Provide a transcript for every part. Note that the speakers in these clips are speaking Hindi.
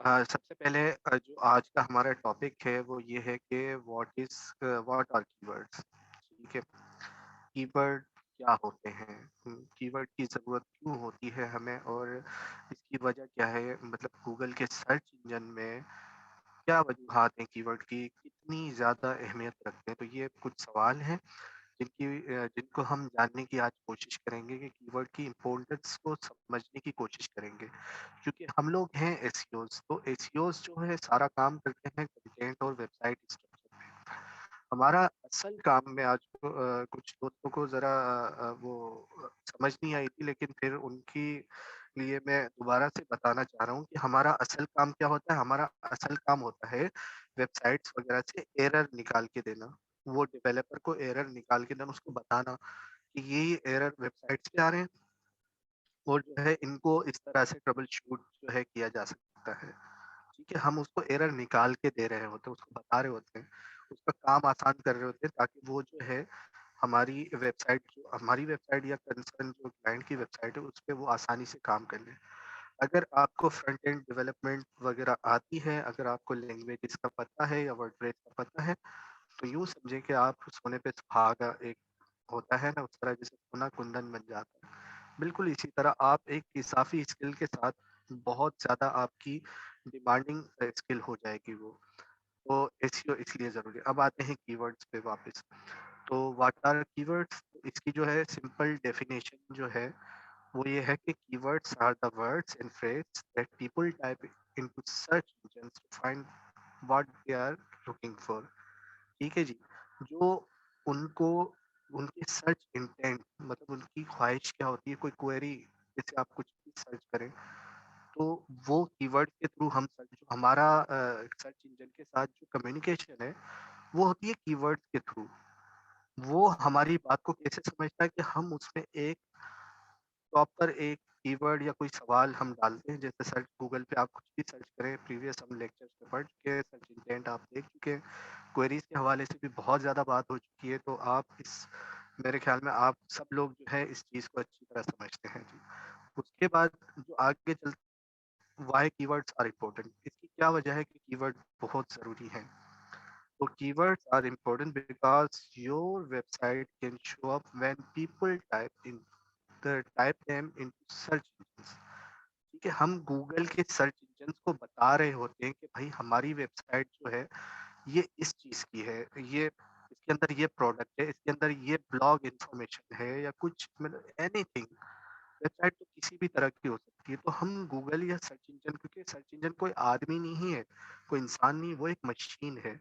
सबसे पहले जो आज का हमारा टॉपिक है वो ये है कि व्हाट आर कीवर्ड्स। ठीक है। कीवर्ड क्या होते हैं? कीवर्ड की ज़रूरत क्यों होती है हमें और इसकी वजह क्या है? मतलब गूगल के सर्च इंजन में क्या वजूहात हैं कीवर्ड की? कितनी ज़्यादा अहमियत रखते हैं? तो ये कुछ सवाल हैं जिनको हम जानने की आज कोशिश करेंगे कि कीवर्ड की इम्पोर्टेंस को समझने की कोशिश करेंगे। क्योंकि हम लोग हैं एसईओज़, तो एसईओज़ जो है सारा काम करते हैं कंटेंट और वेबसाइट स्ट्रक्चर पे। हमारा असल काम में आज कुछ दोस्तों को ज़रा समझ नहीं आई थी, लेकिन फिर उनकी लिए मैं दोबारा से बताना चाह रहा हूँ कि हमारा असल काम क्या होता है। हमारा असल काम होता है वेबसाइट्स वगैरह से एरर निकाल के देना। वो डेवलपर को एरर निकाल के देना, उसको बताना कि ये एरर वेबसाइट्स पे आ रहे हैं और जो है इनको इस तरह से ट्रबल शूट जो है किया जा सकता है। ठीक है, हम उसको एरर निकाल के दे रहे होते हैं, उसको बता रहे होते हैं, उसका काम आसान कर रहे होते हैं ताकि वो जो है हमारी वेबसाइट या कंसर्न जो क्लाइंट की वेबसाइट है, उसपे वो आसानी से काम कर ले। अगर आपको फ्रंट एंड डेवलपमेंट वगैरह आती है, अगर आपको लैंग्वेजेस का पता है या वर्डप्रेस का पता है, तो यूँ समझें कि आप सोने पे सुहागा एक होता है ना, उस तरह जैसे सोना कुंदन बन जाता है। बिल्कुल इसी तरह आप एक इज़ाफ़ी स्किल के साथ बहुत ज़्यादा आपकी डिमांडिंग स्किल हो जाएगी वो। तो एसईओ इसलिए ज़रूरी है। अब आते हैं कीवर्ड्स पे वापस। तो व्हाट आर कीवर्ड्स? इसकी जो है सिंपल डेफिनेशन जो है वो ये है कि keywords are the words and phrase that people type into search engines to find what they are looking for. ठीक है जी। जो उनको उनकी सर्च इंटेंट, मतलब उनकी ख्वाहिश क्या होती है, कोई क्वेरी जैसे आप कुछ भी सर्च करें, तो वो कीवर्ड के थ्रू हम सर्च जो हमारा सर्च इंजन के साथ जो कम्युनिकेशन है, वो होती है कीवर्ड्स के थ्रू। वो हमारी बात को कैसे समझता है कि हम उसमें एक प्रॉपर एक कीवर्ड या कोई सवाल हम डालते हैं। जैसे सर्च गूगल पे आप कुछ भी सर्च करें, प्रीवियस हम लेक्चर्स में पढ़ चुके हैं, सर्च इंटेंट आप देख चुके हैं, क्वेरीज के हवाले से भी बहुत ज़्यादा बात हो चुकी है। तो आप इस मेरे ख्याल में आप सब लोग जो है इस चीज़ को अच्छी तरह समझते हैं जी। उसके बाद जो आगे चल व्हाई कीवर्ड्स आर इम्पोर्टेंट, इसकी क्या वजह है कि कीवर्ड बहुत ज़रूरी है। तो keywords are important because your website can show up when people type them into search engines। ठीक है, हम गूगल के सर्च इंजन को बता रहे होते हैं कि भाई हमारी वेबसाइट जो है ये इस चीज की है, ये इसके अंदर ये प्रोडक्ट है, इसके अंदर ये ब्लॉग इंफॉर्मेशन है या कुछ मतलब एनीथिंग। वेबसाइट तो किसी भी तरह की हो सकती है। तो हम गूगल या सर्च इंजन, क्योंकि सर्च इंजन कोई आदमी नहीं है, कोई इंसान नहीं, वो एक मशीन है।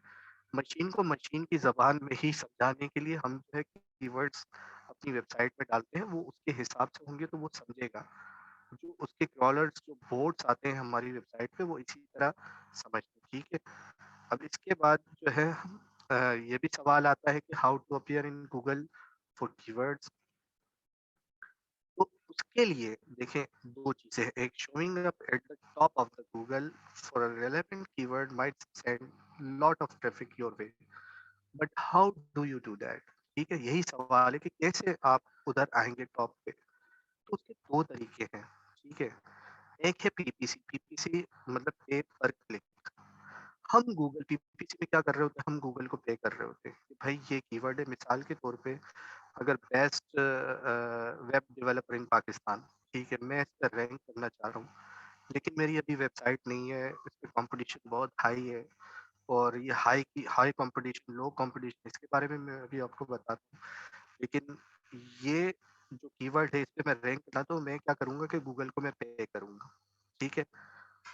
मशीन को मशीन की ज़बान में ही समझाने के लिए हम जो है कीवर्ड्स अपनी वेबसाइट में डालते हैं, वो उसके हिसाब से होंगे तो वो समझेगा। जो उसके क्रॉलर्स जो बोट्स आते हैं हमारी वेबसाइट पे, वो इसी तरह समझते हैं। ठीक है। अब इसके बाद जो है ये भी सवाल आता है कि how to appear in Google for keywords. तो उसके लिए देखें 2 चीज़ें हैं। एक, showing up at the top of the Google for a relevant keyword might send lot of traffic your way, but how do you do that? ठीक है, यही सवाल है कि कैसे आप उधर आएँगे टॉप पे। तो उसके 2 तरीके हैं। ठीक है। एक है पीपीसी, पीपीसी मतलब पे पर क्लिक। हम गूगल पीपीसी में क्या कर रहे होते हैं, हम गूगल को पे कर रहे होते हैं कि भाई ये कीवर्ड है। मिसाल के तौर पे अगर best web developer in Pakistan, ठीक है, मैं इस पे रैंक करना चाह रहा हूँ, लेकिन मेरी अभी वेबसाइट नहीं है, इस पे कॉम्पिटिशन बहुत हाई है और ये हाई कॉम्पिटिशन, लो कॉम्पिटिशन, इसके बारे में मैं अभी आपको बताता हूँ। लेकिन ये जो कीवर्ड है, इस पे मैं रैंक करना, तो मैं क्या करूँगा कि गूगल को मैं पे करूँगा। ठीक है?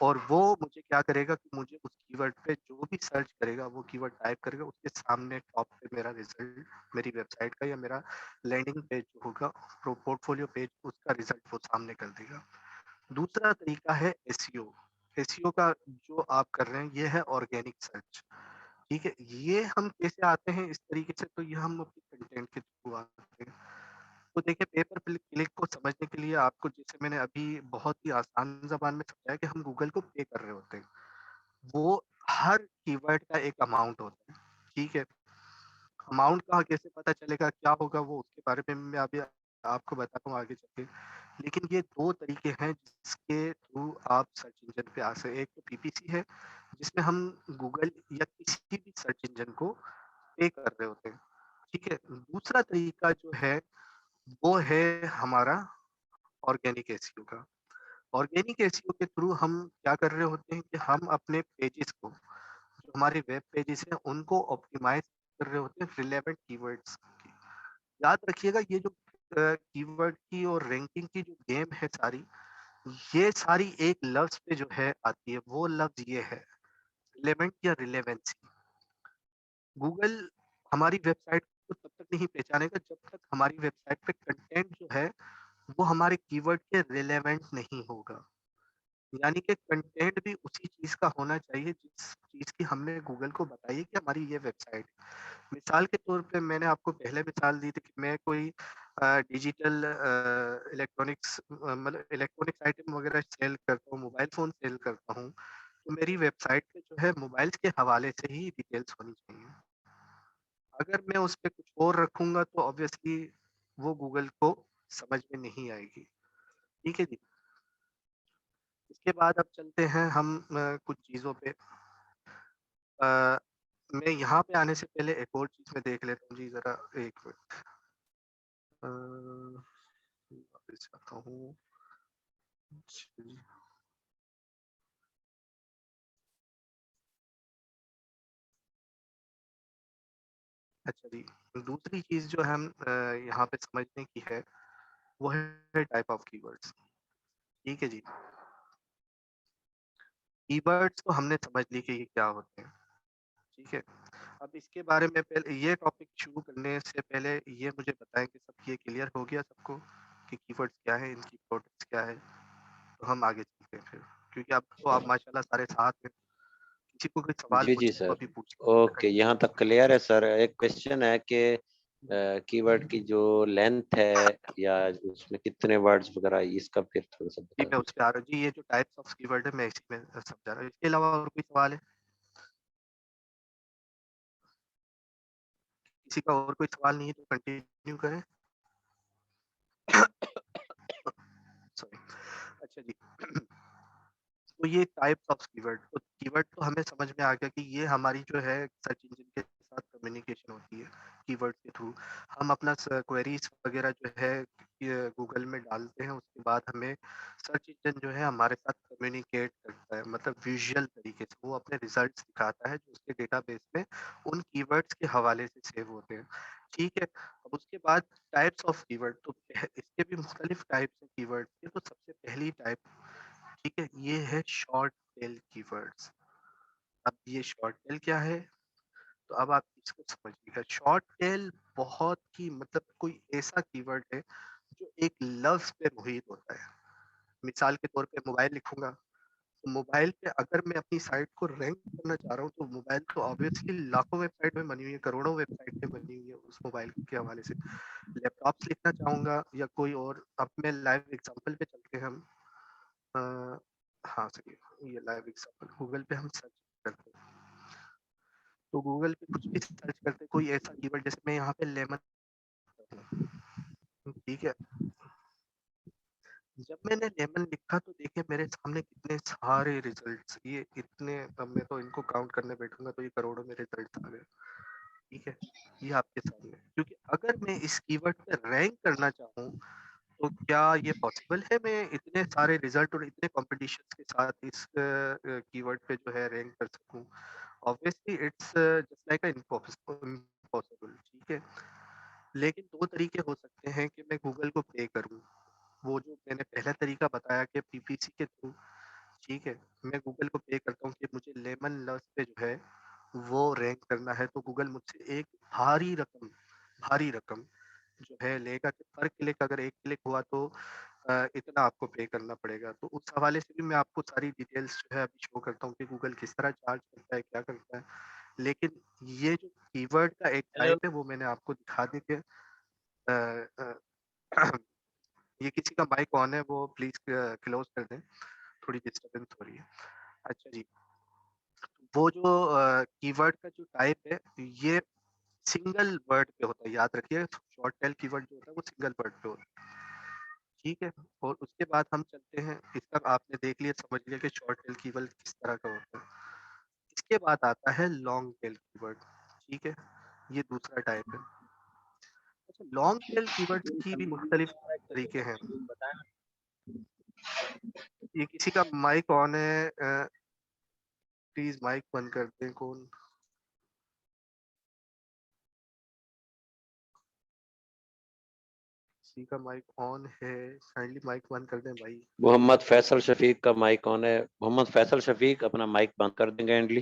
और वो मुझे क्या करेगा कि मुझे उस कीवर्ड पे जो भी सर्च करेगा, वो कीवर्ड टाइप करेगा, उसके सामने टॉप पे मेरा रिज़ल्ट, मेरी वेबसाइट का या मेरा लैंडिंग पेज जो होगा, पोर्टफोलियो पेज, उसका रिज़ल्ट वो सामने कर देगा। दूसरा तरीका है एसईओ। एसईओ का जो आप कर रहे हैं, ये है ऑर्गेनिक सर्च। ठीक है? ये हम कैसे आते हैं इस तरीके से, तो ये हम अपने कंटेंट के थ्रू आते हैं। तो देखिए, पेपर क्लिक को समझने के लिए आपको, जैसे मैंने अभी बहुत ही आसान ज़बान में समझाया, कि हम गूगल को पे कर रहे होते हैं। वो हर कीवर्ड का एक अमाउंट होता है। ठीक है? अमाउंट का कैसे पता चलेगा, क्या होगा, वो उसके बारे में मैं अभी आपको बताता हूँ आगे चल के। लेकिन ये 2 तरीके हैं जिसके थ्रू आप सर्च इंजन पे आ सकते। एक तो पीपीसी है, जिसमें हम गूगल या किसी भी सर्च इंजन को पे कर रहे होते हैं, ठीक है? दूसरा तरीका जो है, वो है हमारा ऑर्गेनिक एसईओ का। ऑर्गेनिक एसईओ के थ्रू हम क्या कर रहे होते हैं कि हम अपने पेजेस को, जो हमारे वेब पेजेस हैं, उनको ऑप्टिमाइज़ कर रहे होते हैं रिलेवेंट कीवर्ड्स की। याद रखिएगा, ये जो कीवर्ड की और रैंकिंग की जो गेम है सारी, ये सारी एक लफ्ज़ पे जो है आती है, वो लफ्ज़ ये है, रिलेवेंट या रिलेवेंसी। गूगल हमारी वेबसाइट को तब तक नहीं पहचानेगा जब तक हमारी वेबसाइट पे कंटेंट जो है, वो हमारे कीवर्ड के रिलेवेंट नहीं होगा। यानी कि कंटेंट भी उसी चीज़ का होना चाहिए जिस चीज़ की हमने गूगल को बताई है कि हमारी ये वेबसाइट है। मिसाल के तौर पे मैंने आपको पहले मिसाल दी थी कि मैं कोई डिजिटल इलेक्ट्रॉनिक्स मतलब इलेक्ट्रॉनिक्स आइटम वगैरह सेल करता हूँ, मोबाइल फ़ोन सेल करता हूँ, तो मेरी वेबसाइट पे जो है मोबाइल्स के हवाले से ही डिटेल्स होनी चाहिए। अगर मैं उस पे कुछ और रखूँगा तो ऑब्वियसली वो गूगल को समझ में नहीं आएगी। ठीक है जी? इसके बाद अब चलते हैं हम कुछ चीज़ों पे। अ, मैं यहाँ पे आने से पहले एक और चीज़ मैं देख लेता हूँ जी, ज़रा 1 मिनट। अ, वापस आता हूँ। जी, अच्छा जी। दूसरी चीज़ जो हम यहाँ पे समझने की है, वो है टाइप ऑफ कीवर्ड्स। ठीक है जी। कीवर्ड्स तो हमने समझ ली कि ये क्या होते हैं, ठीक है? अब इसके बारे में पहले ये टॉपिक शुरू करने से पहले ये मुझे बताएँ कि सब ये क्लियर हो गया सबको कि कीवर्ड्स क्या है, इनकी इम्पोर्टेंस क्या है? तो हम आगे चलते हैं फिर। क्योंकि अब तो आप माशाल्लाह सारे साथ हैं, किसी को कोई सवाल जी, जी पूछना है तो सर। अभी पूछ ओके, कंटिन्यू यहाँ तक क्लियर है सर। एक क्वेश्चन है कि कीवर्ड की जो लेंथ है या उसमें कितने वर्ड्स वगैरह, इसका फिर थोड़ा-सा जी, बता मैं उस दीजिए। पे आ रहा हूँ। जी, ये जो टाइप्स ऑफ कीवर्ड है मैं इसी में समझा रहा हूँ। इसके अलावा और कोई सवाल है? किसी का और कोई सवाल नहीं है तो कंटिन्यू करें? सॉरी। अच्छा जी। तो ये टाइप्स ऑफ कीवर्ड, तो कीवर्ड तो हमें समझ में आ गया कि ये हमारी जो है सर्च इंजन के साथ कम्युनिकेशन होती है कीवर्ड के थ्रू। हम अपना क्वेरीज वगैरह जो है गूगल में डालते हैं, उसके बाद हमें सर्च इंजन जो है हमारे साथ कम्युनिकेट करता है, मतलब विजुअल तरीके से वो अपने रिजल्ट्स दिखाता है जो उसके डेटाबेस में उन कीवर्ड्स के हवाले से सेव होते हैं। ठीक है। अब उसके बाद टाइप्स ऑफ कीवर्ड, तो इसके भी मुख्तलिफ टाइप्स हैं कीवर्ड के। तो सबसे पहली टाइप, ठीक है, ये है शॉर्ट टेल कीवर्ड्स। अब ये शॉर्ट टेल क्या है? तो अब आप इसको समझिएगा। शॉर्ट टेल बहुत ही मतलब कोई ऐसा कीवर्ड है जो एक लफ्ज़ पे मुहित होता है। मिसाल के तौर पे मोबाइल लिखूँगा, तो मोबाइल पे अगर मैं अपनी साइट को रैंक करना चाह रहा हूँ, तो मोबाइल तो ऑब्वियसली लाखों वेबसाइट में बनी हुई है, करोड़ों वेबसाइटें बनी हुई है उस मोबाइल के हवाले से। लैपटॉप्स लिखना चाहूँगा या कोई और, अब मैं लाइव एग्ज़ाम्पल पे चलते हैं हम। अ, हाँ, सही है, ये लाइव एग्ज़ाम्पल गूगल पे हम सर्च करते हैं। तो गूगल पे कुछ भी सर्च करते हैं, कोई ऐसा कीवर्ड, जैसे मैं यहाँ पे लेमन, ठीक है? जब मैंने लेमन लिखा तो देखिए मेरे सामने कितने सारे रिज़ल्ट्स, ये इतने, अब मैं तो इनको काउंट करने बैठूँगा तो ये करोड़ों में रिज़ल्ट्स आ गए, ठीक है? ये आपके सामने। क्योंकि अगर मैं इस कीवर्ड पे रैंक करना चाहूँ, तो क्या ये पॉसिबल है मैं इतने सारे रिज़ल्ट और इतने कॉम्पिटिशन्स के साथ इस कीवर्ड पे जो है रैंक कर सकूँ? Obviously it's just like a impossible, ठीक है? लेकिन 2 तरीके हो सकते हैं कि मैं गूगल को पे करूँ। वो जो मैंने पहला तरीका बताया कि पीपीसी के थ्रू, ठीक है? मैं गूगल को पे करता हूँ कि मुझे लेमन लफ्ज़ पे जो है वो रैंक करना है, तो गूगल मुझसे एक भारी रकम जो है लेगा कि पर क्लिक, अगर 1 क्लिक हुआ तो इतना आपको पे करना पड़ेगा। तो उस हवाले से भी मैं आपको सारी डिटेल्स जो है अभी शो करता हूँ कि गूगल किस तरह चार्ज करता है, क्या करता है। लेकिन ये जो कीवर्ड का एक हेलो। टाइप है वो मैंने आपको दिखा दी कि अ, ये किसी का माइक ऑन है, वो प्लीज़ क्लोज़ कर दें, थोड़ी डिस्टर्बेंस हो रही है। अच्छा जी, वो जो कीवर्ड का जो टाइप है, ये सिंगल वर्ड पे होता है, याद रखिए। शॉर्ट टेल कीवर्ड जो होता है वो सिंगल वर्ड पे होता है, ठीक है? और उसके बाद हम चलते हैं, इसका आपने देख लिया, समझ लिया कि शॉर्ट टेल कीवर्ड किस तरह का होता है। इसके बाद आता है लॉन्ग टेल कीवर्ड, ठीक है? ये दूसरा टाइप है। अच्छा, लॉन्ग टेल कीवर्ड्स की भी मुख्तलिफ तरीके हैं। ये किसी का माइक ऑन है, प्लीज़ माइक बंद कर दें कौन? किसी का माइक ऑन है, काइंडली माइक बंद कर दें भाई। मोहम्मद फैसल शफीक का माइक ऑन है। मोहम्मद फैसल शफीक अपना माइक बंद कर देंगे एंडली।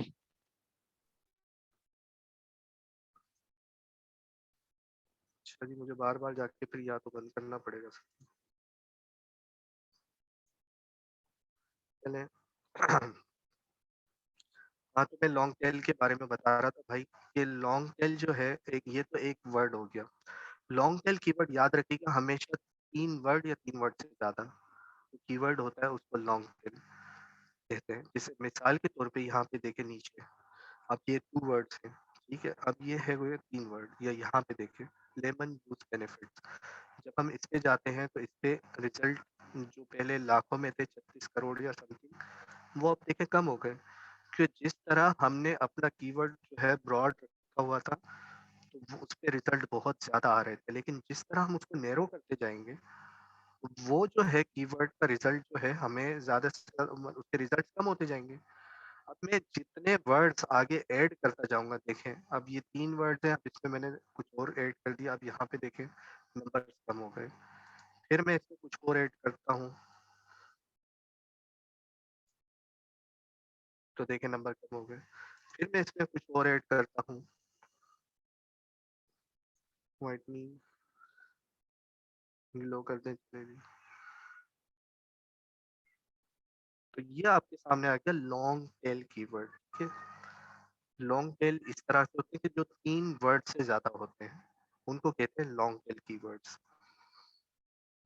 अच्छा जी, मुझे बार-बार जाके फिर या तो बंद करना पड़ेगा। चलें। हाँ, तो मैं लॉन्ग टेल के बारे में बता रहा था भाई। ये लॉन्ग टेल जो है, एक ये तो एक वर्ड हो गया। लॉन्ग टेल कीवर्ड याद रखिएगा, हमेशा 3 वर्ड या 3 वर्ड से ज़्यादा कीवर्ड होता है, उसको लॉन्ग टेल कहते हैं। जैसे मिसाल के तौर पे यहाँ पे देखें नीचे, अब ये 2 वर्ड्स हैं, ठीक है? अब ये है वो 3 वर्ड, या यहाँ पे देखें, लेमन जूस बेनिफिट्स। जब हम इस पे जाते हैं तो इस पे रिजल्ट जो पहले लाखों में थे, 36 करोड़ या समथिंग, वो अब देखें कम हो गए। कि जिस तरह हमने अपना कीवर्ड जो है ब्रॉड रखा हुआ था, तो वो उस पे रिजल्ट बहुत ज़्यादा आ रहे थे। लेकिन जिस तरह हम उसको नैरो करते जाएँगे, वो जो है कीवर्ड का रिजल्ट जो है, हमें ज़्यादा से ज़्यादा उसके रिजल्ट कम होते जाएँगे। अब मैं जितने वर्ड्स आगे ऐड करता जाऊँगा, देखें अब ये 3 वर्ड्स हैं, अब इसमें मैंने कुछ और ऐड कर दिया, अब यहाँ पे देखें नंबर्स कम हो गए। फिर मैं इसमें कुछ और ऐड करता हूँ, तो देखें नंबर कम हो गए। फिर मैं इसमें कुछ और ऐड करता हूँ, व्हाइटनिंग लो कर दें चलेगी। तो ये आपके सामने आ गया लॉन्ग टेल कीवर्ड, ठीक है? लॉन्ग टेल इस तरह से होते हैं कि जो 3 वर्ड से ज़्यादा होते हैं, उनको कहते हैं लॉन्ग टेल कीवर्ड्स।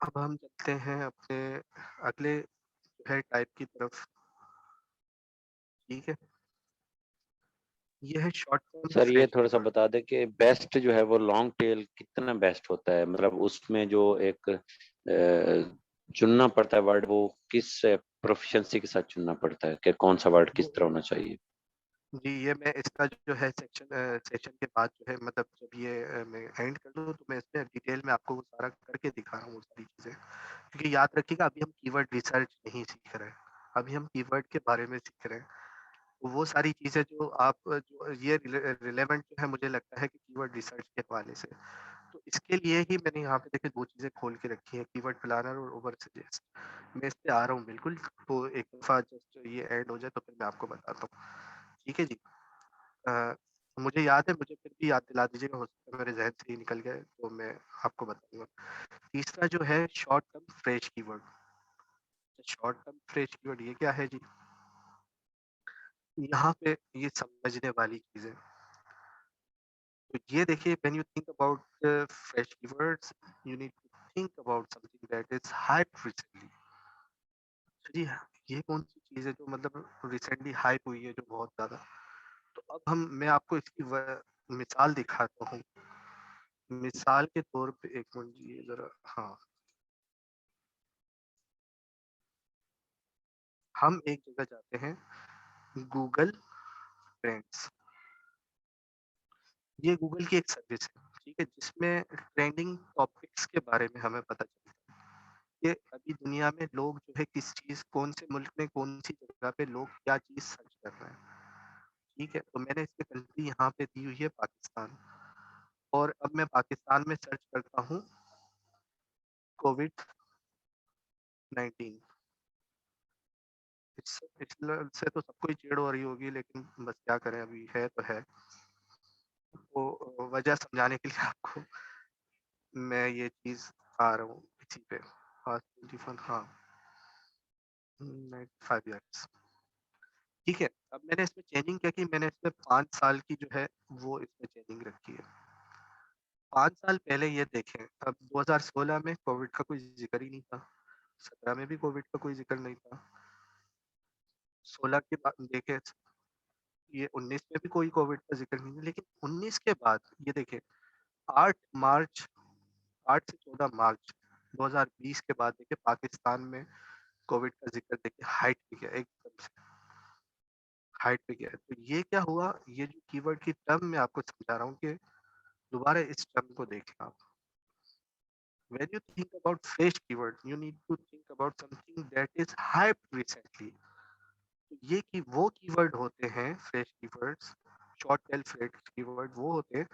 अब हम चलते हैं अपने अगले जो है टाइप की तरफ, ठीक है? ये है शॉर्ट टर्म सर ये फ्रेज थोड़ा सा कीवर्ड। बता दें कि बेस्ट जो है वो लॉन्ग टेल कितना बेस्ट होता है, मतलब उसमें जो एक चुनना पड़ता है वर्ड, वो किस प्रोफिशिएंसी के साथ चुनना पड़ता है कि कौन सा वर्ड किस तरह होना चाहिए। जी, ये मैं इसका जो है सेशन के बाद जो है, मतलब जब ये मैं एंड कर दूँ, तो मैं इसमें डिटेल में आपको वो सारा करके दिखा रहा हूँ वो सारी चीज़ें। क्योंकि याद रखिएगा, अभी हम कीवर्ड रिसर्च नहीं सीख रहे हैं, अभी हम कीवर्ड के बारे में सीख रहे हैं। तो वो सारी चीज़ें जो आप जो ये रिलेवेंट जो है, मुझे लगता है कि कीवर्ड रिसर्च के हवाले से। तो इसके लिए ही मैंने यहाँ पे देखिए 2 चीज़ें खोल के रखी हैं, कीवर्ड प्लानर और ओवर सजेस्ट। मैं इस पे आ रहा हूँ बिल्कुल, तो एक दफ़ा जस्ट ये एंड हो जाए तो फिर मैं आपको बताता हूँ। ठीक है जी? अ, मुझे याद है, मुझे फिर भी याद दिला दीजिएगा, हो सकता है मेरे ज़हन से ही निकल गए, तो मैं आपको बताऊँगा। तीसरा जो है short term phrase keyword. Short term phrase keyword ये क्या है जी? यहाँ पे ये समझने वाली चीज़ है। तो ये देखिए, when you think about fresh keywords, you need to think about something that is hyped recently. जी हाँ, ये कौन-सी चीज़ है जो मतलब रिसेंटली हाइप हुई है जो बहुत ज़्यादा? तो अब मैं आपको इसकी मिसाल दिखाता हूँ। मिसाल के तौर पे एक मिनट जी ज़रा, हाँ, हम एक जगह जाते हैं, गूगल ट्रेंड्स। ये गूगल की एक सर्विस है, ठीक है? जिसमें ट्रेंडिंग टॉपिक्स के बारे में हमें पता चलता है कि अभी दुनिया में लोग जो है किस चीज़, कौन से मुल्क में, कौन-सी जगह पे लोग क्या चीज़ सर्च कर रहे हैं, ठीक है? तो मैंने इसमें कंट्री यहाँ पे दी हुई है पाकिस्तान, और अब मैं पाकिस्तान में सर्च करता हूँ कोविड-19। इससे तो सबको ही चिढ़ हो रही होगी, लेकिन बस क्या करें, अभी है तो है। तो वजह समझाने के लिए आपको मैं ये चीज़ आ रहा हूँ इसी पे, हाँ, 21, हाँ, 95 ईयर्स, ठीक है? अब मैंने इसमें चेंजिंग क्या की, मैंने इसमें 5 साल की जो है वो इसमें चेंजिंग रखी है। 5 साल पहले ये देखें, अब 2016 में कोविड का कोई ज़िक्र ही नहीं था, 17 में भी कोविड का कोई ज़िक्र नहीं था, 16 के बाद देखें, ये 19 में भी कोई कोविड का ज़िक्र नहीं है, लेकिन 19 के बाद ये देखिए, 8 मार्च, 8 से 14 मार्च, 2020 के बाद देखिए पाकिस्तान में कोविड का ज़िक्र देखिए हाइट पे गया, एकदम से हाइट पे गया। तो ये क्या हुआ, ये जो कीवर्ड की टर्म मैं आपको समझा रहा हूँ कि दोबारा इस टर्म को देखें आप। When you think about fresh keyword, you need to think about something that is hyped recently. तो ये की वो कीवर्ड होते हैं fresh keywords, short tail fresh keyword वो होते हैं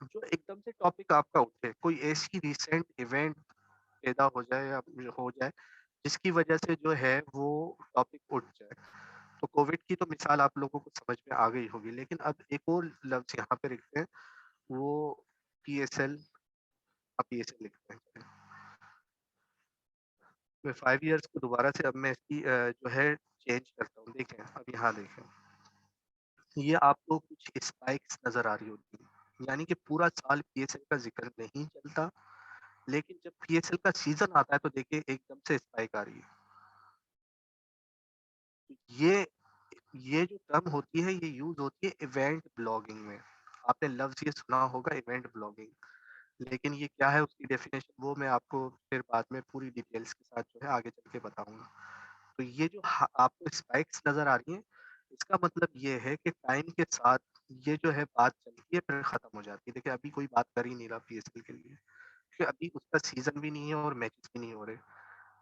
जो एकदम से टॉपिक आपका उठे, कोई ऐसी रिसेंट इवेंट पैदा हो जाए या हो जाए जिसकी वजह से जो है वो टॉपिक उठ जाए। तो कोविड की तो मिसाल आप लोगों को समझ में आ गई होगी, लेकिन अब एक और लफ्ज यहाँ पे लिखते हैं, वो पीएसएल, आप पीएसएल लिखते हैं। मैं 5 इयर्स को दोबारा से अब मैं इसकी जो है चेंज करता हूँ। देखें, अब यहाँ देखें, ये आपको कुछ स्पाइक्स नज़र आ रही होती हैं। यानी कि पूरा साल पीएसएल का ज़िक्र नहीं चलता, लेकिन जब पीएसएल का सीज़न आता है तो देखिए एकदम से स्पाइक आ रही है। ये ये जो टर्म होती है ये यूज़ होती है इवेंट ब्लॉगिंग में। आपने लफ्ज़ ये सुना होगा इवेंट ब्लॉगिंग, लेकिन ये क्या है उसकी डेफिनेशन वो मैं आपको फिर बाद में पूरी डिटेल्स के साथ जो है आगे चल के बताऊँगा। तो ये जो आपको स्पाइक्स नज़र आ रही हैं, इसका मतलब ये है कि टाइम के साथ ये जो है बात चलती है फिर ख़त्म हो जाती है। देखिए अभी कोई बात कर ही नहीं रहा पीएसएल के लिए, क्योंकि अभी उसका सीज़न भी नहीं है और मैचेस भी नहीं हो रहे।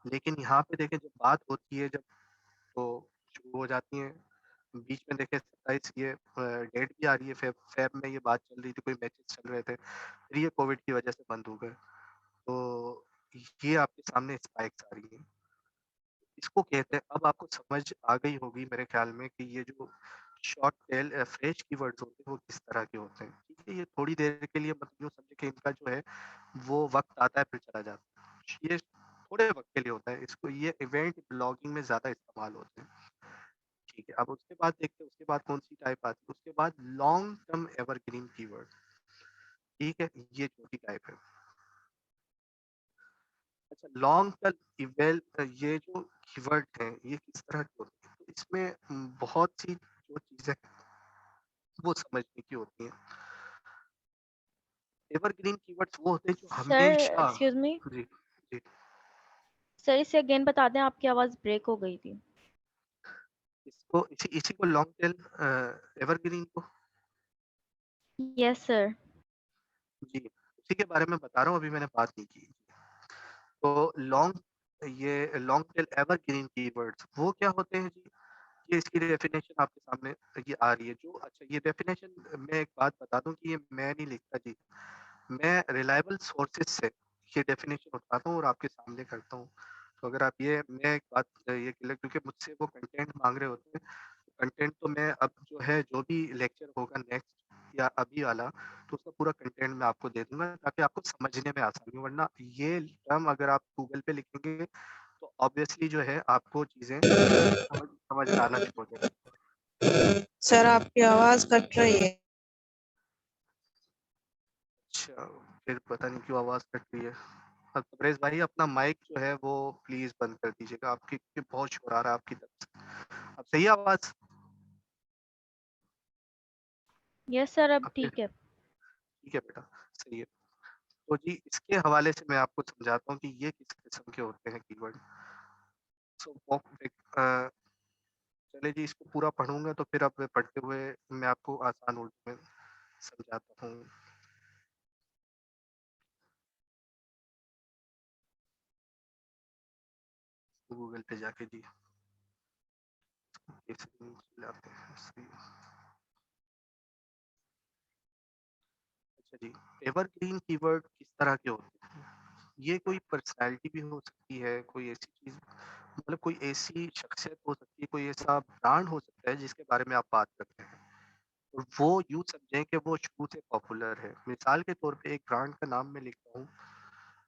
लेकिन यहाँ पे देखें जब बात होती है, जब तो शुरू हो जाती हैं। बीच में देखें 27 ये डेट भी आ रही है, फ़ेब में ये बात चल रही थी, कोई मैचेस चल रहे थे, फिर ये कोविड की वजह से बंद हो गए। तो ये आपके सामने स्पाइक्स आ रही हैं। इसको कहते हैं, अब आपको समझ आ गई होगी मेरे ख़्याल में कि ये जो शॉर्ट टेल फ्रेश कीवर्ड्स होते हैं वो किस तरह के होते हैं। ठीक है, ये थोड़ी देर के लिए मतलब यूँ समझिए कि इनका जो है वो वक़्त आता है फिर चला जाता है। ये थोड़े वक़्त के लिए होता है, इसको ये इवेंट ब्लॉगिंग में ज़्यादा इस्तेमाल होते हैं। ठीक है, अब उसके बाद देखते हैं उसके बाद कौन-सी टाइप आती है। उसके बाद लॉन्ग टर्म एवरग्रीन कीवर्ड, ठीक है, ये चौथी टाइप है। अच्छा, लॉन्ग टर्म ये जो कीवर्ड हैं, ये किस तरह के होते हैं? तो इसमें बहुत सी जो चीज़ें वो समझने की होती हैं। एवरग्रीन कीवर्ड्स वो होते हैं जो सर हमेशा। एक्सक्यूज मी जी, जी। सर, इसे अगेन बता दें, आपकी आवाज़ ब्रेक हो गई थी। इसको इसी इसी को लॉन्ग टेल एवरग्रीन को। Yes sir. जी, उसी के बारे में बता रहा हूँ, अभी मैंने बात नहीं की। तो लॉन्ग टेल एवरग्रीन कीवर्ड्स वो क्या होते हैं जी? ये इसकी डेफिनेशन आपके सामने ये आ रही है। जो अच्छा, ये डेफिनेशन मैं एक बात बता दूँ कि ये मैं नहीं लिखता जी। मैं रिलायबल सोर्सेज़ से ये डेफिनेशन उठाता हूँ और आपके सामने करता हूँ। तो अगर आप ये मैं एक बात ये क्लियर, क्योंकि मुझसे वो कंटेंट माँग रहे होते हैं। कंटेंट तो मैं अब जो है जो भी लेक्चर होगा नेक्स्ट या अभी वाला, तो उसका पूरा कंटेंट मैं आपको दे दूँगा ताकि आपको समझने में आसानी हो। वरना ये टर्म अगर आप गूगल पे लिखेंगे तो ऑब्वियसली जो है आपको चीज़ें समझ में आना शुरू हो जाएगी। सर आपकी आवाज कट रही है। अच्छा, फिर पता नहीं क्यों आवाज़ कट रही है। तबरेज़ भाई अपना माइक जो है वो प्लीज़ बंद कर दीजिएगा, आपकी क्योंकि बहुत शोर आ रहा है आपकी तरफ से। अब सही है आवाज़? यस सर, अब आपके ठीक है। ठीक है बेटा, सही है। तो जी इसके हवाले से मैं आपको समझाता हूँ कि ये किस किस्म के होते हैं कीवर्ड। सो चलिए जी इसको पूरा पढ़ूँगा तो फिर अब पढ़ते हुए मैं आपको आसान उर्दू में समझाता हूँ। गूगल पे जाके जी ये लाते हैं सही। अच्छा जी, एवरग्रीन कीवर्ड किस तरह के होते हैं? ये कोई पर्सनैलिटी भी हो सकती है, कोई ऐसी चीज़, मतलब कोई ऐसी शख्सियत हो सकती है, कोई ऐसा ब्रांड हो सकता है जिसके बारे में आप बात करते हैं। और वो यूँ समझें कि वो शुरू से पॉपुलर है। मिसाल के तौर पे एक ब्रांड का नाम मैं लिखता हूँ,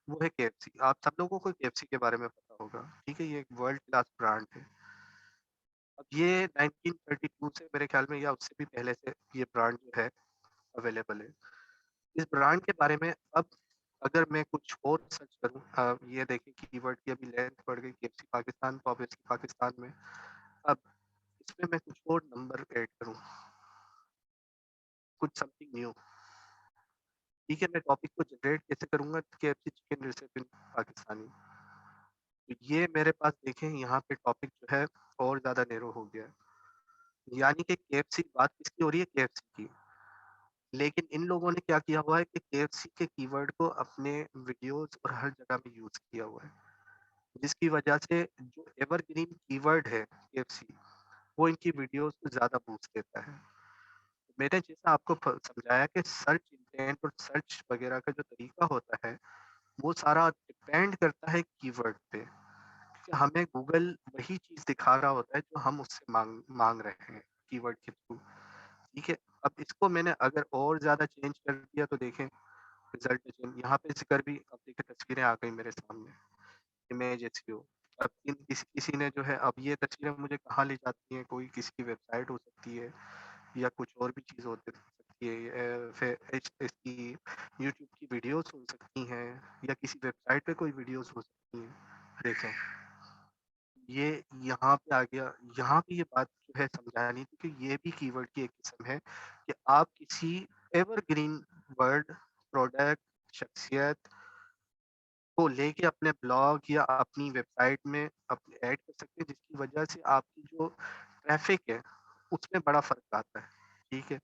वो है केएफसी। आप सब लोगों को केएफसी के बारे में पता होगा, ठीक है? ये एक वर्ल्ड क्लास ब्रांड है। अब ये 1932 से मेरे ख्याल में या उससे भी पहले से ये ब्रांड जो है अवेलेबल है। इस ब्रांड के बारे में अब अगर मैं कुछ और सर्च करूँ, ये देखिए कीवर्ड की अभी लेंथ बढ़ गई, केएफसी पाकिस्तान, तो ऑब्वियसली पाकिस्तान में। अब इसमें मैं कुछ और नंबर ऐड करूँ, कुछ समथिंग न्यू, ठीक है, मैं टॉपिक को जनरेट कैसे करूँगा, केएफसी चिकन रेसिपी पाकिस्तानी। तो ये मेरे पास देखें यहाँ पे टॉपिक जो है और ज़्यादा नैरो हो गया है। यानी कि केएफसी बात किसकी हो रही है? केएफसी की। लेकिन इन लोगों ने क्या किया हुआ है कि केएफसी के कीवर्ड को अपने वीडियोज़ और हर जगह में यूज़ किया हुआ है। जिसकी वजह से जो एवरग्रीन कीवर्ड है केएफसी, वो इनकी वीडियोज़ को ज़्यादा बूस्ट देता है। मैंने जैसा आपको समझाया कि सर्च इंटेंट और सर्च वगैरह का जो तरीका होता है, वो सारा डिपेंड करता है कीवर्ड पे। कि हमें गूगल वही चीज़ दिखा रहा होता है जो हम उससे मांग मांग रहे हैं कीवर्ड के थ्रू। ठीक है, अब इसको मैंने अगर और ज़्यादा चेंज कर दिया तो देखें रिजल्ट चेंज, यहाँ पे जिक्र भी, अब देखिए तस्वीरें आ गई मेरे सामने, इमेज एसईओ। अब इन किसी किसी ने जो है, अब ये तस्वीरें मुझे कहाँ ले जाती हैं, कोई किसी की वेबसाइट हो सकती है या कुछ और भी चीज़ हो सकती है, फिर इसकी यूट्यूब की वीडियोस हो सकती हैं या किसी वेबसाइट पे कोई वीडियोस हो सकती हैं। देखें ये यहाँ पे आ गया, यहाँ पे ये बात जो है समझानी थी कि ये भी कीवर्ड की एक किस्म है कि आप किसी एवरग्रीन वर्ड, प्रोडक्ट, शख्सियत को लेके अपने ब्लॉग या अपनी वेबसाइट में अपने ऐड कर सकते हैं, जिसकी वजह से आपकी जो ट्रैफिक है उसमें बड़ा फ़र्क आता है। ठीक है?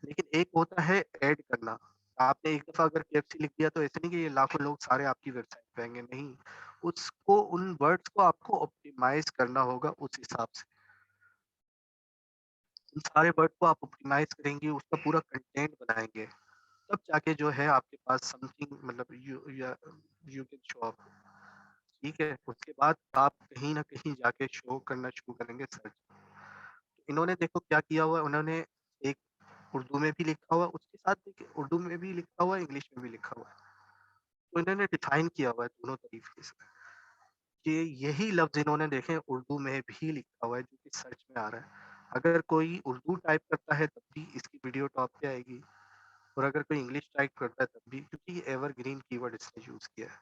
लेकिन एक होता है ऐड करना। आपने एक दफ़ा अगर केएफसी लिख दिया तो ऐसे नहीं कि ये लाखों लोग सारे आपकी वेबसाइट पे आएँगे, नहीं। उसको, उन वर्ड्स को आपको ऑप्टिमाइज़ करना होगा उस हिसाब से। उन सारे वर्ड को आप ऑप्टिमाइज़ करेंगे, उसका पूरा कंटेंट बनाएँगे, तब जाके जो है आपके पास समथिंग, मतलब यू कैन शो अप। ठीक है? उसके बाद आप कहीं न कहीं जाके शो करना शुरू करेंगे सर्च। इन्होंने देखो क्या किया हुआ है, उन्होंने एक उर्दू में भी लिखा हुआ है, उसके साथ देखिए उर्दू में भी लिखा हुआ है, इंग्लिश में भी लिखा हुआ है। तो इन्होंने डिफाइन किया हुआ है दोनों तरीके से कि यही लफ्ज़ इन्होंने देखें उर्दू में भी लिखा हुआ है जो कि सर्च में आ रहा है। अगर कोई उर्दू टाइप करता है तब भी इसकी वीडियो टॉप पे आएगी, और अगर कोई इंग्लिश टाइप करता है तब भी, क्योंकि ये एवरग्रीन कीवर्ड इसने यूज़ किया है।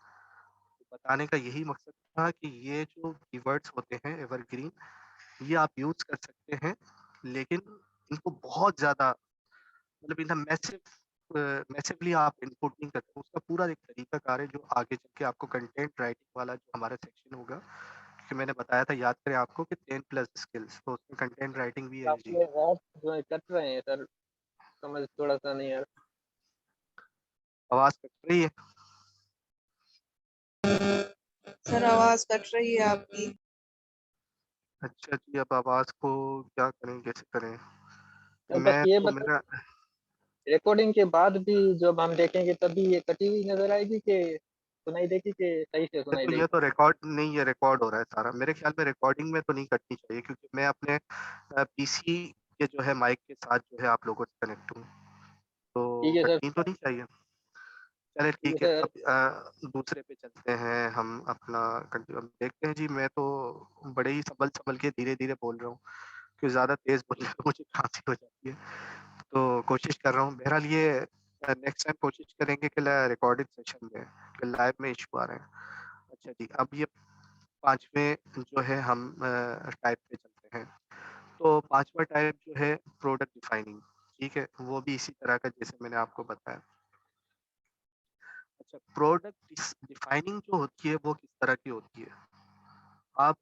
तो बताने का यही मकसद था कि ये जो कीवर्ड्स होते हैं एवरग्रीन, ये आप यूज़ कर सकते हैं, लेकिन इनको बहुत ज़्यादा, मतलब इतना मैसिवली आप इनपुट नहीं करते। उसका पूरा एक तरीकाकार है जो आगे चल के आपको कंटेंट राइटिंग वाला जो हमारा सेक्शन होगा, कि मैंने बताया था, याद करें आपको कि 10 प्लस स्किल्स, तो उसमें कंटेंट राइटिंग भी है जी। आपके आप जो है कट रहे हैं सर, समझ थोड़ा सा नहीं आ रहा। आवाज़ कट रही है? सर आवाज कट रही है आपकी। अच्छा जी, अब आवाज़ को क्या करें, कैसे करें? सर बस मैं ये तो बताइए, मेरा रिकॉर्डिंग के बाद भी जब हम देखेंगे तभी ये कटी हुई नजर आएगी कि सुनाई देगी कि सही से सुनाई ये देगी? तो रिकॉर्ड नहीं, ये रिकॉर्ड हो रहा है सारा। मेरे ख्याल में रिकॉर्डिंग में तो नहीं कटनी चाहिए, क्योंकि मैं अपने पीसी के जो है माइक के साथ जो है आप लोगों से कनेक्ट हूँ, तो ठीक है कटनी तो सर। नहीं चाहिए। चलिए ठीक ठीक है है, सर। अब दूसरे पे चलते हैं हम अपना अब देखते हैं जी। मैं तो बड़े ही संभल-संभल के धीरे-धीरे बोल रहा हूँ, क्योंकि ज़्यादा तेज़ बोलने पे मुझे खाँसी हो जाती है। तो कोशिश कर रहा हूँ। बहरहाल ये नेक्स्ट टाइम कोशिश करेंगे कि रिकॉर्डेड सेशन में, कि लाइव में इश्यू आ रहे हैं। अच्छा जी, अब ये 5वें जो है हम टाइप पे चलते हैं। तो 5वां टाइप जो है प्रोडक्ट डिफाइनिंग, ठीक है? वो भी इसी तरह का जैसे मैंने आपको बताया। अच्छा, प्रोडक्ट डिफाइनिंग जो होती है वो किस तरह की होती है? आप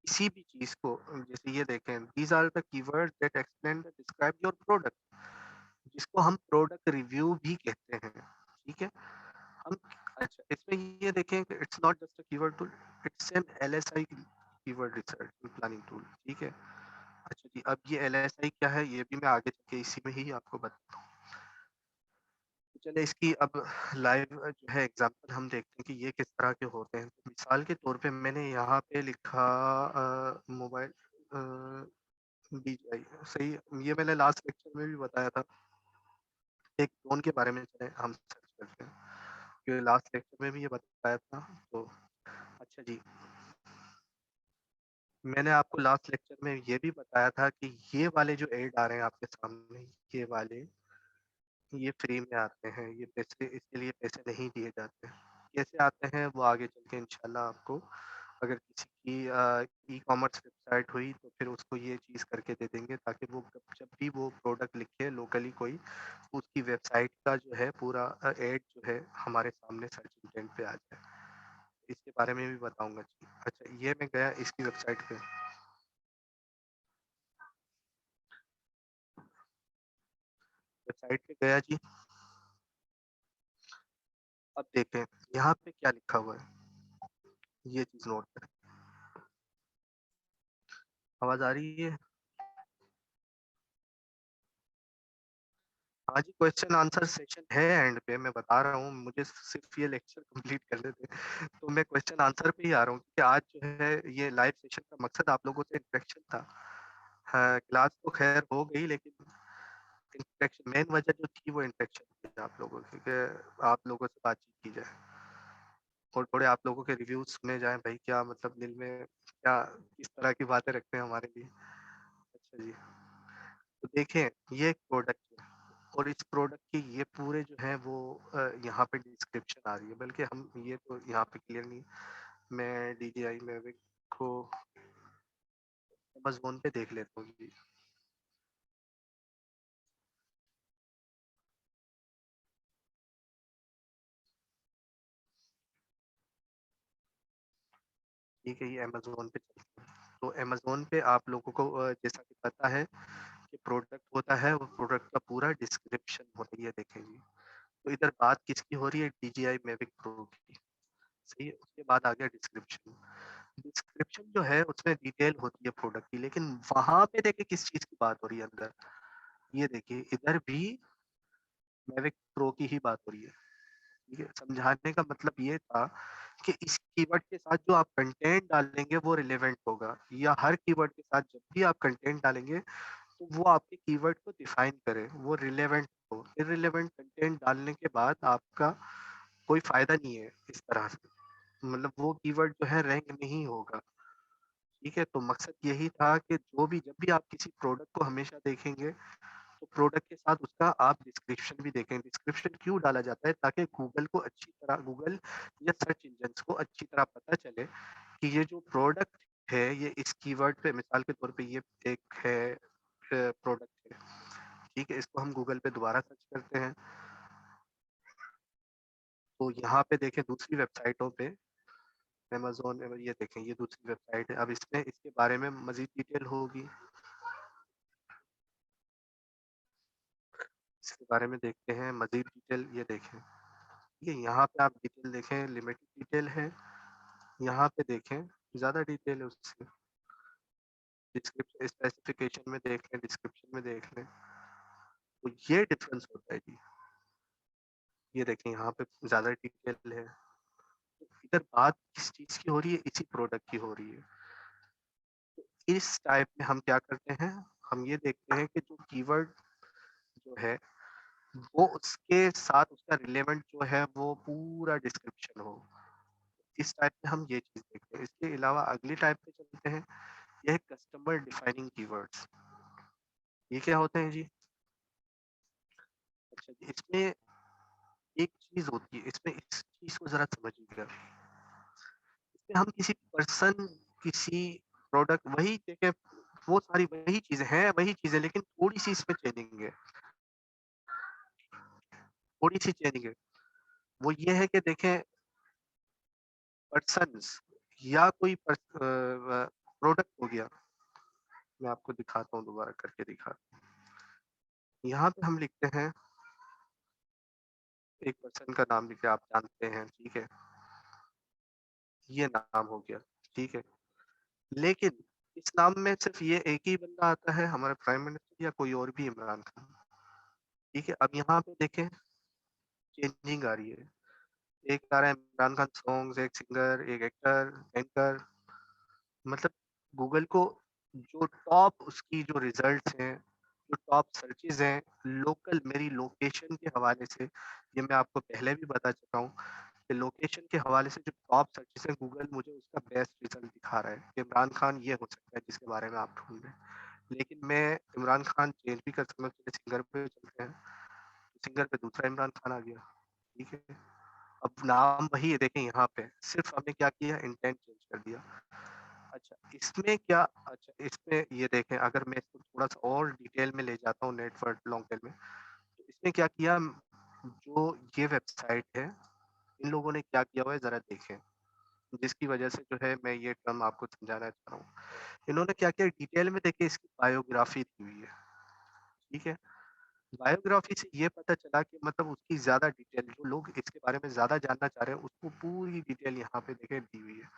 किसी भी चीज़ को, जैसे ये देखें, these are the keywords that explain the describe your product, जिसको हम प्रोडक्ट रिव्यू भी कहते हैं, ठीक है? हम, अच्छा, इसमें ये देखें कि it's not just a keyword tool, it's an LSI keyword research and planning tool, ठीक है? अच्छा जी, अब ये एलएसआई क्या है, ये भी मैं आगे चल के इसी में ही आपको बताता हूँ। तो चलिए इसकी अब लाइव जो है एग्ज़ाम्पल हम देखते हैं कि ये किस तरह के होते हैं। तो मिसाल के तौर पे मैंने यहाँ पे लिखा मोबाइल DJI, सही है। ये मैंने लास्ट लेक्चर में भी बताया था। एक ड्रोन के बारे में चलें हम सर्च करते हैं, ये लास्ट लेक्चर में भी ये बताया था। तो अच्छा जी, मैंने आपको लास्ट लेक्चर में ये भी बताया था कि ये वाले जो ऐड आ रहे हैं आपके सामने, ये वाले, ये फ्री में आते हैं, ये पैसे, इसके लिए पैसे नहीं दिए जाते। कैसे आते हैं वो आगे चल के इंशाल्लाह आपको, अगर किसी की ई-कॉमर्स वेबसाइट हुई तो फिर उसको ये चीज़ करके दे देंगे, ताकि वो जब भी वो प्रोडक्ट लिखे लोकली कोई, उसकी वेबसाइट का जो है पूरा ऐड जो है हमारे सामने सर्च इंटेंट पे आ जाए। इसके बारे में भी बताऊँगा जी। अच्छा, ये मैं गया इसकी वेबसाइट पे। वेबसाइट पे गया जी। अब देखें यहाँ पे क्या लिखा हुआ है, ये चीज़ नोट करें। आवाज़ आ रही है? हाँ जी, क्वेश्चन आंसर सेशन है एंड पे, मैं बता रहा हूँ, मुझे सिर्फ़ ये लेक्चर कंप्लीट करने दें। तो मैं क्वेश्चन आंसर पे ही आ रहा हूँ कि आज जो है ये लाइव सेशन का मकसद आप लोगों से इंटरेक्शन था। हाँ, क्लास तो खैर हो गई लेकिन इंटरेक्शन मेन वजह जो थी वो इंटरेक्शन थी आप लोगों की, कि आप लोगों से बातचीत की जाए और थोड़े आप लोगों के रिव्यूज़ सुने जाएँ भाई, क्या मतलब दिल में क्या किस तरह की बातें रखते हैं हमारे लिए। अच्छा जी, तो देखें ये एक प्रोडक्ट है और इस प्रोडक्ट की ये पूरे जो है वो यहाँ पे डिस्क्रिप्शन आ रही है, बल्कि हम ये तो यहाँ पे क्लियर नहीं, मैं DJI Mavic को अमेज़न पे देख लेता हूँ जी। ठीक है, ये अमेज़न पे चलते हैं। तो अमेज़न पे आप लोगों को जैसा कि पता है कि प्रोडक्ट होता है, वो प्रोडक्ट का पूरा डिस्क्रिप्शन होता है, ये देखें जी। तो इधर बात किसकी हो रही है? DJI Mavic Pro की, सही है? उसके बाद आ गया डिस्क्रिप्शन। डिस्क्रिप्शन जो है उसमें डिटेल होती है प्रोडक्ट की, लेकिन वहाँ पे देखिए किस चीज़ की बात हो रही है अंदर। ये देखिए इधर भी Mavic Pro की ही बात हो रही है। ठीक है? समझाने का मतलब ये था कि इस कीवर्ड के साथ जो आप कंटेंट डालेंगे वो रिलेवेंट होगा, या हर कीवर्ड के साथ जब भी आप कंटेंट डालेंगे तो वो आपके कीवर्ड को डिफाइन करे, वो रिलेवेंट हो। इर्रिलेवेंट कंटेंट डालने के बाद आपका कोई फ़ायदा नहीं है इस तरह से। मतलब वो कीवर्ड जो है रैंक नहीं होगा। ठीक है? तो मकसद यही था कि जो भी जब भी आप किसी प्रोडक्ट को हमेशा देखेंगे, तो प्रोडक्ट के साथ उसका आप डिस्क्रिप्शन भी देखें। डिस्क्रिप्शन क्यों डाला जाता है? ताकि गूगल को अच्छी तरह गूगल या सर्च इंजिन्स को अच्छी तरह पता चले कि ये जो प्रोडक्ट है, ये इस कीवर्ड पे मिसाल के तौर पे ये एक है प्रोडक्ट है। ठीक है? इसको हम गूगल पे दोबारा सर्च करते हैं। तो यहाँ पे देखें दूसरी वेबसाइटों पे अमेज़न ये देखें ये दूसरी वेबसाइट है। अब इसमें इसके बारे में मज़ीद डिटेल होगी। इसके बारे में देखते हैं मज़ीद डिटेल, ये देखें। ये यहाँ पे आप डिटेल देखें, लिमिटेड डिटेल है। यहाँ पे देखें ज़्यादा डिटेल है उससे। डिस्क्रिप्शन स्पेसिफिकेशन में देख लें, डिस्क्रिप्शन में देख लें। तो ये डिफरेंस होता है जी। ये देखें यहाँ पे ज़्यादा डिटेल है। तो इधर बात किस चीज़ की हो रही है? इसी प्रोडक्ट की हो रही है। तो इस टाइप में हम क्या करते हैं, हम ये देखते हैं कि जो कीवर्ड जो है वो उसके साथ उसका रिलेवेंट जो है वो पूरा डिस्क्रिप्शन हो। इस टाइप में हम ये चीज़ देखते हैं। इसके अलावा अगली टाइप पे चलते हैं, ये है कस्टमर डिफाइनिंग कीवर्ड्स। ये क्या होते हैं जी? अच्छा जी, इसमें एक चीज़ होती है, इसमें इस चीज़ को ज़रा समझिएगा। इसमें हम किसी पर्सन, किसी प्रोडक्ट वही देखें, वो सारी वही चीज़ें हैं, वही चीज़ें, लेकिन थोड़ी-सी इसमें चेंजिंग है, थोड़ी-सी चेंजिंग है। वो ये है कि देखें पर्सन्स या कोई प्रोडक्ट हो गया। मैं आपको दिखाता हूँ, दोबारा करके दिखाता हूँ। यहाँ पे हम लिखते हैं, एक पर्सन का नाम लिखे, आप जानते हैं, ठीक है? ये नाम हो गया, ठीक है? लेकिन इस नाम में सिर्फ़ ये एक ही बंदा आता है, हमारा प्राइम मिनिस्टर, या कोई और भी इमरान खान, ठीक है? अब यहाँ पे देखें चेंजिंग आ रही है। एक आ रहा है इमरान खान सॉन्ग्स, एक सिंगर, एक एक्टर, एंकर, मतलब गूगल को जो टॉप उसकी जो रिज़ल्ट्स हैं, जो टॉप सर्चेज़ हैं, लोकल मेरी लोकेशन के हवाले से, ये मैं आपको पहले भी बता चुका हूँ कि लोकेशन के हवाले से जो टॉप सर्चेज़ हैं, गूगल मुझे उसका बेस्ट रिज़ल्ट दिखा रहा है कि इमरान खान ये हो सकता है जिसके बारे में आप ढूँढ रहे हैं। लेकिन मैं इमरान खान चेंज भी कर सकता हूँ, चलिए सिंगर पे चलते हैं, सिंगर पे दूसरा इमरान खान आ गया, ठीक है? अब नाम वही है, देखें यहाँ पे, सिर्फ़ हमने क्या किया, इंटेंट चेंज कर दिया। अच्छा, इसमें क्या, इसमें ये देखें, अगर मैं इसको थोड़ा-सा और डिटेल में ले जाता हूँ नेटवर्क लॉन्ग टेल में, तो इसने क्या किया, जो ये वेबसाइट है, इन लोगों ने क्या किया हुआ है ज़रा देखें, जिसकी वजह से जो है मैं ये टर्म आपको समझाना चाह रहा हूँ। इन्होंने क्या किया, डिटेल में देखिए इसकी बायोग्राफी दी हुई है, ठीक है? बायोग्राफी से ये पता चला कि मतलब उसकी ज़्यादा डिटेल, जो लोग इसके बारे में ज़्यादा जानना चाह रहे हैं, उसको पूरी डिटेल यहाँ पे देखिए दी हुई है।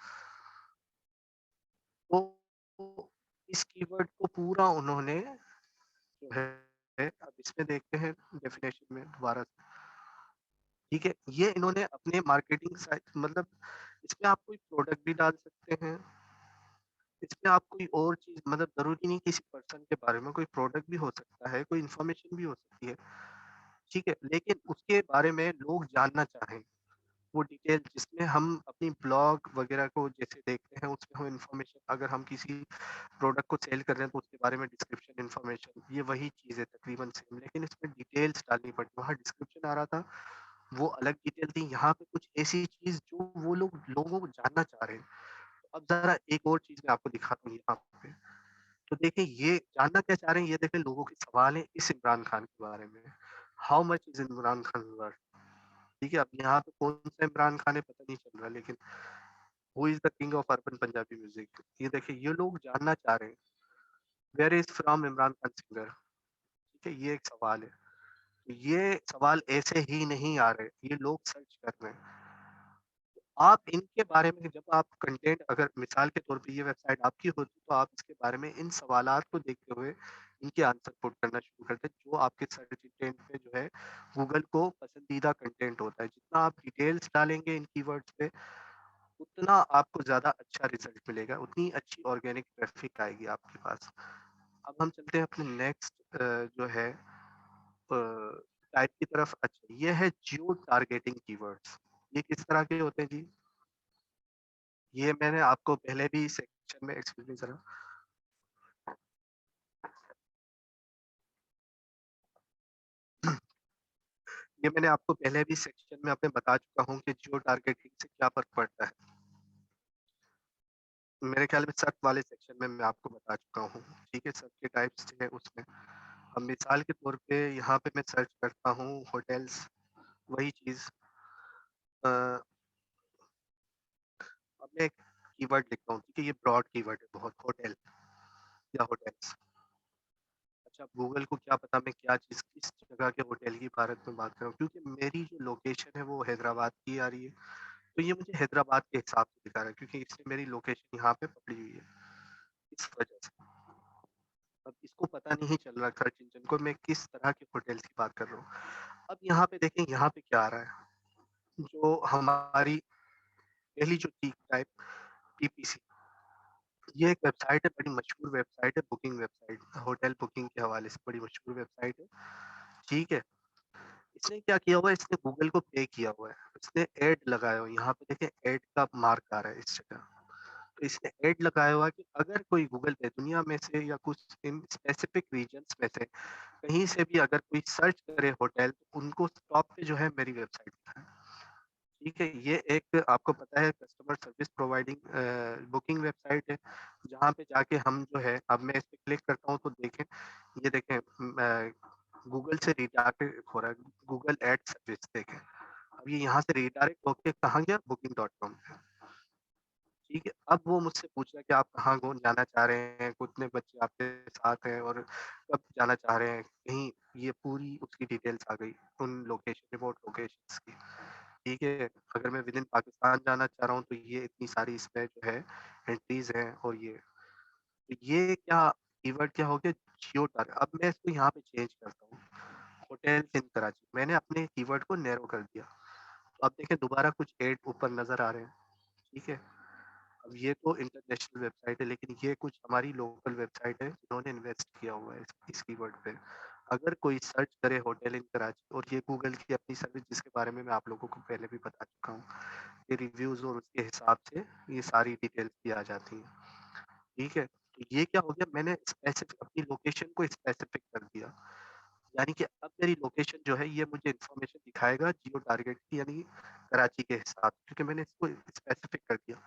तो इस कीवर्ड को पूरा उन्होंने जो है, अब इसमें देखते हैं डेफिनेशन में दोबारा से, ठीक है? ये इन्होंने अपने मार्केटिंग साइट, मतलब इसमें आप कोई प्रोडक्ट भी डाल सकते हैं, इसमें आप कोई और चीज़, मतलब ज़रूरी नहीं किसी पर्सन के बारे में, कोई प्रोडक्ट भी हो सकता है, कोई इन्फॉर्मेशन भी हो सकती है, ठीक है? लेकिन उसके बारे में लोग जानना चाहें, वो डिटेल जिसमें हम अपनी ब्लॉग वगैरह को जैसे देखते हैं, उसमें हम इन्फॉर्मेशन, अगर हम किसी प्रोडक्ट को सेल कर रहे हैं तो उसके बारे में डिस्क्रिप्शन इन्फॉर्मेशन, ये वही चीज़ है तकरीबन सेम, लेकिन इसमें डिटेल्स डालनी पड़ती, वहाँ डिस्क्रिप्शन आ रहा था, वो अलग डिटेल थी, यहाँ पे कुछ ऐसी चीज़ जो वो लोग लोगों को जानना चाह रहे हैं। तो अब ज़रा एक और चीज़ मैं आपको दिखाता हूँ यहाँ पे। तो देखिए ये जानना क्या चाह रहे हैं, ये देखिए लोगों के सवाल है इस इमरान खान के बारे में। How much is Imran Khan worth? ठीक है, अब यहाँ पे कौन-सा इमरान खान है पता नहीं चल रहा, लेकिन who is the king of urban Punjabi music? ये देखिए ये लोग जानना चाह रहे हैं, where is from Imran Khan singer? ठीक है, ये एक सवाल है। ये सवाल ऐसे ही नहीं आ रहे, ये लोग सर्च कर रहे हैं। आप इनके बारे में जब आप कंटेंट, अगर मिसाल के तौर पे ये वेबसाइट आपकी होती तो आप इसके बारे में इन सवालात को देखते हुए इनके आंसर पुट करना शुरू करते, जो आपके सर्च इंटेंट पे जो है गूगल को पसंदीदा कंटेंट होता है। जितना आप डिटेल्स डालेंगे इन कीवर्ड्स पे, उतना आपको ज़्यादा अच्छा रिजल्ट मिलेगा, उतनी अच्छी ऑर्गेनिक ट्रैफिक आएगी आपके पास। अब हम चलते हैं अपने नेक्स्ट जो है टाइप की तरफ। अच्छा, ये है जियो टारगेटिंग कीवर्ड्स। ये किस तरह के होते हैं जी? ये मैंने आपको पहले भी सेक्शन में, एक्सक्यूज़ मी ज़रा, ये मैंने आपको पहले भी सेक्शन में अपने बता चुका हूँ कि जियो टारगेटिंग से क्या फ़र्क पड़ता है। मेरे ख्याल में सर्च वाले सेक्शन में मैं आपको बता चुका हूँ, ठीक है? सर्च के टाइप्स जो है उसमें। अब मिसाल के तौर पे यहाँ पे मैं सर्च करता हूँ होटल्स, वही चीज़। अ, अब मैं एक कीवर्ड लिखता हूँ, ठीक है? ये ब्रॉड कीवर्ड है बहुत, होटल या होटल्स। अच्छा, गूगल को क्या पता मैं क्या चीज़, किस जगह के होटल की भारत में बात कर रहा हूँ, क्योंकि मेरी जो लोकेशन है वो हैदराबाद की आ रही है, तो ये मुझे हैदराबाद के हिसाब से दिखा रहा है, क्योंकि इसने मेरी लोकेशन यहाँ पे पकड़ी हुई है, इस वजह से। अब इसको पता नहीं चल रहा सर्च इंजन को मैं किस तरह के होटल्स की बात कर रहा हूँ। अब यहाँ पे देखें, यहाँ पे क्या आ रहा है, जो हमारी पहली जो थी टाइप, पीपीसी, ये एक वेबसाइट है, बड़ी मशहूर वेबसाइट है, बुकिंग वेबसाइट, होटल बुकिंग के हवाले से बड़ी मशहूर वेबसाइट है, ठीक है? इसने क्या किया हुआ है, इसने गूगल को पे किया हुआ है, इसने ऐड लगाया हुआ है, यहाँ पे देखें ऐड का मार्क आ रहा है इस जगह। तो इसने ऐड लगाया हुआ है कि अगर कोई गूगल पे दुनिया में से या कुछ इन स्पेसिफिक रीजन्स में से कहीं से भी अगर कोई सर्च करे होटल, तो उनको टॉप पे जो है मेरी वेबसाइट दिखाए। ठीक है, ये एक आपको पता है customer service providing booking website है, जहाँ पे जाके हम जो है, अब मैं इस पे क्लिक करता हूँ तो देखें, ये देखें गूगल से रिडायरेक्ट हो रहा है, गूगल एड सर्विस देखें। अब ये यहाँ से रिडायरेक्ट होके कहाँ गया, booking.com पे। ठीक है, अब वो मुझसे पूछ रहा है कि आप कहाँ घूम जाना चाह रहे हैं, कितने बच्चे आपके साथ हैं और कब जाना चाह रहे हैं, कहीं, ये पूरी उसकी डिटेल्स आ गई, उन लोकेशन, रिमोट लोकेशंस की। ठीक है, अगर मैं विदिन पाकिस्तान जाना चाह रहा हूँ तो ये इतनी सारी इसमें जो है एंट्रीज़ हैं, और ये क्या कीवर्ड क्या हो गया, जियो टारगेट। अब मैं इसको यहाँ पे चेंज करता हूँ, होटल्स इन कराची, मैंने अपने कीवर्ड को नैरो कर दिया। तो अब देखें दोबारा कुछ ऐड ऊपर नज़र आ रहे हैं, ठीक है? अब ये तो इंटरनेशनल वेबसाइट है, लेकिन ये कुछ हमारी लोकल वेबसाइट है जिन्होंने इन्वेस्ट किया हुआ है इस कीवर्ड पे। अगर कोई सर्च करे होटल इन कराची, और ये गूगल की अपनी सर्विस जिसके बारे में मैं आप लोगों को पहले भी बता चुका हूँ, ये रिव्यूज़ और उसके हिसाब से ये सारी डिटेल्स भी आ जाती हैं, ठीक है? तो ये क्या हो गया, मैंने स्पेसिफिक अपनी लोकेशन को स्पेसिफिक कर दिया, यानी कि अब मेरी लोकेशन जो है ये मुझे इन्फॉर्मेशन दिखाएगा जियो टारगेट की, यानी कराची के हिसाब से, क्योंकि मैंने इसको स्पेसिफिक कर दिया।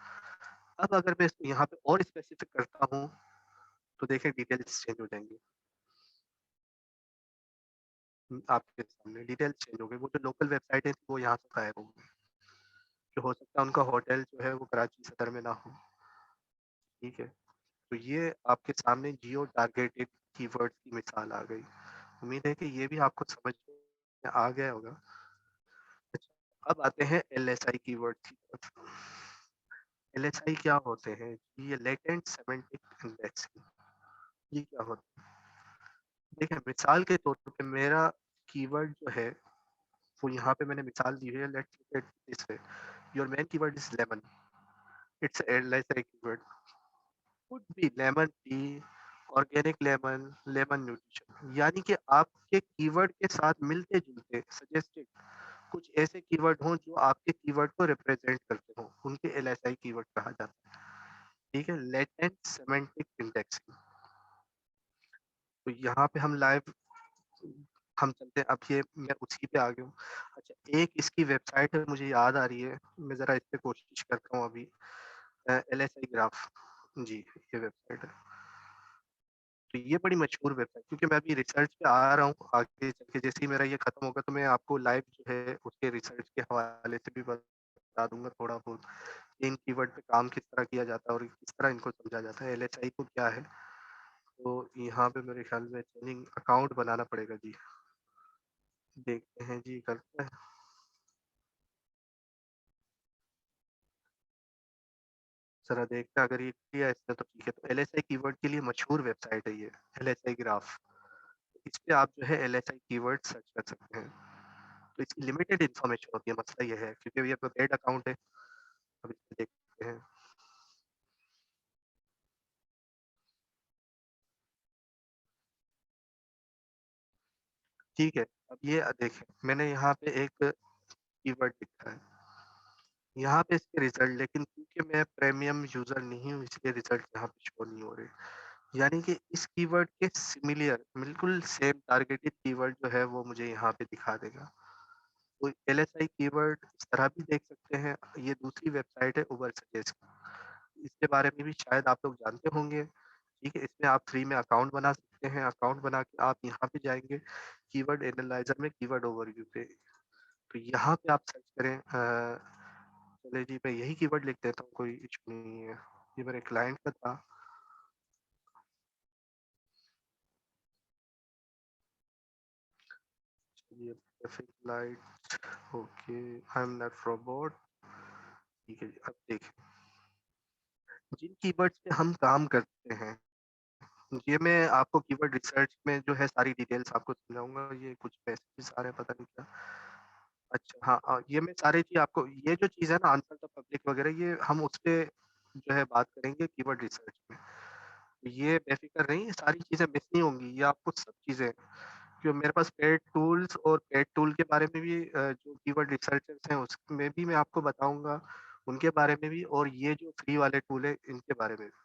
अब अगर मैं इसको यहाँ पे और स्पेसिफिक करता हूँ, तो देखें डिटेल्स चेंज हो जाएँगी। आपके सामने डिटेल्स चेंज हो गई। वो जो लोकल वेबसाइटें थी वो यहाँ से गायब हो गई। जो हो सकता है उनका होटल जो है वो कराची सदर में ना हो, ठीक है? तो ये आपके सामने जियो टारगेटेड कीवर्ड्स की मिसाल आ गई। उम्मीद है कि ये भी आपको समझ में आ गया होगा। अच्छा, अब आते हैं एलएसआई कीवर्ड्स की तरफ। एलएसआई क्या होते हैं? ये लेटेंट सेमेंटिक इंडेक्सिंग, ये क्या होता है? देखिए, मिसाल के तौर पे मेरा कीवर्ड जो है वो यहाँ पे मैंने मिसाल दी है। Let's look at this way, your main keyword is lemon, it's LSI keyword, could be lemon tea, organic lemon, lemon nutrition. यानी कि आपके कीवर्ड के साथ मिलते जुलते सजेस्टेड कुछ ऐसे कीवर्ड हों जो आपके कीवर्ड को रिप्रेजेंट करते हों, उनके एलएसआई कीवर्ड कहा जाता है। ठीक है, लेटेंट सेमेंटिक इंडेक्सिंग। तो यहाँ पे हम लाइव हम चलते हैं। अब ये मैं उसी पे आ गया हूँ। अच्छा, एक इसकी वेबसाइट है मुझे याद आ रही है, मैं ज़रा इस पे कोशिश करता हूँ अभी। एलएसआई ग्राफ, जी ये वेबसाइट है। तो ये बड़ी मशहूर वेबसाइट, क्योंकि मैं अभी रिसर्च पे आ रहा हूँ, आगे चल के जैसे ही मेरा ये खत्म होगा तो मैं आपको लाइव जो है उसके रिसर्च के हवाले से भी बता दूंगा थोड़ा बहुत, इन कीवर्ड पे काम किस तरह किया जाता है और किस तरह इनको समझा जाता है, एलएसआई को क्या है। तो यहाँ पे मेरे ख्याल में चेंजिंग अकाउंट बनाना पड़ेगा जी। देखते हैं जी, करते हैं। जरा देखते हैं, अगर ये किया इसने तो ठीक है। तो एलएसआई कीवर्ड के लिए मशहूर वेबसाइट है ये, एलएसआई ग्राफ। इस पे आप जो है एलएसआई कीवर्ड सर्च कर सकते हैं। तो इसकी लिमिटेड इन्फॉर्मेशन होती है, मसला ये है, क्योंकि ये पेड अकाउंट है। अब इसमें देखते हैं। ठीक है, अब ये देखें, मैंने यहाँ पे एक कीवर्ड लिखा है, यहाँ पे इसके रिजल्ट, लेकिन क्योंकि मैं प्रीमियम यूजर नहीं हूँ इसलिए रिजल्ट यहाँ पे शो नहीं हो रहे। यानी कि इस कीवर्ड के सिमिलर बिल्कुल सेम टारगेटेड कीवर्ड जो है वो मुझे यहाँ पे दिखा देगा। तो एलएसआई कीवर्ड इस तरह भी देख सकते हैं। ये दूसरी वेबसाइट है उबर सजेस्ट, इसके बारे में भी शायद आप लोग जानते होंगे। ठीक है, इसमें आप फ्री में अकाउंट बना सकते हैं। अकाउंट बना के आप यहाँ पे जाएंगे कीवर्ड एनालाइजर में, कीवर्ड ओवरव्यू पे। तो यहाँ पे आप सर्च करें, चलिए जी मैं यही कीवर्ड लिख देता हूँ, कोई इशू नहीं है। ये मेरे क्लाइंट का था। ये traffic light, okay, I am not robot. ठीक है जी, अब देखें जिन कीवर्ड्स पे हम काम करते हैं, ये मैं आपको कीवर्ड रिसर्च में जो है सारी डिटेल्स आपको समझाऊंगा। ये कुछ मैसेजेस आ रहे हैं, पता नहीं क्या। अच्छा हाँ, ये मैं सारी चीज आपको, ये जो चीज़ है ना आंसर द पब्लिक वगैरह, ये हम उस पे जो है बात करेंगे कीवर्ड रिसर्च में। ये बेफिक्र रहिए, ये सारी चीज़ें मिस नहीं होंगी, ये आपको सब चीज़ें, जो मेरे पास पेड टूल्स और पेड टूल के बारे में भी जो कीवर्ड रिसर्चर्स हैं उसमें भी मैं आपको बताऊंगा, उनके बारे में भी, और ये जो फ्री वाले टूल है इनके बारे में भी।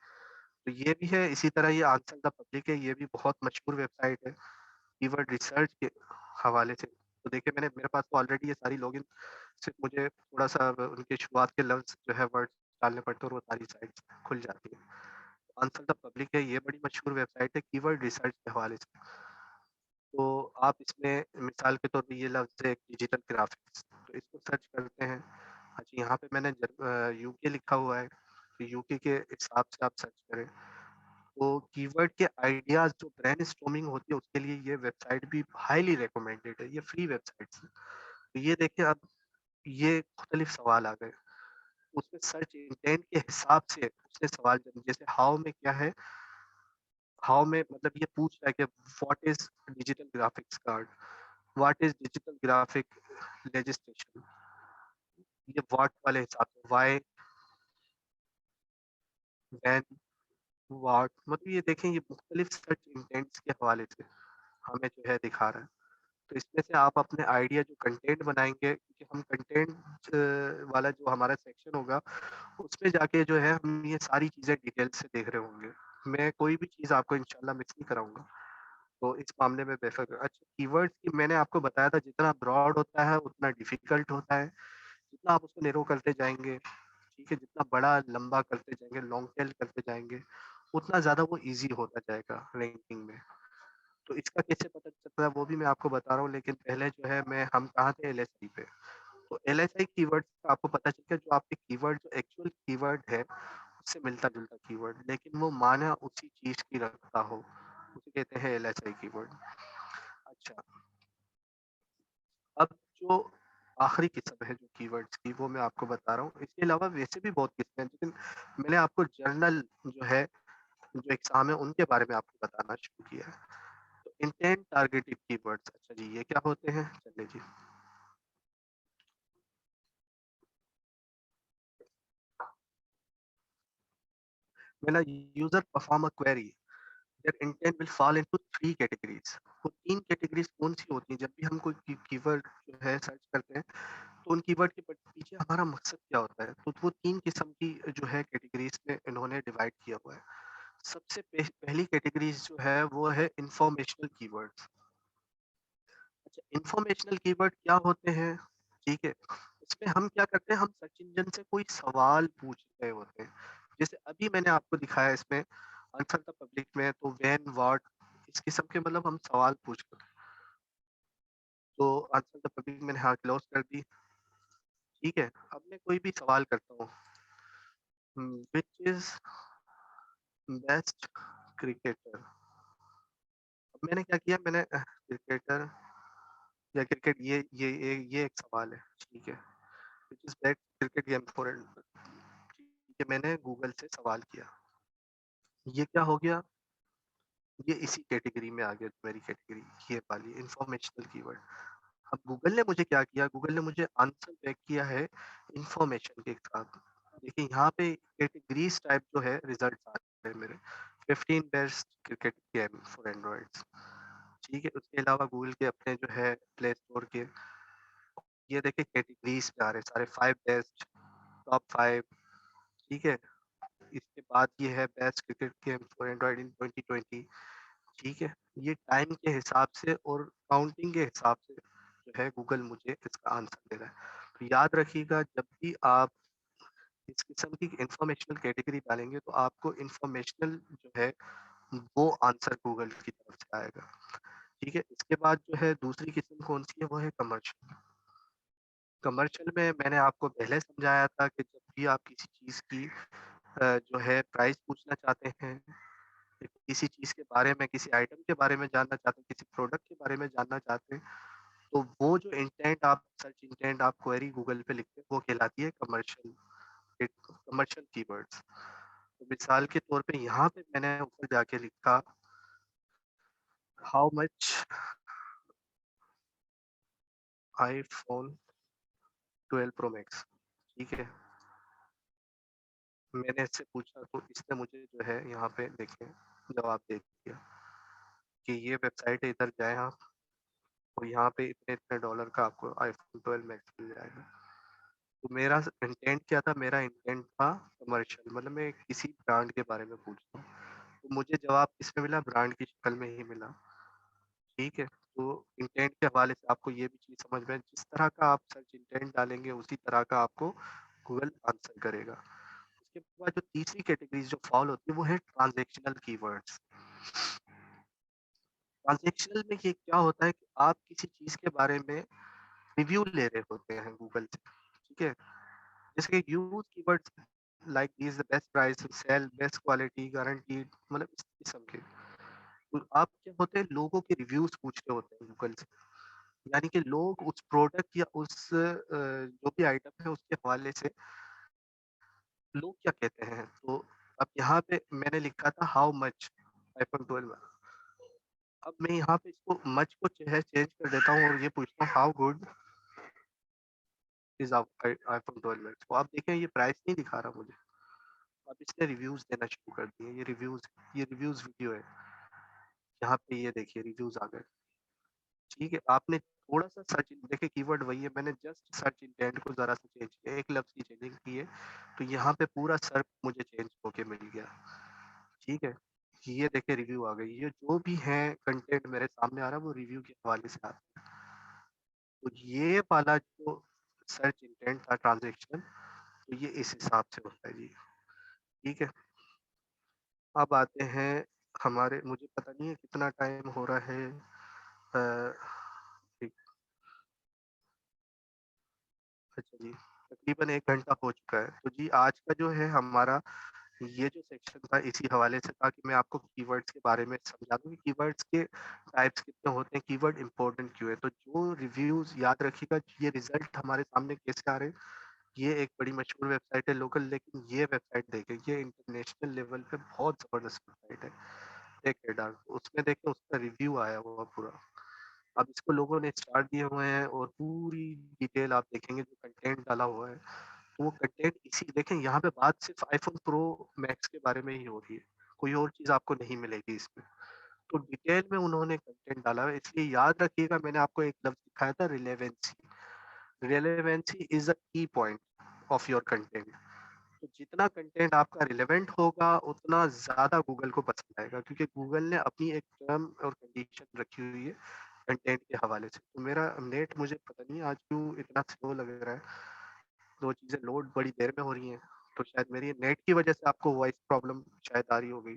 तो ये भी है, इसी तरह ये आंसर द पब्लिक है, ये भी बहुत मशहूर वेबसाइट है कीवर्ड रिसर्च के हवाले से। तो देखिए, मेरे पास तो ऑलरेडी ये सारी लॉगिन, सिर्फ मुझे थोड़ा सा उनके शुरुआत के लफ्ज जो है वर्ड डालने पड़ते हैं और वो सारी साइट्स खुल जाती है। आंसर द पब्लिक है, ये बड़ी मशहूर वेबसाइट है कीवर्ड रिसर्च के हवाले से। तो आप इसमें मिसाल के तौर पे ये लफ्ज़ है डिजिटल ग्राफिक्स, तो इसको सर्च करते हैं। अच्छा, यहाँ पे मैंने यूके लिखा हुआ है, तो यूके के हिसाब से आप सर्च करें। तो कीवर्ड के आइडियाज़ जो ब्रेनस्टॉर्मिंग होती है उसके लिए ये वेबसाइट भी हाईली रिकमेंडेड है, ये फ्री वेबसाइट्स है। तो ये देखिए, अब ये मुख्तलिफ सवाल आ गए, उसमें सर्च इंटेंट के हिसाब से उसने सवाल जैसे हाउ में क्या है, हाउ में मतलब ये पूछ रहा है कि what is digital graphics card, what is digital graphic legislation, ये व्हाट वाले हिसाब से, व्हाई, व्हेन, व्हाट, मतलब ये देखें ये मुख्तलिफ सर्च इंटेंट्स के हवाले से हमें जो है दिखा रहा है। तो इसमें से आप अपने आइडिया जो कंटेंट बनाएंगे, क्योंकि हम कंटेंट वाला जो हमारा सेक्शन होगा उसमें जाके जो है हम ये सारी चीज़ें डिटेल से देख रहे होंगे। मैं कोई भी चीज़ आपको इंशाल्लाह मिस नहीं कराऊंगा। तो इस मामले में बेफिक्र। अच्छा, कीवर्ड्स की मैंने आपको बताया था, जितना ब्रॉड होता है उतना डिफिकल्ट होता है, जितना आप उसको नैरो करते जाएंगे, ठीक है, जितना बड़ा लंबा करते जाएंगे, लॉन्ग टेल करते जाएंगे, उतना ज़्यादा वो ईज़ी होता जाएगा रैंकिंग में। तो इसका कैसे पता चलता है वो भी मैं आपको बता रहा हूँ, लेकिन पहले जो है हम कहाँ थे एलएसआई पे। तो एलएसआई कीवर्ड से आपको पता चल गया जो आपके कीवर्ड जो एक्चुअल कीवर्ड है उससे मिलता-जुलता कीवर्ड, लेकिन वो माना उसी चीज़ की रखता हो, उसे कहते हैं एलएसआई कीवर्ड। अच्छा, अब जो आखिरी किस्म है जो कीवर्ड्स की वो मैं आपको बता रहा हूँ। इसके अलावा वैसे भी बहुत किस्में हैं, लेकिन मैंने आपको जनरल जो है, जो एग्ज़ाम है उनके बारे में आपको बताना शुरू किया है। तो इंटेंट टारगेटेड कीवर्ड्स, अच्छा जी, ये क्या होते हैं? चलिए जी। When a user perform a query, their intent will fall into 3 categories. वो 3 कैटेगरीज़ कौन-सी होती हैं? जब भी हम कोई कीवर्ड जो है सर्च करते हैं, तो उन कीवर्ड के पीछे हमारा मकसद क्या होता है? तो वो 3 किस्म की जो है कैटेगरीज़ में इन्होंने डिवाइड किया हुआ है। सबसे पहली कैटेगरीज़ जो है वो है इन्फॉर्मेशनल कीवर्ड्स। अच्छा, इन्फॉर्मेशनल कीवर्ड क्या होते हैं? ठीक है, इसमें हम क्या करते हैं, हम सर्च इंजन से कोई सवाल पूछ रहे होते हैं। जैसे अभी मैंने आपको दिखाया इसमें आंसर द पब्लिक में, तो व्हेन, व्हाट, इस किस्म के मतलब हम सवाल पूछ रहे हैं। तो आंसर द पब्लिक मैंने हाँ क्लोज कर दी। ठीक है, अब मैं कोई भी सवाल करता हूँ, व्हिच इज बेस्ट क्रिकेटर। अब मैंने क्या किया, मैंने क्रिकेटर या क्रिकेट, ये एक सवाल है। ठीक है, which is best cricket game for, ठीक है, मैंने गूगल से सवाल किया। ये क्या हो गया, ये इसी कैटेगरी में आ गया, मेरी कैटेगरी ये वाली इंफॉर्मेशनल कीवर्ड। अब गूगल ने मुझे क्या किया, गूगल ने मुझे आंसर बैक किया है इंफॉर्मेशन के साथ। देखिए यहाँ पे कैटेगरीज टाइप जो है रिजल्ट आ रहे हैं मेरे, 15 best cricket game for androids. ठीक है, उसके अलावा गूगल के अपने जो है प्ले स्टोर के, ये देखिए कैटेगरीज पे आ रहे हैं सारे, 5 बेस्ट, टॉप 5। ठीक है, इसके बाद ये है best cricket game for Android in 2020। ठीक है, ये टाइम के हिसाब से और काउंटिंग के हिसाब से जो है गूगल मुझे इसका आंसर दे रहा है। तो याद रखिएगा, जब भी आप इस किस्म की इंफॉर्मेशनल कैटेगरी डालेंगे तो आपको इंफॉर्मेशनल जो है वो आंसर गूगल की तरफ से आएगा। ठीक है, इसके बाद जो है दूसरी किस्म कौन सी है, वो है कमर्शियल। कमर्शियल में मैंने आपको पहले समझाया था कि जब भी आप किसी चीज़ की जो है प्राइस पूछना चाहते हैं, किसी चीज़ के बारे में, किसी आइटम के बारे में जानना चाहते हैं, किसी प्रोडक्ट के बारे में जानना चाहते हैं, तो वो जो इंटेंट आप सर्च इंटेंट आप क्वेरी गूगल पे लिखते हैं, वो कहलाती है कमर्शियल कीवर्ड्स। तो मिसाल के तौर पे यहाँ पे मैंने ऊपर जाके लिखा how much iPhone 12 pro max. ठीक है, मैंने इससे पूछा तो इसने मुझे जो है यहाँ पे देखिए जवाब दे दिया कि ये वेबसाइट है, इधर जाएँ आप, तो यहाँ पे इतने-इतने डॉलर का आपको आईफ़ोन 12 मैक्स मिल जाएगा। तो मेरा इंटेंट क्या था? मेरा इंटेंट था कमर्शियल, मतलब मैं किसी ब्रांड के बारे में पूछ रहा हूँ। तो मुझे जवाब किसमें मिला? ब्रांड की शक्ल में ही मिला। ठीक है? तो इंटेंट के हवाले से आपको ये भी चीज़ समझ में, जिस तरह का आप सर्च इंटेंट डालेंगे उसी तरह का आपको गूगल आंसर करेगा। उसके बाद जो तीसरी कैटेगरी जो फॉल होती है वो है ट्रांज़ैक्शनल कीवर्ड्स। ट्रांज़ैक्शनल में ये क्या होता है कि आप किसी चीज़ के बारे में रिव्यू ले रहे होते हैं गूगल से। ठीक है? जैसे कि use keywords like this the best price, sale, best quality, guaranteed, मतलब इस किस्म के। तो आप क्या होते हैं, लोगों के रिव्यूज़ पूछ रहे होते हैं गूगल से। यानी कि लोग उस प्रोडक्ट या उस जो भी आइटम है उसके हवाले से लोग क्या कहते हैं। तो अब यहाँ पे मैंने लिखा था हाउ मच आईफ़ोन 12। अब मैं यहाँ पे इसको मच को जो है चेंज कर देता हूँ और ये पूछता हूँ how good is iPhone 12 max. तो आप देखें ये प्राइस नहीं दिखा रहा मुझे। अब इसने रिव्यूज़ देना शुरू कर दिए। ये रिव्यूज़ वीडियो है। यहाँ पे ये देखिए रिव्यूज़ आ गए। ठीक है, आपने थोड़ा-सा सर्च, देखिए कीवर्ड वही है, मैंने जस्ट सर्च इंटेंट को ज़रा-सा चेंज किया, एक लफ्ज़ की चेंजिंग की है, तो यहाँ पे पूरा सर्च मुझे चेंज होके मिल गया। ठीक है? ये देखिए रिव्यू आ गई। ये जो भी है कंटेंट मेरे सामने आ रहा है वो रिव्यू के हवाले से आता है। तो ये वाला जो सर्च इंटेंट था ट्रांज़ैक्शन, तो ये इस हिसाब से होता है जी। ठीक है? अब आते हैं हमारे मुझे पता नहीं है कितना टाइम हो रहा है। ठीक, अच्छा जी, तकरीबन 1 घंटा हो चुका है। तो जी आज का जो है हमारा ये जो सेक्शन था इसी हवाले से था कि मैं आपको कीवर्ड्स के बारे में समझा दूँ कि कीवर्ड्स के टाइप्स कितने होते हैं, कीवर्ड इम्पोर्टेंट क्यों है। तो जो रिव्यूज़ याद रखिएगा, ये रिज़ल्ट हमारे सामने कैसे आ रहे हैं, ये एक बड़ी मशहूर वेबसाइट है लोकल, लेकिन ये वेबसाइट देखें, ये इंटरनेशनल लेवल पे बहुत ज़बरदस्त वेबसाइट है। टेकरेडार, उसमें देखें उसका रिव्यू आया हुआ पूरा। अब इसको लोगों ने स्टार दिए हुए हैं और पूरी डिटेल आप देखेंगे जो कंटेंट डाला हुआ है, तो वो कंटेंट इसी देखें यहाँ पे बात सिर्फ आईफ़ोन प्रो मैक्स के बारे में ही हो रही है, कोई और चीज़ आपको नहीं मिलेगी इसमें। तो डिटेल में उन्होंने कंटेंट डाला है, इसलिए याद रखिएगा मैंने आपको एक लफ्ज़ दिखाया था रिलेवेंसी। रिलेवेंसी इज़ अ की पॉइंट ऑफ योर कंटेंट। तो जितना कंटेंट आपका रिलेवेंट होगा, उतना ज़्यादा गूगल को पसंद आएगा, क्योंकि गूगल ने अपनी एक टर्म और कंडीशन रखी हुई है कंटेंट के हवाले से। तो मेरा नेट मुझे पता नहीं आज क्यों इतना स्लो लग रहा है, 2 चीज़ें लोड बड़ी देर में हो रही हैं, तो शायद मेरी नेट की वजह से आपको वॉइस प्रॉब्लम शायद आ रही होगी,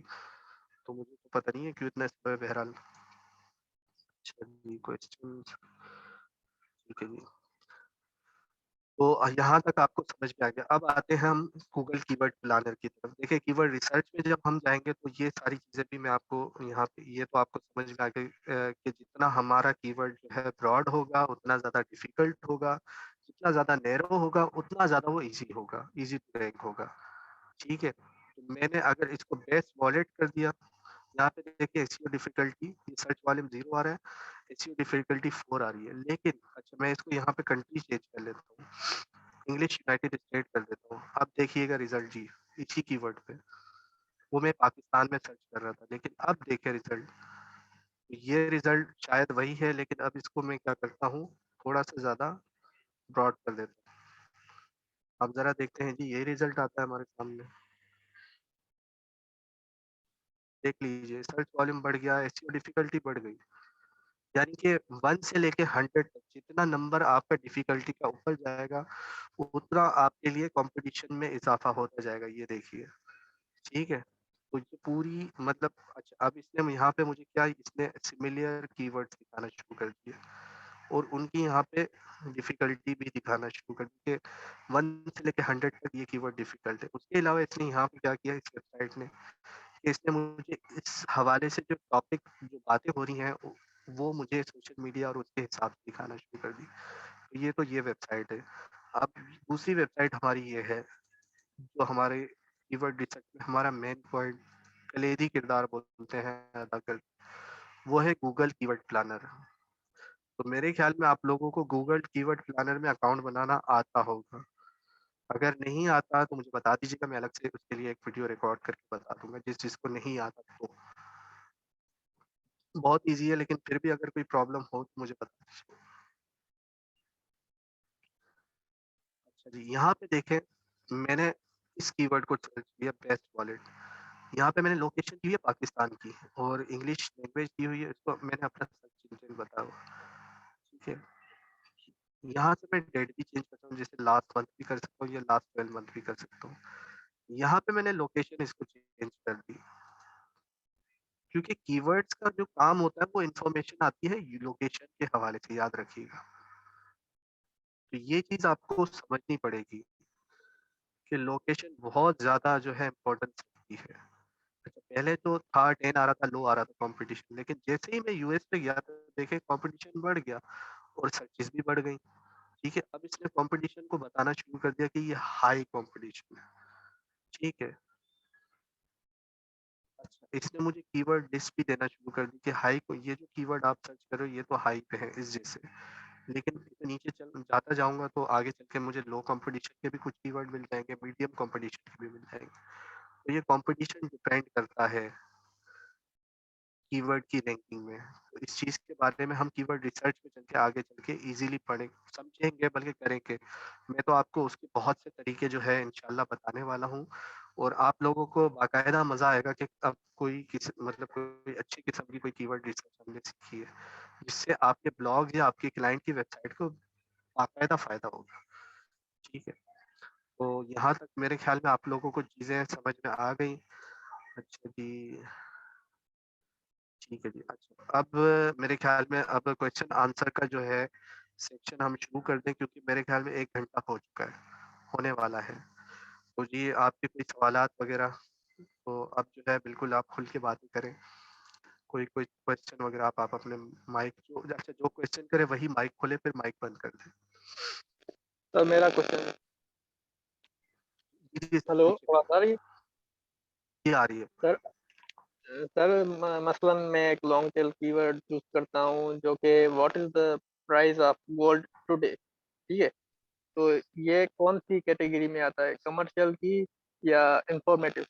तो मुझे तो पता नहीं है क्यों इतना स्लो है बहरहाल। अच्छा जी, क्वेश्चन ठीक है जी। तो यहाँ तक आपको समझ में आ गया। अब आते हैं हम गूगल कीवर्ड प्लानर की तरफ। देखिए कीवर्ड रिसर्च में जब हम जाएँगे तो ये सारी चीज़ें भी मैं आपको यहाँ पे ये तो आपको समझ में आ गई कि जितना हमारा कीवर्ड जो है ब्रॉड होगा, उतना ज़्यादा डिफ़िकल्ट होगा, जितना ज़्यादा नैरो होगा, उतना ज़्यादा वो ईज़ी होगा, ईज़ी टू रैंक होगा। ठीक है? तो मैंने अगर इसको बेस्ट वॉलेट कर दिया, यहाँ पे देखिए एसईओ डिफ़िकल्टी ये सर्च वॉल्यूम 0 आ रहा है, एसईओ डिफ़िकल्टी 4 आ रही है। लेकिन अच्छा मैं इसको यहाँ पे कंट्री चेंज कर लेता हूँ। इंग्लिश यूनाइटेड स्टेट कर देता हूँ। अब देखिएगा रिज़ल्ट जी, इसी कीवर्ड पे। वो मैं पाकिस्तान में सर्च कर रहा था, लेकिन अब देखिए रिज़ल्ट। ये रिज़ल्ट शायद वही है, लेकिन अब इसको मैं क्या करता हूँ, थोड़ा-सा ज़्यादा ब्रॉड कर देता हूँ। अब ज़रा देखते हैं जी, यही रिज़ल्ट आता है हमारे सामने। देख लीजिए सर्च वॉल्यूम बढ़ गया, एसईओ डिफ़िकल्टी बढ़ गई। यानी कि 1 से लेके 100 तक जितना नंबर आपका डिफ़िकल्टी का ऊपर जाएगा, उतना आपके लिए कॉम्पिटिशन में इज़ाफ़ा होता जाएगा, ये देखिए। ठीक है? तो ये पूरी मतलब अच्छा अब इसने यहाँ पे मुझे क्या इसने सिमिलर कीवर्ड्स दिखाना शुरू कर दिए और उनकी यहाँ पे डिफ़िकल्टी भी दिखाना शुरू कर दी कि 1 से लेके 100 तक ये कीवर्ड डिफ़िकल्ट है। उसके अलावा इसने यहाँ पे क्या किया इस वेबसाइट ने, कि इसने मुझे इस हवाले से जो टॉपिक जो बातें हो रही हैं, वो मुझे सोशल मीडिया और उसके हिसाब से दिखाना शुरू कर दी। तो ये वेबसाइट है। अब दूसरी वेबसाइट हमारी ये है, जो हमारे कीवर्ड रिसर्च में हमारा मेन पॉइंट कलेदी किरदार बोलते हैं अदा कर, वो है गूगल कीवर्ड प्लानर। तो मेरे ख्याल में आप लोगों को गूगल कीवर्ड प्लानर में अकाउंट बनाना आता होगा। अगर नहीं आता तो मुझे बता दीजिएगा, मैं अलग से उसके लिए एक वीडियो रिकॉर्ड करके बता दूँगा जिसको नहीं आता तो। बहुत ईज़ी है, लेकिन फिर भी अगर कोई प्रॉब्लम हो तो मुझे बता दीजिए। अच्छा जी, यहाँ पे देखें मैंने इस कीवर्ड को सर्च किया बेस्ट वॉलेट। यहाँ पे मैंने लोकेशन दी है पाकिस्तान की और इंग्लिश लैंग्वेज दी हुई है, इसको मैंने अपना सर्च इंजन बताया हुआ, ठीक है। यहाँ से मैं डेट भी चेंज करता हूँ, जैसे लास्ट मंथ भी कर सकता हूँ या लास्ट 12 मंथ भी कर सकता हूँ। यहाँ पे मैंने लोकेशन इसको चेंज कर दी, क्योंकि कीवर्ड्स का जो काम होता है वो इन्फॉर्मेशन आती है लोकेशन के हवाले से, याद रखिएगा। तो ये चीज़ आपको समझनी पड़ेगी कि लोकेशन बहुत ज़्यादा जो है इम्पोर्टेंस रखती है। अच्छा पहले तो था 10 आ रहा था, लो आ रहा था कॉम्पिटिशन, लेकिन जैसे ही मैं यूएस पे गया तो देखे कॉम्पिटिशन बढ़ गया और सर्चेज़ भी बढ़ गई। ठीक है, अब इसने कॉम्पिटिशन को बताना शुरू कर दिया कि ये हाई कॉम्पिटिशन है, ठीक है। अच्छा, इसने मुझे कीवर्ड लिस्ट भी देना शुरू कर दी कि हाई को ये जो कीवर्ड आप सर्च कर रहे हो ये तो हाई पे है इस जैसे। लेकिन नीचे चल जाता जाऊँगा तो आगे चल के मुझे लो कॉम्पिटिशन के भी कुछ कीवर्ड मिल जाएँगे, मीडियम कॉम्पिटिशन के भी मिल जाएँगे। तो ये कॉम्पिटिशन डिपेंड करता है कीवर्ड की रैंकिंग में। तो इस चीज़ के बारे में हम कीवर्ड रिसर्च में चल के आगे चल के ईज़िली पढ़ें समझेंगे बल्कि करेंगे। मैं तो आपको उसके बहुत से तरीके जो है इंशाल्लाह बताने वाला हूँ और आप लोगों को बाकायदा मज़ा आएगा कि अब कोई किस मतलब कोई अच्छी किस्म की कोई कीवर्ड रिसर्च हमने सीखी है, जिससे आपके ब्लॉग या आपके क्लाइंट की वेबसाइट को बाकायदा फ़ायदा होगा। ठीक है? तो यहाँ तक मेरे ख्याल में आप लोगों को चीज़ें समझ में आ गई। अच्छा जी। ठीक है जी। अच्छा, अब मेरे ख़्याल में अब क्वेश्चन आंसर का जो है सेक्शन हम शुरू कर दें, क्योंकि मेरे ख़्याल में 1 घंटा हो चुका है, होने वाला है। तो जी आपके कोई सवालात वग़ैरह, तो अब जो है बिल्कुल आप खुल के बातें करें। कोई क्वेश्चन वग़ैरह आप अपने माइक जो अच्छा जो क्वेश्चन करे वही माइक खोले, फिर माइक बंद कर दें। तो मेरा क्वेश्चन, जी, जी सर हेलो, पूछिए। आवाज आ रही है? जी आ रही है। सर, मसलन मैं एक लॉन्ग टेल कीवर्ड चूज करता हूँ जो कि what is the price of gold today, ठीक है? तो ये कौन सी कैटेगरी में आता है, कमर्शियल की या इंफॉर्मेटिव?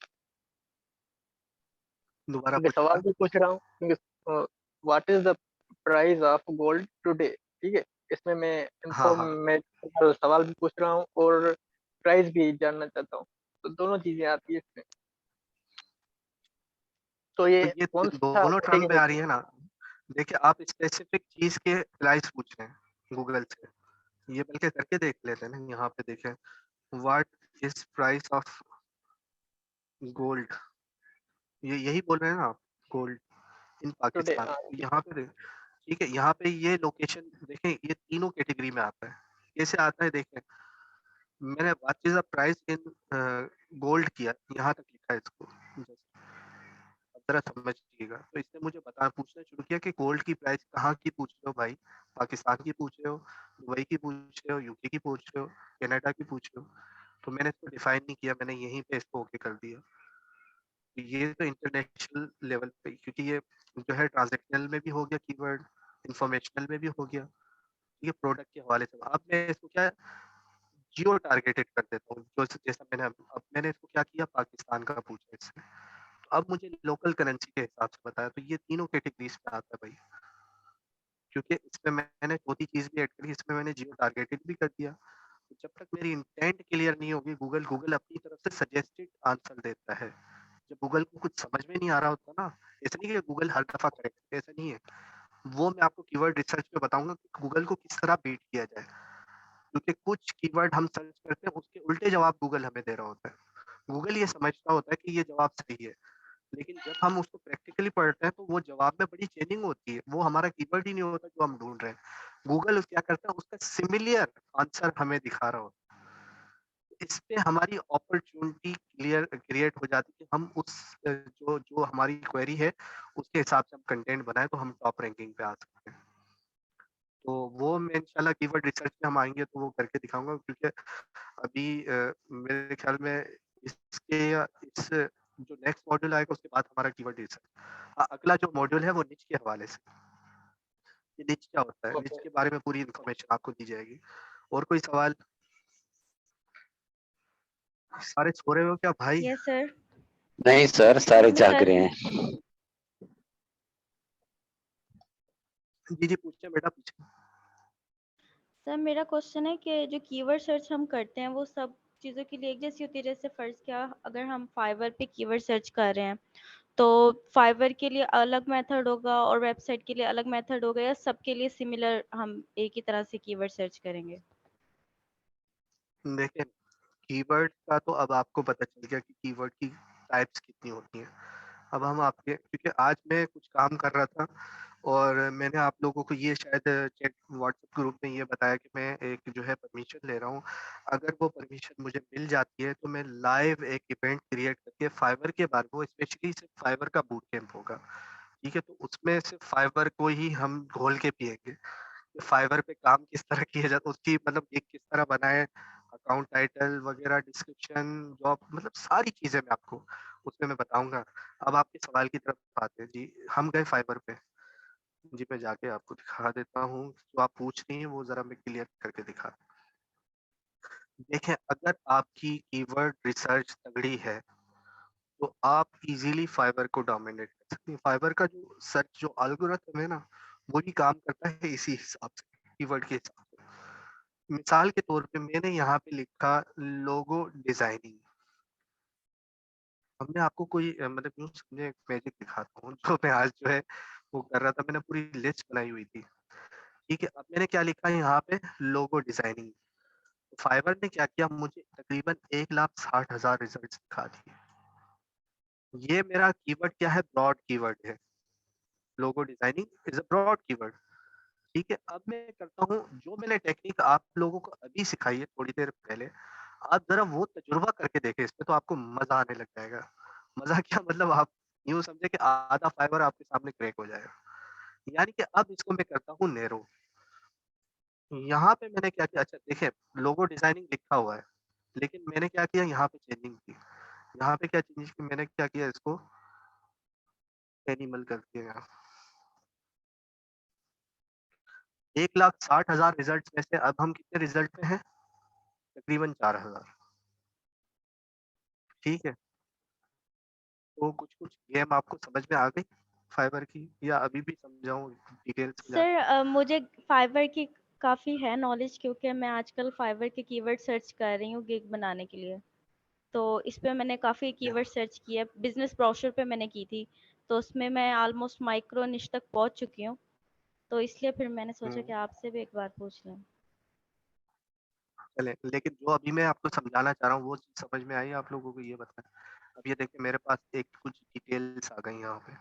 दोबारा क्योंकि सवाल पूछिएगा। भी पूछ रहा हूँ, क्योंकि what is the price of gold today, ठीक है? इसमें मैं हाँ, हाँ। इंफॉर्मेटिव सवाल भी पूछ रहा हूँ और प्राइस भी जानना चाहता हूँ, तो दोनों चीजें आती है इसमें। तो तो ये ये कौन सा दोनों टर्म में कैटेगरी आ में? रही है ना। देखिए, आप स्पेसिफिक चीज़ के प्राइस पूछ रहे हैं गूगल से। ये बल्कि करके देख लेते हैं ना, यहाँ पे देखें, what is price of gold, ये यही बोल रहे हैं ना आप? Gold in today, Pakistan. हाँ। तो यहाँ पे ठीक है, यहाँ पे ये लोकेशन देखें, ये तीनों कैटेगरी में आता है। कैसे आता है देखें, मैंने what is the price in gold किया, यहाँ तक लिखा है इसको। जैसे अब ज़रा समझिएगा, तो इसने मुझे पूछना शुरू किया कि गोल्ड की प्राइस कहाँ की पूछ रहे हो भाई? पाकिस्तान की पूछ रहे हो, दुबई की पूछ रहे हो, यूके की पूछ रहे हो, कनाडा की पूछ रहे हो? तो मैंने इसको डिफाइन नहीं किया, मैंने यहीं पे इसको ओके कर दिया। तो ये तो इंटरनेशनल लेवल पे, क्योंकि ये जो है ट्रांज़ैक्शनल में भी हो गया कीवर्ड, इन्फॉर्मेशनल में भी हो गया, ये प्रोडक्ट के हवाले से। अब मैं इसको क्या जियो टारगेटेड कर देता हूँ, जैसा अब मैंने इसको क्या किया, पाकिस्तान का पूछा इससे। तो अब मुझे लोकल करेंसी के हिसाब से बताया, तो ये तीनों कैटेगरीज़ में आता है भाई। क्योंकि इसमें मैंने चौथी चीज़ भी ऐड करी, इसमें मैंने जियो टारगेटेड भी कर दिया। तो जब तक मेरी इंटेंट क्लियर नहीं होगी, गूगल अपनी तरफ से सजेस्टेड आंसर देता है। जब गूगल को कुछ समझ में नहीं आ रहा होता ना, ऐसा नहीं कि गूगल हर दफ़ा करेक्ट, ऐसा नहीं है। वो मैं आपको कीवर्ड रिसर्च में बताऊँगा कि गूगल को किस तरह बीट किया जाए। क्योंकि कुछ कीवर्ड हम सर्च करते हैं, उसके उल्टे जवाब गूगल हमें दे रहा होता है। गूगल ये समझता होता है कि ये जवाब सही है, लेकिन जब हम उसको प्रैक्टिकली पढ़ते हैं तो वो जवाब में बड़ी चेंजिंग होती है। वो हमारा कीवर्ड ही नहीं होता जो हम ढूँढ रहे हैं। गूगल क्या करता है, उसका सिमिलियर आंसर हमें दिखा रहा होता है। इस पे हमारी अपॉर्च्युनिटी क्रिएट हो जाती है कि हम उस जो जो हमारी क्वेरी है, उसके हिसाब से हम कंटेंट बनाएँ, तो हम टॉप रैंकिंग पे आ सकते हैं। तो वो मैं इंशाल्लाह कीवर्ड रिसर्च में हम आएँगे तो वो करके दिखाऊँगा, क्योंकि अभी मेरे ख्याल में इसके या इस जो नेक्स्ट मॉड्यूल आएगा उसके बाद हमारा कीवर्ड रिसर्च। अगला जो मॉड्यूल है वो निच के हवाले से। ये निच क्या होता है? निच ओके। के बारे में पूरी इन्फॉर्मेशन आपको दी जाएगी। और कोई सवाल? सारे सो रहे हो क्या भाई? Yes sir. नहीं सर, सारे जाग सर रहे हैं। जी, जी पूछिए बेटा पूछिए। सर मेरा क्वेश्चन है कि जो कीवर्ड सर्च हम करते हैं वो सब चीज़ों के लिए एक जैसी होती है। जैसे फर्ज क्या, अगर हम फाइवर पे कीवर्ड सर्च कर रहे हैं तो फाइवर के लिए अलग मेथड होगा और वेबसाइट के लिए अलग मेथड होगा, या सबके लिए सिमिलर हम एक ही तरह से कीवर्ड सर्च करेंगे? देखिए, कीवर्ड का तो अब आपको पता चल गया कि कीवर्ड की टाइप्स कितनी होती हैं। अब हम आपके, क्योंकि आज मैं कुछ काम कर रहा था और मैंने आप लोगों को ये शायद चैट व्हाट्सएप ग्रुप में ये बताया कि मैं एक जो है परमिशन ले रहा हूँ। अगर वो परमिशन मुझे मिल जाती है तो मैं लाइव एक इवेंट क्रिएट करके फाइवर के बारे में, वो स्पेशली सिर्फ फाइवर का बूट कैंप होगा। ठीक है? तो उसमें सिर्फ फाइवर को ही हम घोल के पिएँगे। फाइवर पे काम किस तरह किया जाता है, उसकी मतलब एक किस तरह बनाएँ, अकाउंट टाइटल वगैरह, डिस्क्रिप्शन, जॉब, मतलब सारी चीज़ें मैं आपको उसमें मैं बताऊँगा। अब आपके सवाल की तरफ आते हैं जी, हम गए फाइवर पे। जी, मैं जाके आपको दिखा देता हूँ, जो आप पूछ रही हैं वो ज़रा मैं क्लियर करके दिखा देखें, अगर आपकी कीवर्ड रिसर्च तगड़ी है, तो आप इज़िली फाइवर को डोमिनेट कर सकती हैं। फाइवर का जो सर्च जो एल्गोरिथम है ना, वो भी काम करता है इसी हिसाब से, कीवर्ड के हिसाब से। मिसाल के तौर पे मैंने यहाँ पे लिखा लोगो डिज़ाइनिंग। अब मैं आपको कोई मतलब यूँ समझे, एक मैजिक दिखाता हूँ जो मैं आज जो है वो कर रहा था, मैंने पूरी लिस्ट बनाई हुई थी। ठीक है? अब मैंने क्या लिखा है यहाँ पे, लोगो डिज़ाइनिंग। फाइवर ने क्या किया, मुझे तकरीबन 1,60,000 रिज़ल्ट्स दिखा दिए। ये मेरा कीवर्ड क्या है, ब्रॉड कीवर्ड है। Logo designing is a broad keyword. ठीक है, अब मैं करता हूँ जो मैंने टेक्निक आप लोगों को अभी सिखाई है थोड़ी देर पहले, आप जरा वो तजुर्बा करके देखें इसमें, तो आपको मजा आने लग जाएगा। मजा क्या मतलब, आप यूं समझे कि आधा फाइबर आपके सामने क्रैक हो जाएगा। यानी कि अब इसको मैं करता हूँ नैरो। यहाँ पे मैंने क्या किया, अच्छा देखें, लोगो डिजाइनिंग लिखा हुआ है, लेकिन मैंने क्या किया, यहाँ पे चेंजिंग की। यहाँ पे क्या चेंज की, मैंने क्या किया, इसको एनिमल कर दिया। 1,60,000 रिजल्ट में से अब हम कितने रिजल्ट में हैं, तकरीबन 4,000। ठीक है, तो कुछ कुछ गेम आपको समझ में आ गई फाइबर की, या अभी भी समझाऊं डिटेल्स में सर जाके? मुझे फाइवर की काफ़ी है नॉलेज, क्योंकि मैं आजकल फाइवर के कीवर्ड सर्च कर रही हूँ गिग बनाने के लिए। तो इस पे मैंने काफ़ी कीवर्ड सर्च किया, बिजनेस ब्रोशर पे मैंने की थी, तो उसमें मैं ऑलमोस्ट माइक्रो निश तक पहुंच चुकी हूँ। तो इसलिए फिर मैंने सोचा कि आपसे भी एक बार पूछ लें। चले, लेकिन जो अभी मैं आपको समझाना चाह रहा हूँ वो चीज समझ में आई आप लोगों को, ये बताएं। अब ये देखिए, मेरे पास एक कुछ डिटेल्स आ गई यहाँ पे।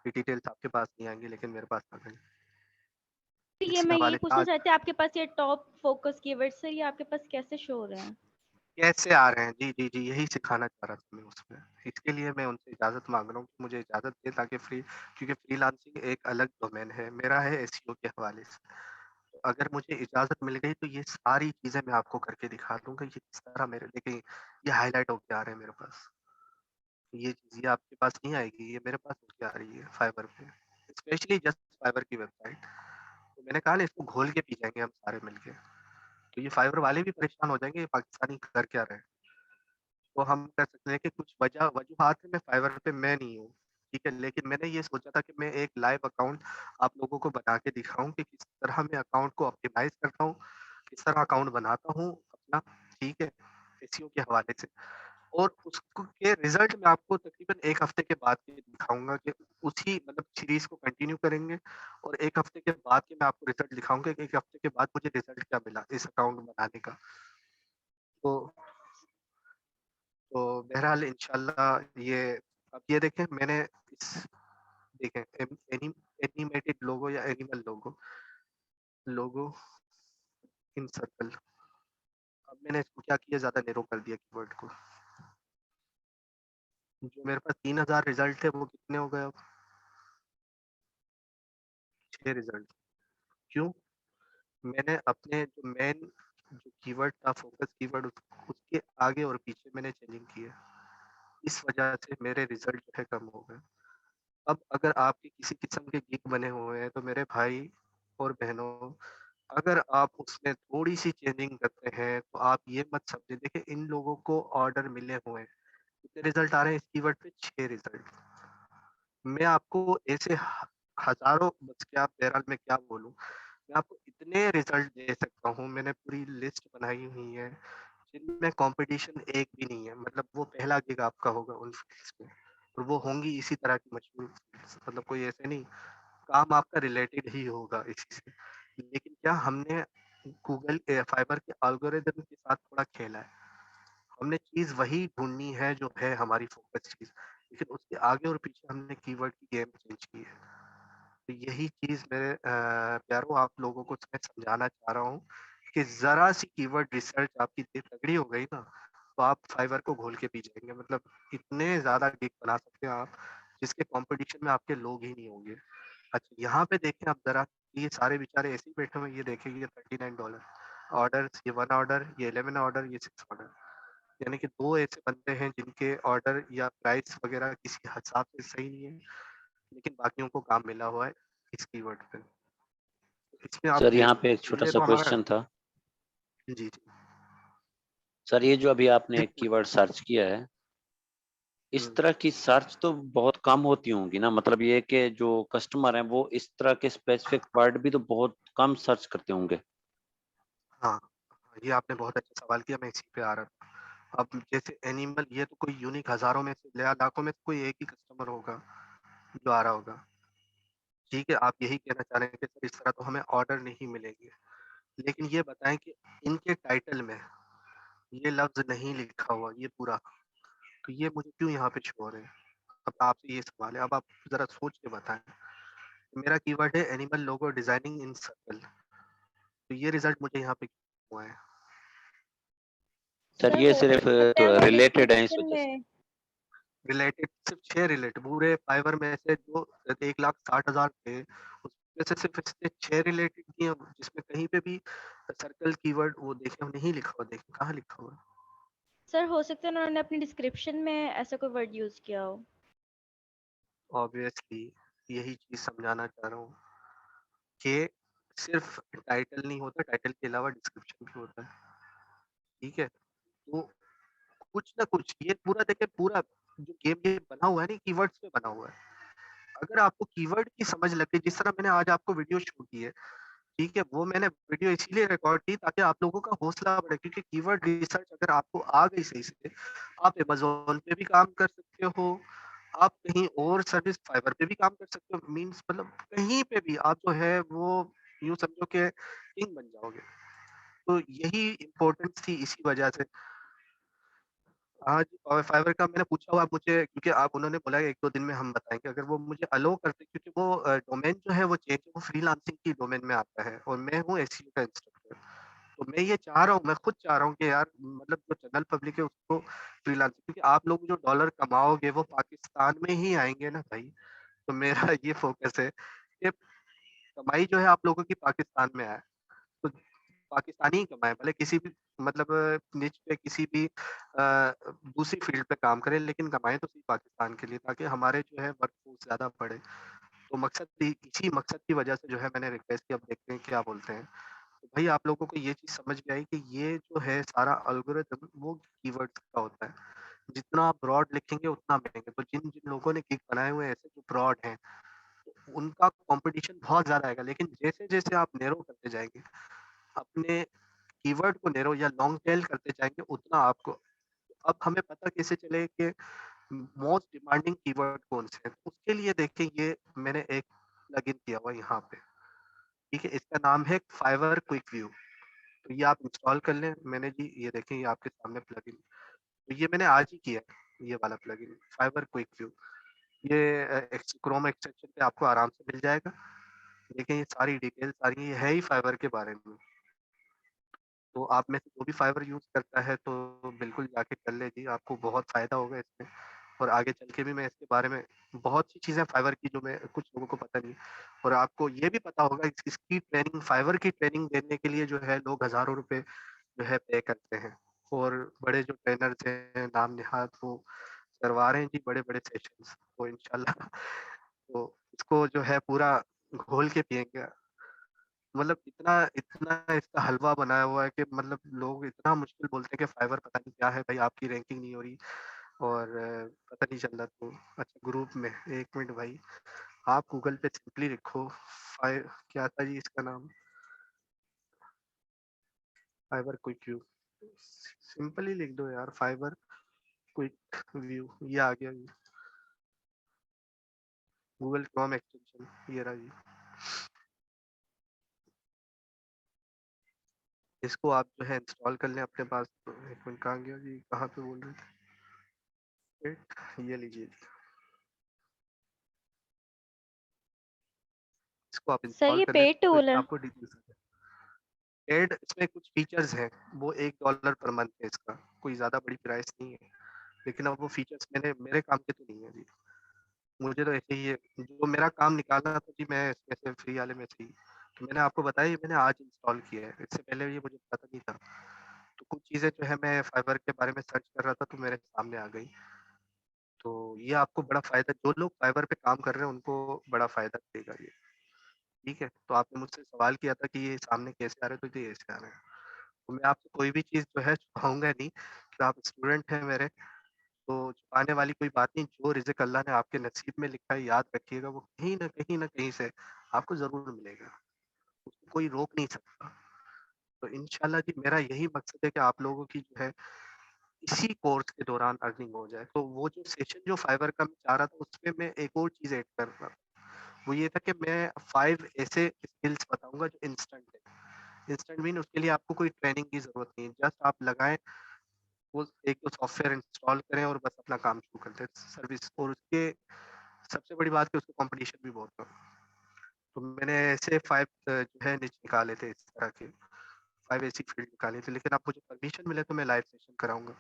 ये डिटेल्स आपके पास नहीं आएंगी, लेकिन मेरे पास आ गई। ये इसी मैं यही हवाले से पूछना आज चाहती हूँ, आपके पास ये टॉप फोकस कीवर्ड सर, ये आपके पास कैसे शो हो रहे हैं? कैसे आ रहे हैं, जी जी जी, यही सिखाना चाह रहा था मैं उसमें। इसके लिए मैं उनसे इजाज़त माँग रहा हूँ कि मुझे इजाज़त दें, ताकि क्योंकि फ्रीलांसिंग एक अलग डोमेन है, मेरा है एसईओ के हवाले से। तो अगर मुझे इजाज़त मिल गई तो ये सारी चीज़ें मैं आपको करके दिखा दूँगा, ये किस तरह मेरे, देखिए ये हाइलाइट होके आ रहे हैं मेरे पास। ये चीज़ ये आपके पास नहीं आएगी, ये मेरे पास होके आ रही है फाइबर पे, स्पेशली जस्ट फाइबर की वेबसाइट। तो मैंने कहा ना, इसको घोल के पी जाएँगे हम सारे मिलके। तो ये फाइबर वाले भी परेशान हो जाएँगे, ये पाकिस्तानी कर क्या रहे हैं। तो हम कह सकते हैं कि कुछ वजूहात में फाइवर पे मैं नहीं हूँ, ठीक है? लेकिन मैंने ये सोचा था कि मैं एक लाइव अकाउंट आप लोगों को बना के दिखाऊँ कि किस तरह मैं अकाउंट को ऑप्टिमाइज़ करता हूँ, किस तरह अकाउंट बनाता हूँ अपना, ठीक है? एसईओ के हवाले से। और उसको के रिज़ल्ट मैं आपको तकरीबन 1 हफ्ते के बाद के दिखाऊँगा कि उसी मतलब सीरीज़ को कंटिन्यू करेंगे, और 1 हफ्ते के बाद के मैं आपको रिज़ल्ट दिखाऊँगा कि 1 हफ्ते के बाद मुझे रिज़ल्ट क्या मिला इस अकाउंट बनाने का। तो तो बहरहाल इंशाल्लाह ये, अब ये देखें मैंने इस, देखें एनिमेटेड लोगो या एनिमल लोगो, लोगो इन सर्कल। अब मैंने इसको क्या किया, ज़्यादा नैरो कर दिया कीवर्ड को। जो मेरे पास 3,000 रिजल्ट थे वो कितने हो गए अब, 6 रिजल्ट। क्यों? मैंने अपने जो मेन जो कीवर्ड था, फोकस कीवर्ड, उसके आगे और पीछे मैंने चेंजिंग की है। इस वजह से मेरे रिजल्ट जो है कम हो गए। अब अगर आपके किसी किस्म के गिग बने हुए हैं तो मेरे भाई और बहनों, अगर आप उसमें थोड़ी-सी चेंजिंग करते हैं, तो आप ये मत समझिए, देखिए इन लोगों को ऑर्डर मिले हुए हैं। कितने रिज़ल्ट आ रहे हैं इस कीवर्ड पे? 6 रिज़ल्ट। मैं आपको ऐसे हज़ारों, बस क्या बहरहाल मैं क्या बोलूँ, मैं आपको इतने रिज़ल्ट दे सकता हूँ, मैंने पूरी लिस्ट बनाई हुई है, जिनमें कॉम्पिटिशन एक भी नहीं है। मतलब वो पहला गिग आपका होगा उन फ़ील्ड्स में, और वो होंगी इसी तरह की मशहूर फ़ील्ड्स, मतलब कोई ऐसे नहीं, काम आपका रिलेटेड ही होगा इसी से। लेकिन क्या हमने गूगल फाइबर के एल्गोरिदम के साथ थोड़ा खेला है। हमने चीज़ वही ढूँढनी है जो है हमारी फ़ोकस चीज़, लेकिन उसके आगे और पीछे हमने कीवर्ड की गेम चेंज की है। तो यही चीज़ मेरे प्यारों आप लोगों को मैं समझाना चाह रहा हूँ कि ज़रा-सी कीवर्ड रिसर्च आपकी इतनी तगड़ी हो गई ना, तो आप फाइवर को घोल के पी जाएँगे। मतलब इतने ज़्यादा गिग बना सकते हैं आप, जिसके कॉम्पिटिशन में आपके लोग ही नहीं होंगे। अच्छा, यहाँ पे देखें आप ज़रा, ये सारे बेचारे ऐसे ही बैठे हुए हैं, ये देखिए ये $39 ऑर्डर्स, ये 1 ऑर्डर, ये 11 ऑर्डर, ये 6 ऑर्डर। यानी कि 2 ऐसे बंदे हैं जिनके ऑर्डर या प्राइस वगैरह किसी हिसाब से सही नहीं है, लेकिन बाकियों को काम मिला हुआ है इस कीवर्ड पे। इसमें आप सर देख यहाँ पे एक सकते हैं, छोटा ये सा तो हमारा, क्वेश्चन था। जी, जी। सर ये जो अभी आपने जी, एक कीवर्ड सर्च किया है, इस हुँ। तरह की सर्च तो बहुत कम होती होंगी ना? मतलब ये कि जो कस्टमर हैं वो इस तरह के स्पेसिफिक वर्ड भी तो बहुत कम सर्च करते होंगे। हाँ, ये आपने बहुत अच्छा सवाल किया, मैं इसी पे आ रहा था। अब जैसे एनिमल, ये तो कोई यूनिक हज़ारों में से या लाखों में से कोई एक ही कस्टमर होगा जो आ रहा होगा। ठीक है, आप यही कहना चाह रहे हैं कि सर इस तरह तो हमें ऑर्डर नहीं मिलेंगे। लेकिन ये बताएँ कि इनके टाइटल में ये लफ्ज़ नहीं लिखा हुआ, ये पूरा, तो ये मुझे क्यों यहाँ पे शो हो रहे हैं? अब आपसे ये सवाल है, अब आप ज़रा सोच के बताएँ। मेरा कीवर्ड है एनिमल लोगो डिजाइनिंग इन सर्कल, तो ये रिजल्ट मुझे यहाँ पे हुआ है। सर सर ये हो सिर्फ सकता है वो रिलेटेड है इस डिस्क्रिप्शन वजह से। में। रिलेटेड सिर्फ 6 रिलेटेड पूरे फाइवर में से जो 1,60,000 थे, उसमें से सिर्फ इसने 6 रिलेटेड किए, जिसमें कहीं पे भी सर्कल कीवर्ड वो देखे नहीं लिखा हुआ, देखें कहाँ लिखा हुआ है। सर हो सकता है उन्होंने अपनी डिस्क्रिप्शन में ऐसा कोई वर्ड यूज किया हो। ऑब्वियसली यही चीज समझाना चाह रहा हूँ कि सिर्फ टाइटल नहीं होता, टाइटल के अलावा डिस्क्रिप्शन भी होता है, ठीक है। तो कुछ ना कुछ ये पूरा देखिए, पूरा जो गेम ये बना हुआ है ना, कीवर्ड्स पे बना हुआ है। अगर आपको कीवर्ड की समझ लगे, जिस तरह मैंने आज आपको वीडियो शो की है, ठीक है, वो मैंने वीडियो इसीलिए रिकॉर्ड की ताकि आप लोगों का हौसला बढ़े, क्योंकि कीवर्ड रिसर्च अगर आपको आ गई सही से, आप अमेज़न पे भी काम कर सकते हो, आप कहीं और सर्विस फाइवर पे भी काम कर सकते हो, मीन्स मतलब कहीं पे भी आप जो है वो यूँ समझो कि किंग बन जाओगे। तो यही इम्पोर्टेंस थी, इसी वजह से। हाँ जी, और फाइवर का मैंने पूछा हुआ मुझे, क्योंकि आप उन्होंने बोला 1-2 दिन में हम बताएँगे, अगर वो मुझे अलाउ करते, क्योंकि वो डोमेन जो है वो चेंज, वो फ्रीलांसिंग की डोमेन में आता है और मैं हूँ एसईओ का इंस्ट्रक्टर। तो मैं ये चाह रहा हूँ, मैं खुद चाह रहा हूँ कि यार मतलब जो जनरल पब्लिक है उसको फ्रीलांसिंग, क्योंकि आप लोग जो डॉलर कमाओगे वो पाकिस्तान में ही आएँगे ना भाई। तो मेरा ये फ़ोकस है कि कमाई जो है आप लोगों की पाकिस्तान में आए। तो पाकिस्तानी ही कमाएँ, भले किसी भी मतलब निच पे किसी भी दूसरी फ़ील्ड पे काम करें, लेकिन कमाएँ तो सही पाकिस्तान के लिए, ताकि हमारे जो है वर्कफ़ोर्स ज़्यादा बढ़े। तो मकसद इसी मकसद की वजह से जो है मैंने रिक्वेस्ट की, अब देखते हैं क्या बोलते हैं। तो भाई आप लोगों को ये चीज़ समझ में आई कि ये जो है सारा एल्गोरिदम वो कीवर्ड्स का होता है। जितना आप ब्रॉड लिखेंगे उतना महँगे, तो जिन-जिन लोगों ने गिग बनाए हुए हैं ऐसे जो ब्रॉड हैं, तो उनका कॉम्पिटिशन बहुत ज़्यादा आएगा। लेकिन जैसे-जैसे आप नैरो करते जाएँगे, अपने कीवर्ड को नैरो या लॉन्ग टेल करते जाएँगे, उतना आपको, अब हमें पता कैसे चले कि मोस्ट डिमांडिंग कीवर्ड कौन से हैं? उसके लिए देखिए, ये मैंने एक प्लगइन किया हुआ है यहाँ पे, ठीक है? इसका नाम है फाइवर क्विक व्यू। तो ये आप इंस्टॉल कर लें। मैंने जी ये देखें, ये आपके सामने प्लगइन, तो ये मैंने आज ही किया है, ये वाला प्लगइन फाइबर क्विक व्यू। ये क्रोम एक्सटेंशन पे आपको आराम से मिल जाएगा। देखें ये सारी डिटेल सारी ये है ही फाइबर के बारे में। तो आप में से जो भी फाइबर यूज़ करता है तो बिल्कुल जाके कर ले जी, आपको बहुत फ़ायदा होगा इसमें। और आगे चल के भी मैं इसके बारे में बहुत सी चीज़ें फाइबर की जो मैं कुछ लोगों को पता नहीं, और आपको ये भी पता होगा इसकी ट्रेनिंग, फाइबर की ट्रेनिंग देने के लिए जो है लोग हज़ारों रुपए जो है पे करते हैं, और बड़े जो ट्रेनर्स हैं नाम निहाद, वो करवा रहे हैं जी बड़े-बड़े सेशंस। तो इंशाल्लाह तो इसको जो है पूरा घोल के पिएँगे। मतलब इतना इतना इसका हलवा बनाया हुआ है कि मतलब लोग इतना मुश्किल बोलते हैं कि फाइवर पता नहीं क्या है भाई, आपकी रैंकिंग नहीं हो रही, और पता नहीं चल रहा। तो अच्छा ग्रुप में 1 मिनट भाई, आप गूगल पे सिंपली लिखो क्या था जी इसका नाम? Fiverr quick view. सिंपल ही लिख दो यार, फाइबर क्विक व्यू, ये आ गया जी। गूगल क्रोम एक्सटेंशन ये रहा जी। इसको आप जो है इंस्टॉल कर लें अपने पास। तो 1 मिनट, कहाँ गया जी, कहाँ पे बोल रहे थे? ये लीजिए जी, इसको आप सर इंस्टॉल ये कर लें पेड तो टूल इसमें है। आपको डिटेल्स एड, इसमें कुछ फीचर्स हैं, वो $1 पर मंथ है इसका, कोई ज़्यादा बड़ी प्राइस नहीं है। लेकिन अब वो फीचर्स मेरे काम के तो नहीं है जी। मुझे तो ऐसे ही है, जो मेरा काम निकालना था जी, मैं इसमें से फ्री वाले में से ही, तो मैंने आपको बताया ये मैंने आज इंस्टॉल किया है, इससे पहले ये मुझे पता नहीं था। तो कुछ चीज़ें जो है मैं फाइबर के बारे में सर्च कर रहा था तो मेरे सामने आ गई। तो ये आपको बड़ा फ़ायदा, जो लोग फाइबर पे काम कर रहे हैं उनको बड़ा फ़ायदा देगा ये, ठीक है? तो आपने मुझसे सवाल किया था कि ये सामने कैसे आ रहे हैं, तो ये ऐसे आ रहे हैं। तो मैं आपसे कोई भी चीज़ जो है छुपाऊँगा नहीं, कि आप स्टूडेंट हैं मेरे, तो छुपाने वाली कोई बात नहीं। जो रिज़्क अल्लाह ने आपके नसीब में लिखा है, याद रखिएगा, वो कहीं न कहीं से आपको ज़रूर मिलेगा। उसको कोई रोक नहीं सकता। तो इंशाल्लाह जी मेरा यही मकसद है कि आप लोगों की जो है इसी कोर्स के दौरान अर्निंग हो जाए। तो वो जो सेशन जो फाइवर का मैं चाह रहा था, उसमें मैं एक और चीज़ ऐड कर रहा था। वो ये था कि मैं 5 ऐसे स्किल्स बताऊँगा जो इंस्टेंट है। इंस्टेंट मीन उसके लिए आपको कोई ट्रेनिंग की ज़रूरत नहीं है। जस्ट आप लगाएँ, वो एक तो सॉफ्टवेयर इंस्टॉल करें और बस अपना काम शुरू कर दें, सर्विस। और उसके सबसे बड़ी बात कि उसका कॉम्पिटिशन भी बहुत कम है। तो मैंने ऐसे 5 जो है निच निकाले थे इस तरह के, 5 ऐसी फील्ड निकाली थी, लेकिन अब मुझे परमिशन मिले तो मैं लाइव सेशन कराऊँगा।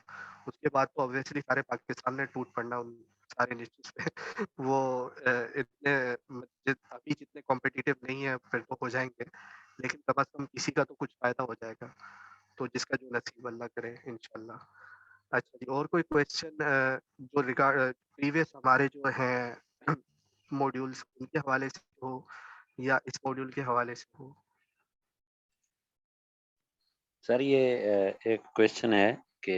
उसके बाद तो ऑब्वियसली सारे पाकिस्तान ने टूट पड़ना उन सारे निचेस पे वो इतने अभी जितने कॉम्पिटिटिव नहीं है फिर तो हो जाएँगे, लेकिन कम से कम किसी का तो कुछ फ़ायदा हो जाएगा। तो जिसका जो नसीब अल्लाह करे इंशाल्लाह। अच्छा जी, और कोई क्वेश्चन जो प्रीवियस हमारे जो हैं मॉड्यूल्स उनके हवाले से हो या इस मॉड्यूल के हवाले से हो? सर ये एक क्वेश्चन है कि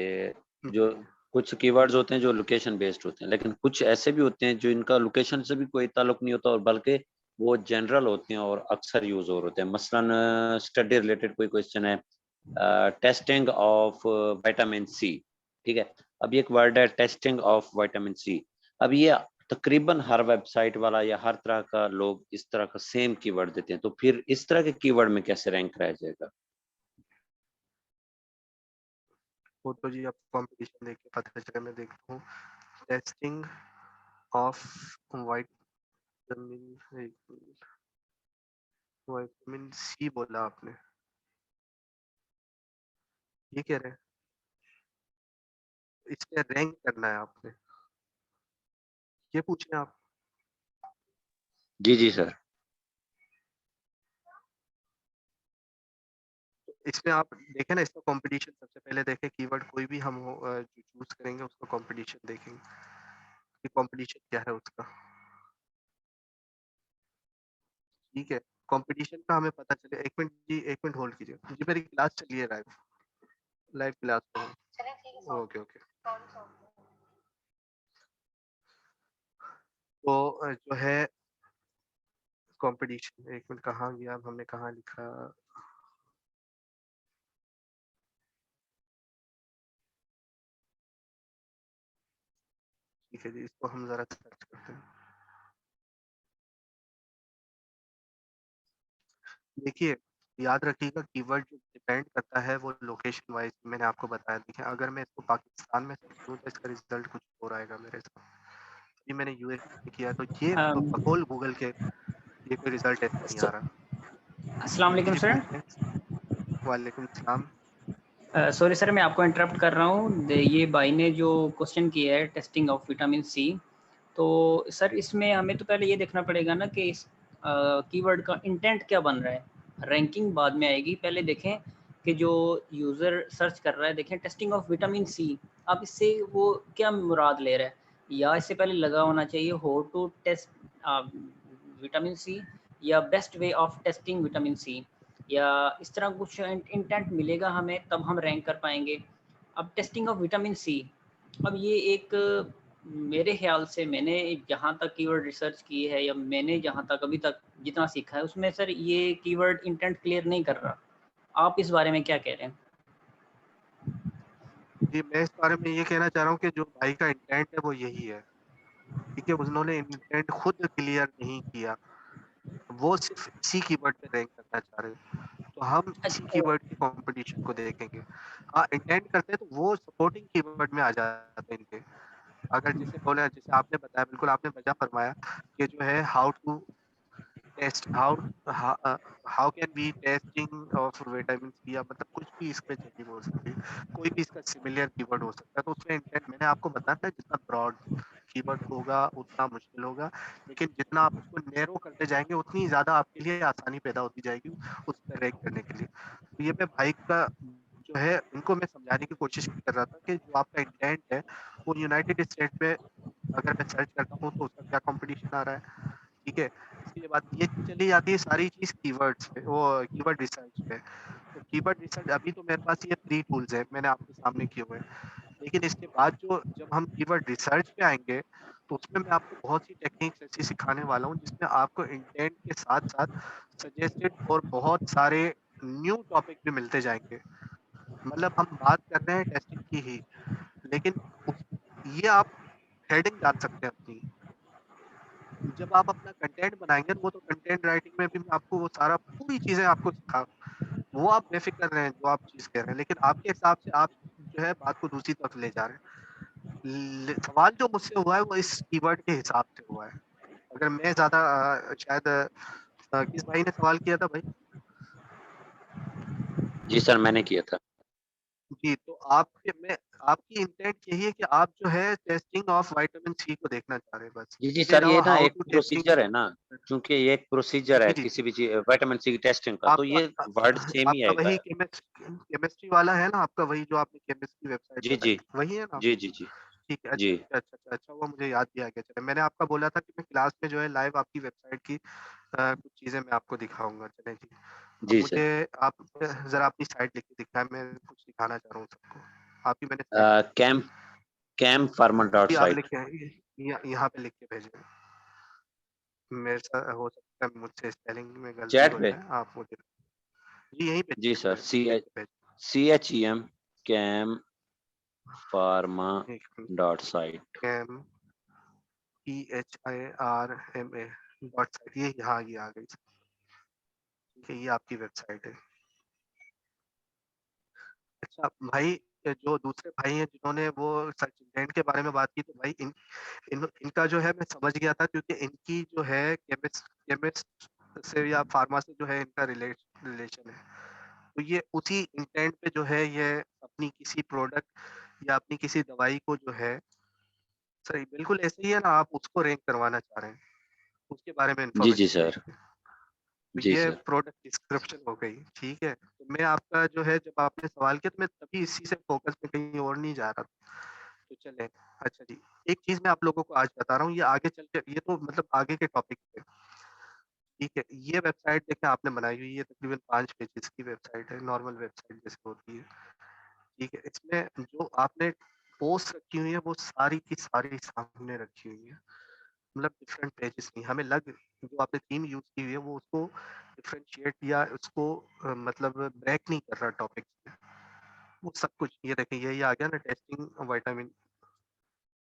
जो जी, कुछ कीवर्ड्स होते हैं जो लोकेशन बेस्ड होते हैं, लेकिन कुछ ऐसे भी होते हैं जो इनका लोकेशन से भी कोई ताल्लुक नहीं होता और बल्कि वो जनरल होते हैं और अक्सर यूज हो होते हैं। मसलन स्टडी रिलेटेड कोई क्वेश्चन है, टेस्टिंग ऑफ विटामिन सी, ठीक है। अब ये एक वर्ड है टेस्टिंग ऑफ विटामिन सी। अब ये तकरीबन हर वेबसाइट वाला या हर तरह का लोग इस तरह का सेम कीवर्ड देते हैं, तो फिर इस तरह के कीवर्ड में कैसे रैंक रह जाएगा? वो तो जी अब कॉम्पिटिशन देख के पता चला, मैं देखता हूँ। Testing of vitamin vitamin C बोला आपने, ये कह रहे हैं? इसमें रैंक करना है आपने, ये पूछ रहे हैं आप? जी जी सर। इसमें आप देखें ना, इसका कॉम्पिटिशन सबसे पहले देखें, कीवर्ड कोई भी हम जो चूज़ करेंगे उसका कॉम्पिटिशन देखेंगे, कि कॉम्पिटिशन क्या है उसका, ठीक है? कॉम्पिटिशन का हमें पता चले। 1 मिनट जी, 1 मिनट होल्ड कीजिए। जी मेरी क्लास चल रही है लाइव, लाइव क्लास में हूँ। Okay, okay. तो जो है कॉम्पिटिशन, 1 मिनट कहाँ गया? अब हमने कहाँ लिखा? ठीक है जी, इसको हम ज़रा सर्च करते हैं। देखिए, याद रखिएगा कीवर्ड जो डिपेंड करता है वो लोकेशन वाइज़ मैंने आपको बताया। देखिए, अगर मैं इसको पाकिस्तान में सर्च करूँ तो इसका रिज़ल्ट कुछ और आएगा मेरे साथ। अभी मैंने यूएई किया तो ये होल गूगल के ये कोई रिज़ल्ट ऐसा नहीं आ रहा। अस्सलाम जी, वालेकुम जी सर। पूछें। वालेकुम सलाम। सॉरी सर, मैं आपको इंटरप्ट कर रहा हूँ। ये भाई ने जो क्वेश्चन किया है टेस्टिंग ऑफ विटामिन सी, तो सर इसमें हमें तो पहले ये देखना पड़ेगा ना कि इस कीवर्ड का इंटेंट क्या बन रहा है। रैंकिंग बाद में आएगी, पहले देखें कि जो यूज़र सर्च कर रहा है, देखें टेस्टिंग ऑफ विटामिन सी, अब इससे वो क्या मुराद ले रहा है, या इससे पहले लगा होना चाहिए how to test vitamin C, या best way of testing vitamin C, या इस तरह कुछ इंटेंट मिलेगा हमें, तब हम रैंक कर पाएंगे। अब टेस्टिंग ऑफ विटामिन सी, अब ये एक मेरे ख्याल से मैंने जहाँ तक कीवर्ड रिसर्च की है या मैंने जहाँ तक अभी तक जितना सीखा है उसमें सर ये कीवर्ड इंटेंट क्लियर नहीं कर रहा। आप इस बारे में क्या कह रहे हैं? जी, मैं इस बारे में ये कहना चाह रहा हूँ कि जो भाई का इंटेंट है वो यही है, ठीक है? उन्होंने इंटेंट खुद क्लियर नहीं किया, वो सिर्फ़ इसी कीवर्ड पे रैंक करना चाह रहे हैं। तो हम इसी अच्छा, कीवर्ड की कॉम्पिटिशन को देखेंगे। हाँ, इंटेंट करते हैं तो वो सपोर्टिंग कीवर्ड में आ जाते हैं इनके। अगर जैसे बोला, जैसे आपने बताया, बिल्कुल आपने वजह फरमाया कि जो है how to test how can be testing of vitamin C, या मतलब कुछ भी इसमें चाहिए बोल सकते हैं, कोई भी इसका सिमिलर कीवर्ड हो सकता है। तो उसमें इंटेंट मैंने आपको बताया ना, जितना ब्रॉड कीवर्ड होगा उतना मुश्किल होगा, लेकिन जितना आप उसको नैरो करते जाएंगे उतनी ज़्यादा आपके लिए आसानी पैदा होती जाएगी उस पर रैंक करने के लिए। तो ये मैं भाई का जो है उनको मैं समझाने की कोशिश कर रहा था कि जो आपका इंटेंट है वो यूनाइटेड स्टेट में अगर मैं सर्च करता हूँ तो उसका क्या कंपटीशन आ रहा है, ठीक है? इसके बाद ये चली जाती है सारी चीज़ कीवर्ड्स पे, वो कीवर्ड रिसर्च पे। तो कीवर्ड रिसर्च अभी तो मेरे पास ये फ्री टूल्स हैं, मैंने आपके सामने किए हुए हैं। लेकिन इसके बाद जो जब हम कीवर्ड रिसर्च पे आएँगे, तो उसमें मैं आपको बहुत सी टेक्निक्स ऐसी सिखाने वाला हूँ, जिसमें आपको इंटेंट के साथ-साथ सजेस्टेड और बहुत सारे न्यू टॉपिक भी मिलते जाएँगे। मतलब हम बात कर रहे हैं टेस्टिंग की ही, लेकिन उस ये आप हेडिंग डाल सकते हैं अपनी। जब आप अपना कंटेंट बनाएँगे, वो तो कंटेंट राइटिंग में भी मैं आपको वो सारा पूरी चीज़ें आपको सिखा, वो आप बेफ़िक्र रहें जो आप चीज़ कह रहे हैं, लेकिन आपके हिसाब से आप जो है बात को दूसरी तरफ ले जा रहे हैं। सवाल जो मुझसे हुआ है वो इस कीवर्ड के हिसाब से हुआ है। अगर मैं ज़्यादा शायद किस भाई ने सवाल किया था भाई? जी सर, मैंने किया था। जी, तो आपकी इंटेंट यही है कि आप जो है टेस्टिंग ऑफ विटामिन सी को देखना चाह रहे हैं बस। जी इसके सर, ये अलावा ना हाउ एक टू टेस्टिंग प्रोसीजर है ना, क्योंकि ये एक प्रोसीजर है जी, जी। किसी भी चीज विटामिन सी की टेस्टिंग का, तो आपका ये वर्ड सेम ही आपका आएगा। वही केमिस्ट्री वाला है ना आपका, वही जो आपने केमिस्ट्री वेबसाइट जी बताई जी थी, वही है ना? जी जी जी ठीक है, जी अच्छा वो मुझे याद भी आ गया। चलिए, मैंने आपका बोला था कि मैं क्लास में जो है लाइव आपकी वेबसाइट की कुछ चीज़ें मैं आपको दिखाऊँगा। चलें जी। अब जी सर। मुझे आप ज़रा अपनी साइट लिख के दिखाएँ, मैं कुछ दिखाना चाह रहा हूँ सबको। आपकी मैंने site camp camp pharma dot G, आप लिख साइट। के यहाँ पे लिख के भेजें। मेरे साथ हो सकता है मुझसे स्पेलिंग में गलती चैट हो पे। जाए, आप मुझे जी, यहीं पे जी चैट सर, पे लिख के भेजें। CHEM कैम फार्मा एक minute, dot site. Chem PHIRMA dot site, ये यहाँ ये आ गई। ठीक है, ये आपकी वेबसाइट है। अच्छा भाई, जो दूसरे भाई हैं जिन्होंने वो सर्च इंटेंट के बारे में बात की, तो भाई इनका जो है मैं समझ गया था, क्योंकि इनकी जो है केमिस्ट से या फार्मा से जो है इनका रिलेशन है। तो ये उसी इंटेंट पे जो है ये अपनी किसी प्रोडक्ट या अपनी किसी दवाई को जो है, सही बिल्कुल ऐसे ही है ना, आप उसको रैंक करवाना चाह रहे हैं, उसके बारे में जी जी इंफॉर्मेशन सर। चाहिए। तो जी ये सर। प्रोडक्ट डिस्क्रिप्शन हो गई, ठीक है। तो मैं आपका जो है, जब आपने सवाल किया तो मैं तभी इसी से फोकस में कहीं और नहीं जा रहा था। तो चले, अच्छा जी, एक चीज़ मैं आप लोगों को आज बता रहा हूँ, ये आगे चल के, ये तो मतलब आगे के टॉपिक पे, ठीक है। ये वेबसाइट देखें आपने बनाई हुई है, तकरीबन 5 पेजेस की वेबसाइट है, नॉर्मल वेबसाइट जैसे होती है, ठीक है। इसमें जो आपने पोस्ट रखी हुई है वो सारी की सारी सामने रखी हुई है, मतलब डिफरेंट पेजेस नहीं, हमें लग जो आपने थीम यूज की हुई है वो उसको डिफरेंशिएट या उसको मतलब ब्रेक नहीं कर रहा टॉपिक से, वो सब कुछ ये देखें, यही आ गया ना टेस्टिंग विटामिन।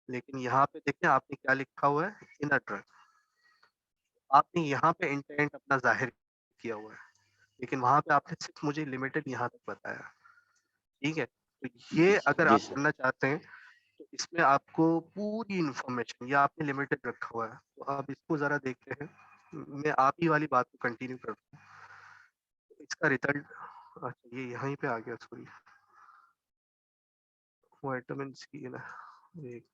लेकिन यहाँ पे देखें आपने क्या लिखा हुआ है, इन अ ड्रग। आपने यहाँ पे इंटेंट अपना जाहिर किया हुआ है, लेकिन वहाँ पे आपने सिर्फ मुझे लिमिटेड यहाँ तक बताया, ठीक है। तो ये अगर जी आप सर। करना चाहते हैं तो इसमें आपको पूरी इंफॉर्मेशन, ये आपने लिमिटेड रखा हुआ है, तो आप इसको ज़रा देखते हैं। मैं आप ही वाली बात को कंटिन्यू करता हूँ। इसका रिजल्ट, अच्छा ये यहीं पे आ गया, सॉरी, विटामिन सी ना, एक,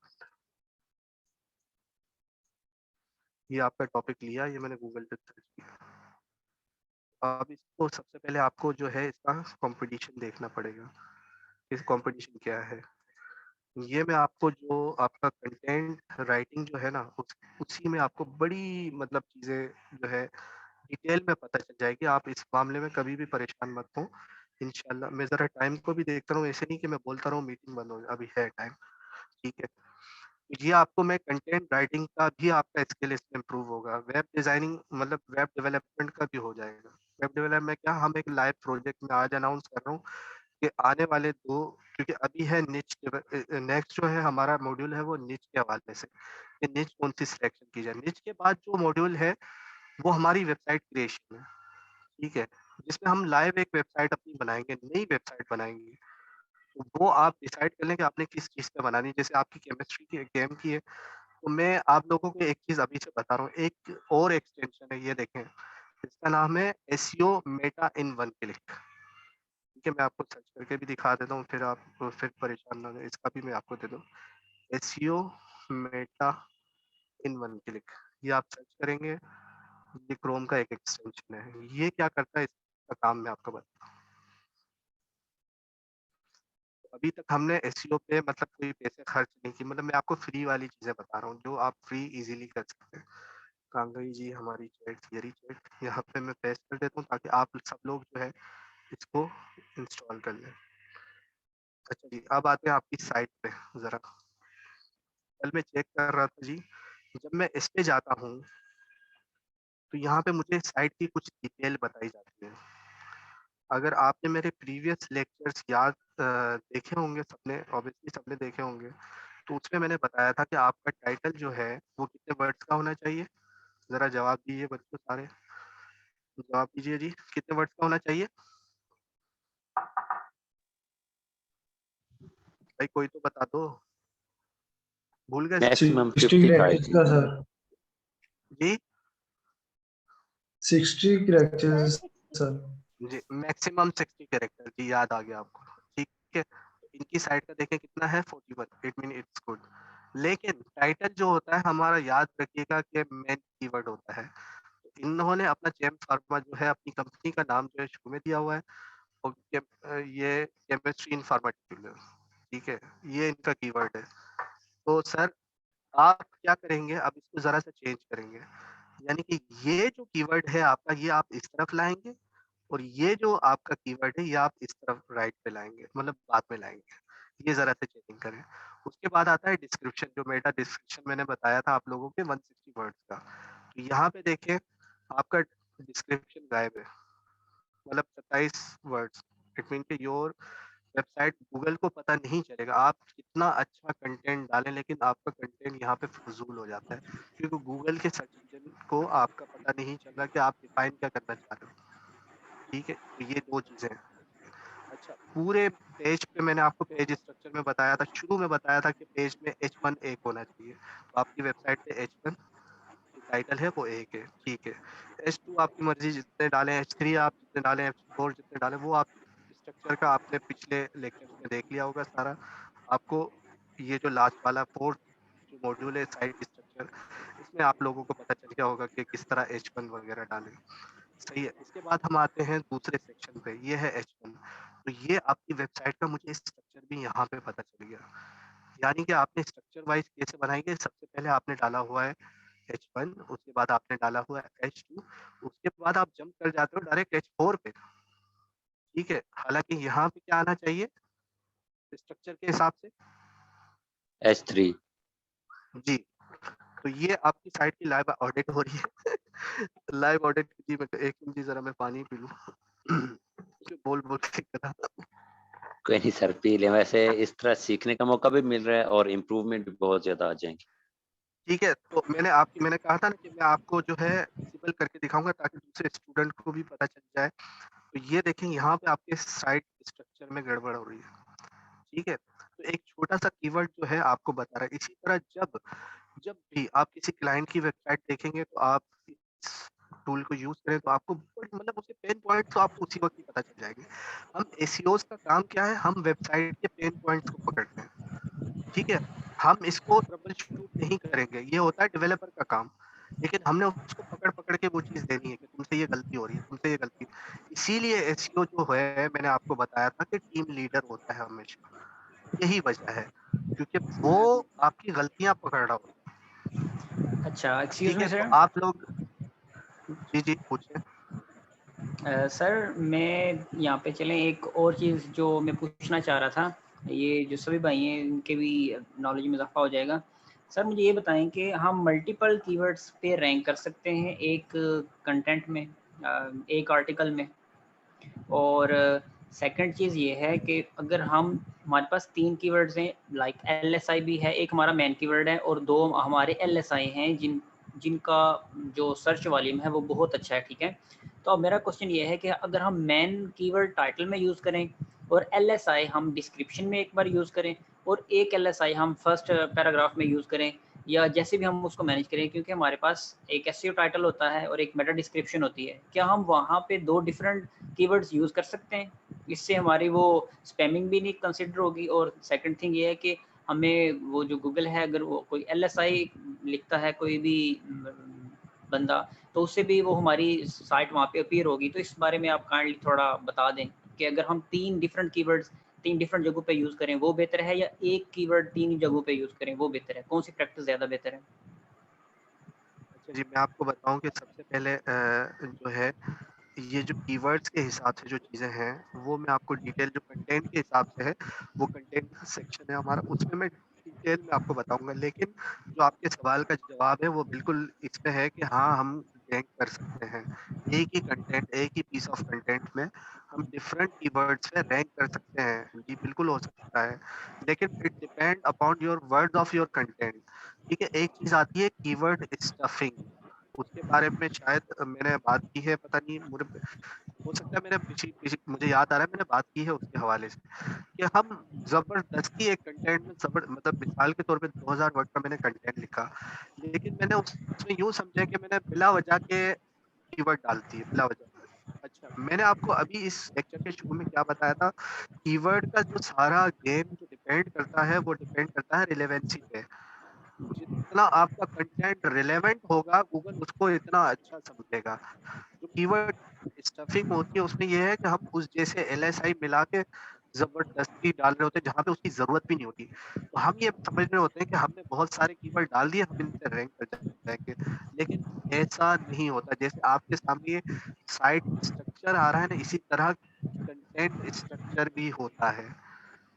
ये आपका टॉपिक लिया, ये मैंने गूगल पे सर्च किया। अब इसको सबसे पहले आपको जो है इसका कंपटीशन देखना पड़ेगा, इस कंपटीशन क्या है। ये मैं आपको जो आपका कंटेंट राइटिंग जो है ना, उसी में आपको बड़ी मतलब चीज़ें जो है डिटेल में पता चल जाएगी। आप इस मामले में कभी भी परेशान मत हो, इंशाल्लाह। मैं ज़रा टाइम को भी देखता रहूँ, ऐसे नहीं कि मैं बोलता रहूँ मीटिंग बंद हो जाए, अभी है टाइम, ठीक है। तो ये आपको मैं कंटेंट राइटिंग का भी आपका स्किल इसमें इम्प्रूव होगा, वेब डिज़ाइनिंग मतलब वेब डेवलपमेंट का भी हो जाएगा। वेब डेवलपमेंट क्या, हम एक लाइव प्रोजेक्ट में आज अनाउंस कर रहा हूँ कि आने वाले 2, क्योंकि अभी है निच, नेक्स्ट जो है हमारा मॉड्यूल है वो निच के हवाले से, कि निच कौन सी सिलेक्शन की जाए। निच के बाद जो मॉड्यूल है वो हमारी वेबसाइट क्रिएशन है, ठीक है, जिसमें हम लाइव एक वेबसाइट अपनी बनाएँगे, नई वेबसाइट बनाएँगे। तो वो आप डिसाइड कर लें कि आपने किस चीज़ पे बनानी है। जैसे आपकी केमिस्ट्री की गेम की है, तो मैं आप लोगों को एक चीज़ अभी से बता रहा हूँ, एक और एक्सटेंशन है, ये देखें, इसका नाम है SEO meta in one click, ठीक है। मैं आपको सर्च करके भी दिखा देता हूँ, फिर आप फिर परेशान ना हो, इसका भी मैं आपको दे दूँ, SEO meta in one click. ये आप सर्च करेंगे, ये क्रोम का एक एक्सटेंशन है। ये क्या करता है, इसका काम मैं आपको बताता हूँ। अभी तक हमने एसईओ पे मतलब कोई पैसे खर्च नहीं किए, मतलब मैं आपको फ्री वाली चीज़ें बता रहा हूँ जो आप फ्री इजीली कर सकते हैं। कांगई जी हमारी चैट, थियरी चैट, यहाँ पे मैं पेस्ट कर देता हूँ ताकि आप सब लोग जो है इसको इंस्टॉल कर लें। अच्छा जी, अब आते हैं आपकी साइट पे ज़रा। कल मैं चेक कर रहा था जी, जब मैं इस पे जाता हूँ तो यहाँ पे मुझे साइट की कुछ डिटेल बताई जाती है। अगर आपने मेरे प्रीवियस लेक्चर्स याद देखे होंगे, सबने ऑब्वियसली सबने देखे होंगे, तो उसमें मैंने बताया था कि आपका टाइटल जो है वो कितने वर्ड्स का होना चाहिए। ज़रा जवाब दीजिए बच्चों सारे, जवाब दीजिए जी, कितने वर्ड्स का होना चाहिए? भाई कोई तो बता दो, भूल गए सब? मैक्सिमम 60 55 कैरेक्टर्स जी। का सर, जी 60 कैरेक्टर्स सर। जी मैक्सिमम 60 कैरेक्टर जी, याद आ गया आपको। ठीक है, इनकी साइड का देखें कितना है 41, इट मीन इट्स गुड। लेकिन टाइटल जो होता है हमारा, याद रखिएगा कि मेन कीवर्ड होता है। तो इन्होंने अपना जेम फार्मा जो है अपनी कंपनी का नाम जो है शुरू में दिया हुआ है, और ये केमिस्ट्री इन फार्मास्यूटिकल्स, ठीक है, ये इनका कीवर्ड है। तो सर आप क्या करेंगे, अब इसको जरा सा चेंज करेंगे, यानी कि ये जो कीवर्ड है आपका, ये आप इस तरफ लाएंगे, और ये जो आपका कीवर्ड है ये आप इस तरफ राइट पे लाएंगे, मतलब बाद में लाएंगे। ये जरा से चेकिंग करें। उसके बाद आता है डिस्क्रिप्शन, जो मेटा डिस्क्रिप्शन मैंने बताया था आप लोगों के 160 वर्ड्स का। तो यहाँ पे देखें आपका डिस्क्रिप्शन गायब है, मतलब 27 वर्ड्स। इट मीन कि योर वेबसाइट गूगल को पता नहीं चलेगा आप कितना अच्छा कंटेंट डालें, लेकिन आपका कंटेंट यहाँ पे फजूल हो जाता है, क्योंकि गूगल के सर्च इंजन को आपका पता नहीं चल रहा कि आप डिफाइन क्या करना चाह रहे हो। ठीक है, तो ये 2 चीज़ें हैं। अच्छा, पूरे पेज पे मैंने आपको पेज स्ट्रक्चर में बताया था, शुरू में बताया था कि पेज में H1 एक होना चाहिए। तो आपकी वेबसाइट पे H1 जो टाइटल है वो एक है, ठीक है। H2 आपकी मर्ज़ी जितने डालें, H3 आप जितने डालें, H4 जितने डालें, वो आप स्ट्रक्चर का आपने पिछले लेक्चर्स में देख लिया होगा सारा। आपको ये जो लास्ट वाला 4th जो मॉड्यूल है साइट स्ट्रक्चर, इसमें आप लोगों को पता चल गया होगा कि किस तरह H1 वगैरह डालें। सही है। इसके बाद हम आते हैं दूसरे सेक्शन पे, ये है H1। तो ये आपकी वेबसाइट का मुझे स्ट्रक्चर भी यहाँ पे पता चल गया, यानी कि आपने स्ट्रक्चर वाइज कैसे बनाएंगे। सबसे पहले आपने डाला हुआ है H1, उसके बाद आपने डाला हुआ है H2, उसके बाद आप जंप कर जाते हो डायरेक्ट H4 पे। ठीक है, हालांकि यहाँ पे क्या आना चाहिए स्ट्रक्चर के हिसाब से, H3 जी। तो ये आपकी साइट की लाइव ऑडिट हो रही है। लाइव ऑडिट जी, मैं एक मिनट जी, जरा मैं पानी पी लूं। बोल बोल के करा। कोई नहीं सर, पी लें। वैसे इस तरह सीखने का मौका भी मिल रहा है और इम्प्रूवमेंट भी बहुत ज्यादा आ जाएंगे। ठीक है, तो मैंने कहा था ना कि मैं आपको जो है विजिबल करके दिखाऊंगा ताकि दूसरे स्टूडेंट को भी पता चल जाए। तो ये देखें यहाँ पे आपके साइट स्ट्रक्चर में गड़बड़ हो रही है। ठीक है, तो एक छोटा सा कीवर्ड जो है आपको बता रहा है। इसी तरह जब जब भी आप किसी क्लाइंट की वेबसाइट देखेंगे तो आप इस टूल को यूज करें, तो आपको मतलब उसके पेन पॉइंट्स तो आपको उसी वक्त ही पता चल जाएंगे। हम एसीओस का काम क्या है, हम वेबसाइट के पेन पॉइंट्स को पकड़ते हैं। ठीक है, हम इसको ट्रबल शूट नहीं करेंगे, ये होता है डेवलपर का काम। लेकिन हमने उसको पकड़ पकड़ के वो चीज़ देनी है कि तुमसे ये गलती हो रही है, तुमसे ये गलती। इसीलिए एसईओ जो है, मैंने आपको बताया था कि टीम लीडर होता है हमेशा, यही वजह है, क्योंकि वो आपकी गलतियां पकड़ रहा होता अच्छा, है। एक्सक्यूज ठीक मी है, तो सर। आप लोग जी जी पूछे। सर मैं यहाँ पे चलें, एक और चीज़ जो मैं पूछना चाह रहा था, ये जो सभी भाई हैं इनके भी नॉलेज में इजाफा हो जाएगा। सर मुझे ये बताएं कि हम मल्टीपल कीवर्ड्स पे रैंक कर सकते हैं एक कंटेंट में, एक आर्टिकल में। और सेकंड चीज़ ये है कि अगर हमारे पास 3 कीवर्ड्स हैं, लाइक LSI भी है, एक हमारा मेन कीवर्ड है और 2 हमारे LSI हैं जिनका जो सर्च वॉल्यूम है वो बहुत अच्छा है, ठीक है। तो अब मेरा क्वेश्चन ये है कि अगर हम मेन कीवर्ड टाइटल में यूज़ करें और LSI हम डिस्क्रिप्शन में एक बार यूज़ करें और एक LSI हम फर्स्ट पैराग्राफ में यूज़ करें, या जैसे भी हम उसको मैनेज करें, क्योंकि हमारे पास एक एसईओ टाइटल होता है और एक मेटा डिस्क्रिप्शन होती है, क्या हम वहाँ पे 2 डिफरेंट कीवर्ड्स यूज़ कर सकते हैं? इससे हमारी वो स्पैमिंग भी नहीं कंसिडर होगी। और सेकंड थिंग ये है कि हमें वो जो गूगल है, अगर वो कोई LSI लिखता है कोई भी बंदा, तो उससे भी वो हमारी साइट वहाँ पे अपीयर होगी। तो इस बारे में आप काइंडली थोड़ा बता दें कि अगर हम 3 डिफरेंट कीवर्ड्स 3 डिफरेंट जगहों पे यूज़ करें वो बेहतर है, या एक कीवर्ड 3 जगहों पे यूज़ करें वो बेहतर है? कौन सी प्रैक्टिस ज़्यादा बेहतर है? अच्छा जी, मैं आपको बताऊं कि सबसे पहले जो है ये जो कीवर्ड्स के हिसाब से जो चीज़ें हैं, वो मैं आपको डिटेल जो कंटेंट के हिसाब से है, वो कंटेंट का सेक्शन है हमारा, उसमें मैं डिटेल में आपको बताऊंगा। लेकिन जो आपके सवाल का जवाब है वो बिल्कुल इसमें है कि हाँ, हम रैंक कर सकते हैं। एक ही कंटेंट, एक ही पीस ऑफ कंटेंट में हम डिफरेंट कीवर्ड्स पे रैंक कर सकते हैं। जी बिल्कुल हो सकता है, लेकिन it depend upon your words of your content. ठीक है, एक चीज़ आती है कीवर्ड स्टफिंग, उसके बारे में शायद मैंने बात की है, पता नहीं मुझे, हो सकता है मैंने मुझे याद आ रहा है मैंने बात की है उसके हवाले से, कि हम जबरदस्ती एक कंटेंट में मतलब मिसाल के तौर पे 2000 वर्ड का मैंने कंटेंट लिखा, लेकिन मैंने उसमें यूं समझा कि मैंने बिला वजह के कीवर्ड डालती है बिला वजह। अच्छा, मैंने आपको अभी इस लेक्चर के शुरू में क्या बताया था, कीवर्ड का जो सारा गेम जो डिपेंड करता है वो डिपेंड करता है रिलेवेंसी पे। जितना आपका कंटेंट रिलेवेंट होगा गूगल उसको इतना अच्छा समझेगा। जो कीवर्ड स्टफिंग होती है उसमें ये है कि हम उस जैसे एलएसआई मिला के जबरदस्ती डाल रहे होते हैं जहाँ पे उसकी जरूरत भी नहीं होती। तो हम ये समझ रहे होते हैं कि हमने बहुत सारे कीवर्ड डाल दिए, हम इन पे रैंक कर जाएंगे, लेकिन ऐसा नहीं होता। जैसे आपके सामने ये साइट स्ट्रक्चर आ रहा है ना, इसी तरह कंटेंट स्ट्रक्चर भी होता है।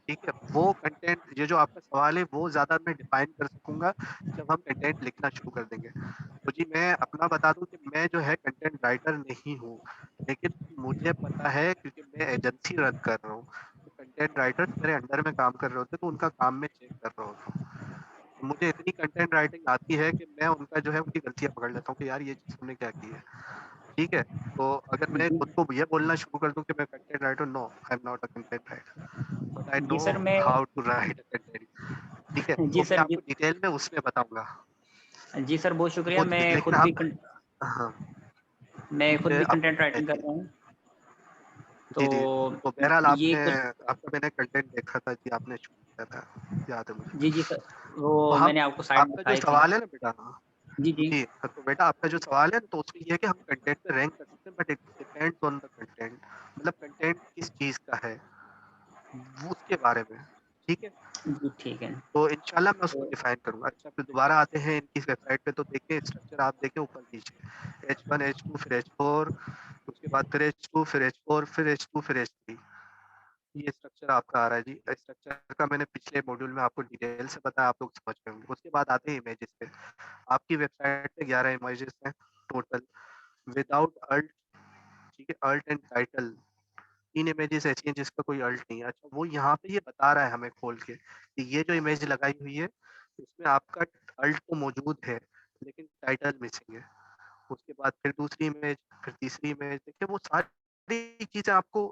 ठीक है, वो कंटेंट, ये जो आपका सवाल है वो ज्यादा मैं डिफाइन कर सकूंगा जब हम कंटेंट लिखना शुरू कर देंगे। तो जी मैं अपना बता दूं कि मैं जो है कंटेंट राइटर नहीं हूँ, लेकिन मुझे पता है क्योंकि मैं एजेंसी रन कर रहा हूँ, तो कंटेंट राइटर मेरे अंडर में काम कर रहे होते हैं, तो उनका काम मैं चेक कर रहा होता हूँ। तो मुझे इतनी कंटेंट राइटिंग आती है कि मैं उनका जो है उनकी गलतियां पकड़ लेता हूँ कि यार ये चीज हमने क्या की है। ठीक है, तो अगर मैं जी खुद को ये बोलना शुरू कर दूं कि मैं content writer, no I am not a content writer, but I जी नो सर मैं how to write a content. ठीक है, जी तो मैं सर आपको डिटेल में उसमें बताऊंगा। जी सर बहुत शुक्रिया। वो मैं लेकिन खुद भी आप, हाँ कंटेंट आप राइटिंग कर रहा हूँ। तो जी जी, तो बहरहाल ये आपने, कुछ आपका मैंने कंटेंट देखा था जी, आपने शुरू किया था, याद है मुझे। जी सर वो तो हम, मैंने आपको साइड आपका जो दिखाई थी। सवाल है ना बेटा, जी जी जी तो बेटा आपका जो सवाल है तो उसमें ये है कि हम कंटेंट पे रैंक कर सकते हैं, but it depends on the content, मतलब कंटेंट किस चीज का है वो उसके बारे में। ठीक है, जी ठीक है। तो इंशाल्लाह मैं उसको तो डिफाइन करूंगा। अच्छा, फिर दोबारा आते हैं इनकी वेबसाइट पे, तो देखिए स्ट्रक्चर आप देखें ऊपर नीचे, H1 H2 फिर H4, उसके बाद फिर H2 फिर H4 फिर H2 फिर H3, ये स्ट्रक्चर आपका आ रहा है जी। स्ट्रक्चर का मैंने पिछले मॉड्यूल में आपको डिटेल से बताया, आप लोग समझ गए होंगे। उसके बाद आते हैं इमेजेस पे। आपकी वेबसाइट पे 11 इमेजेस हैं टोटल, विदाउट अल्ट। ठीक है, अल्ट एंड टाइटल, 3 इमेजेस ऐसी हैं जिसका कोई अल्ट नहीं है। अच्छा, वो यहाँ पे ये बता रहा है हमें खोल के कि ये जो इमेज लगाई हुई है इसमें आपका अल्ट तो मौजूद है लेकिन टाइटल मिसिंग है। उसके बाद फिर दूसरी इमेज, फिर तीसरी इमेज, देखिए वो सारी चीजें आपको,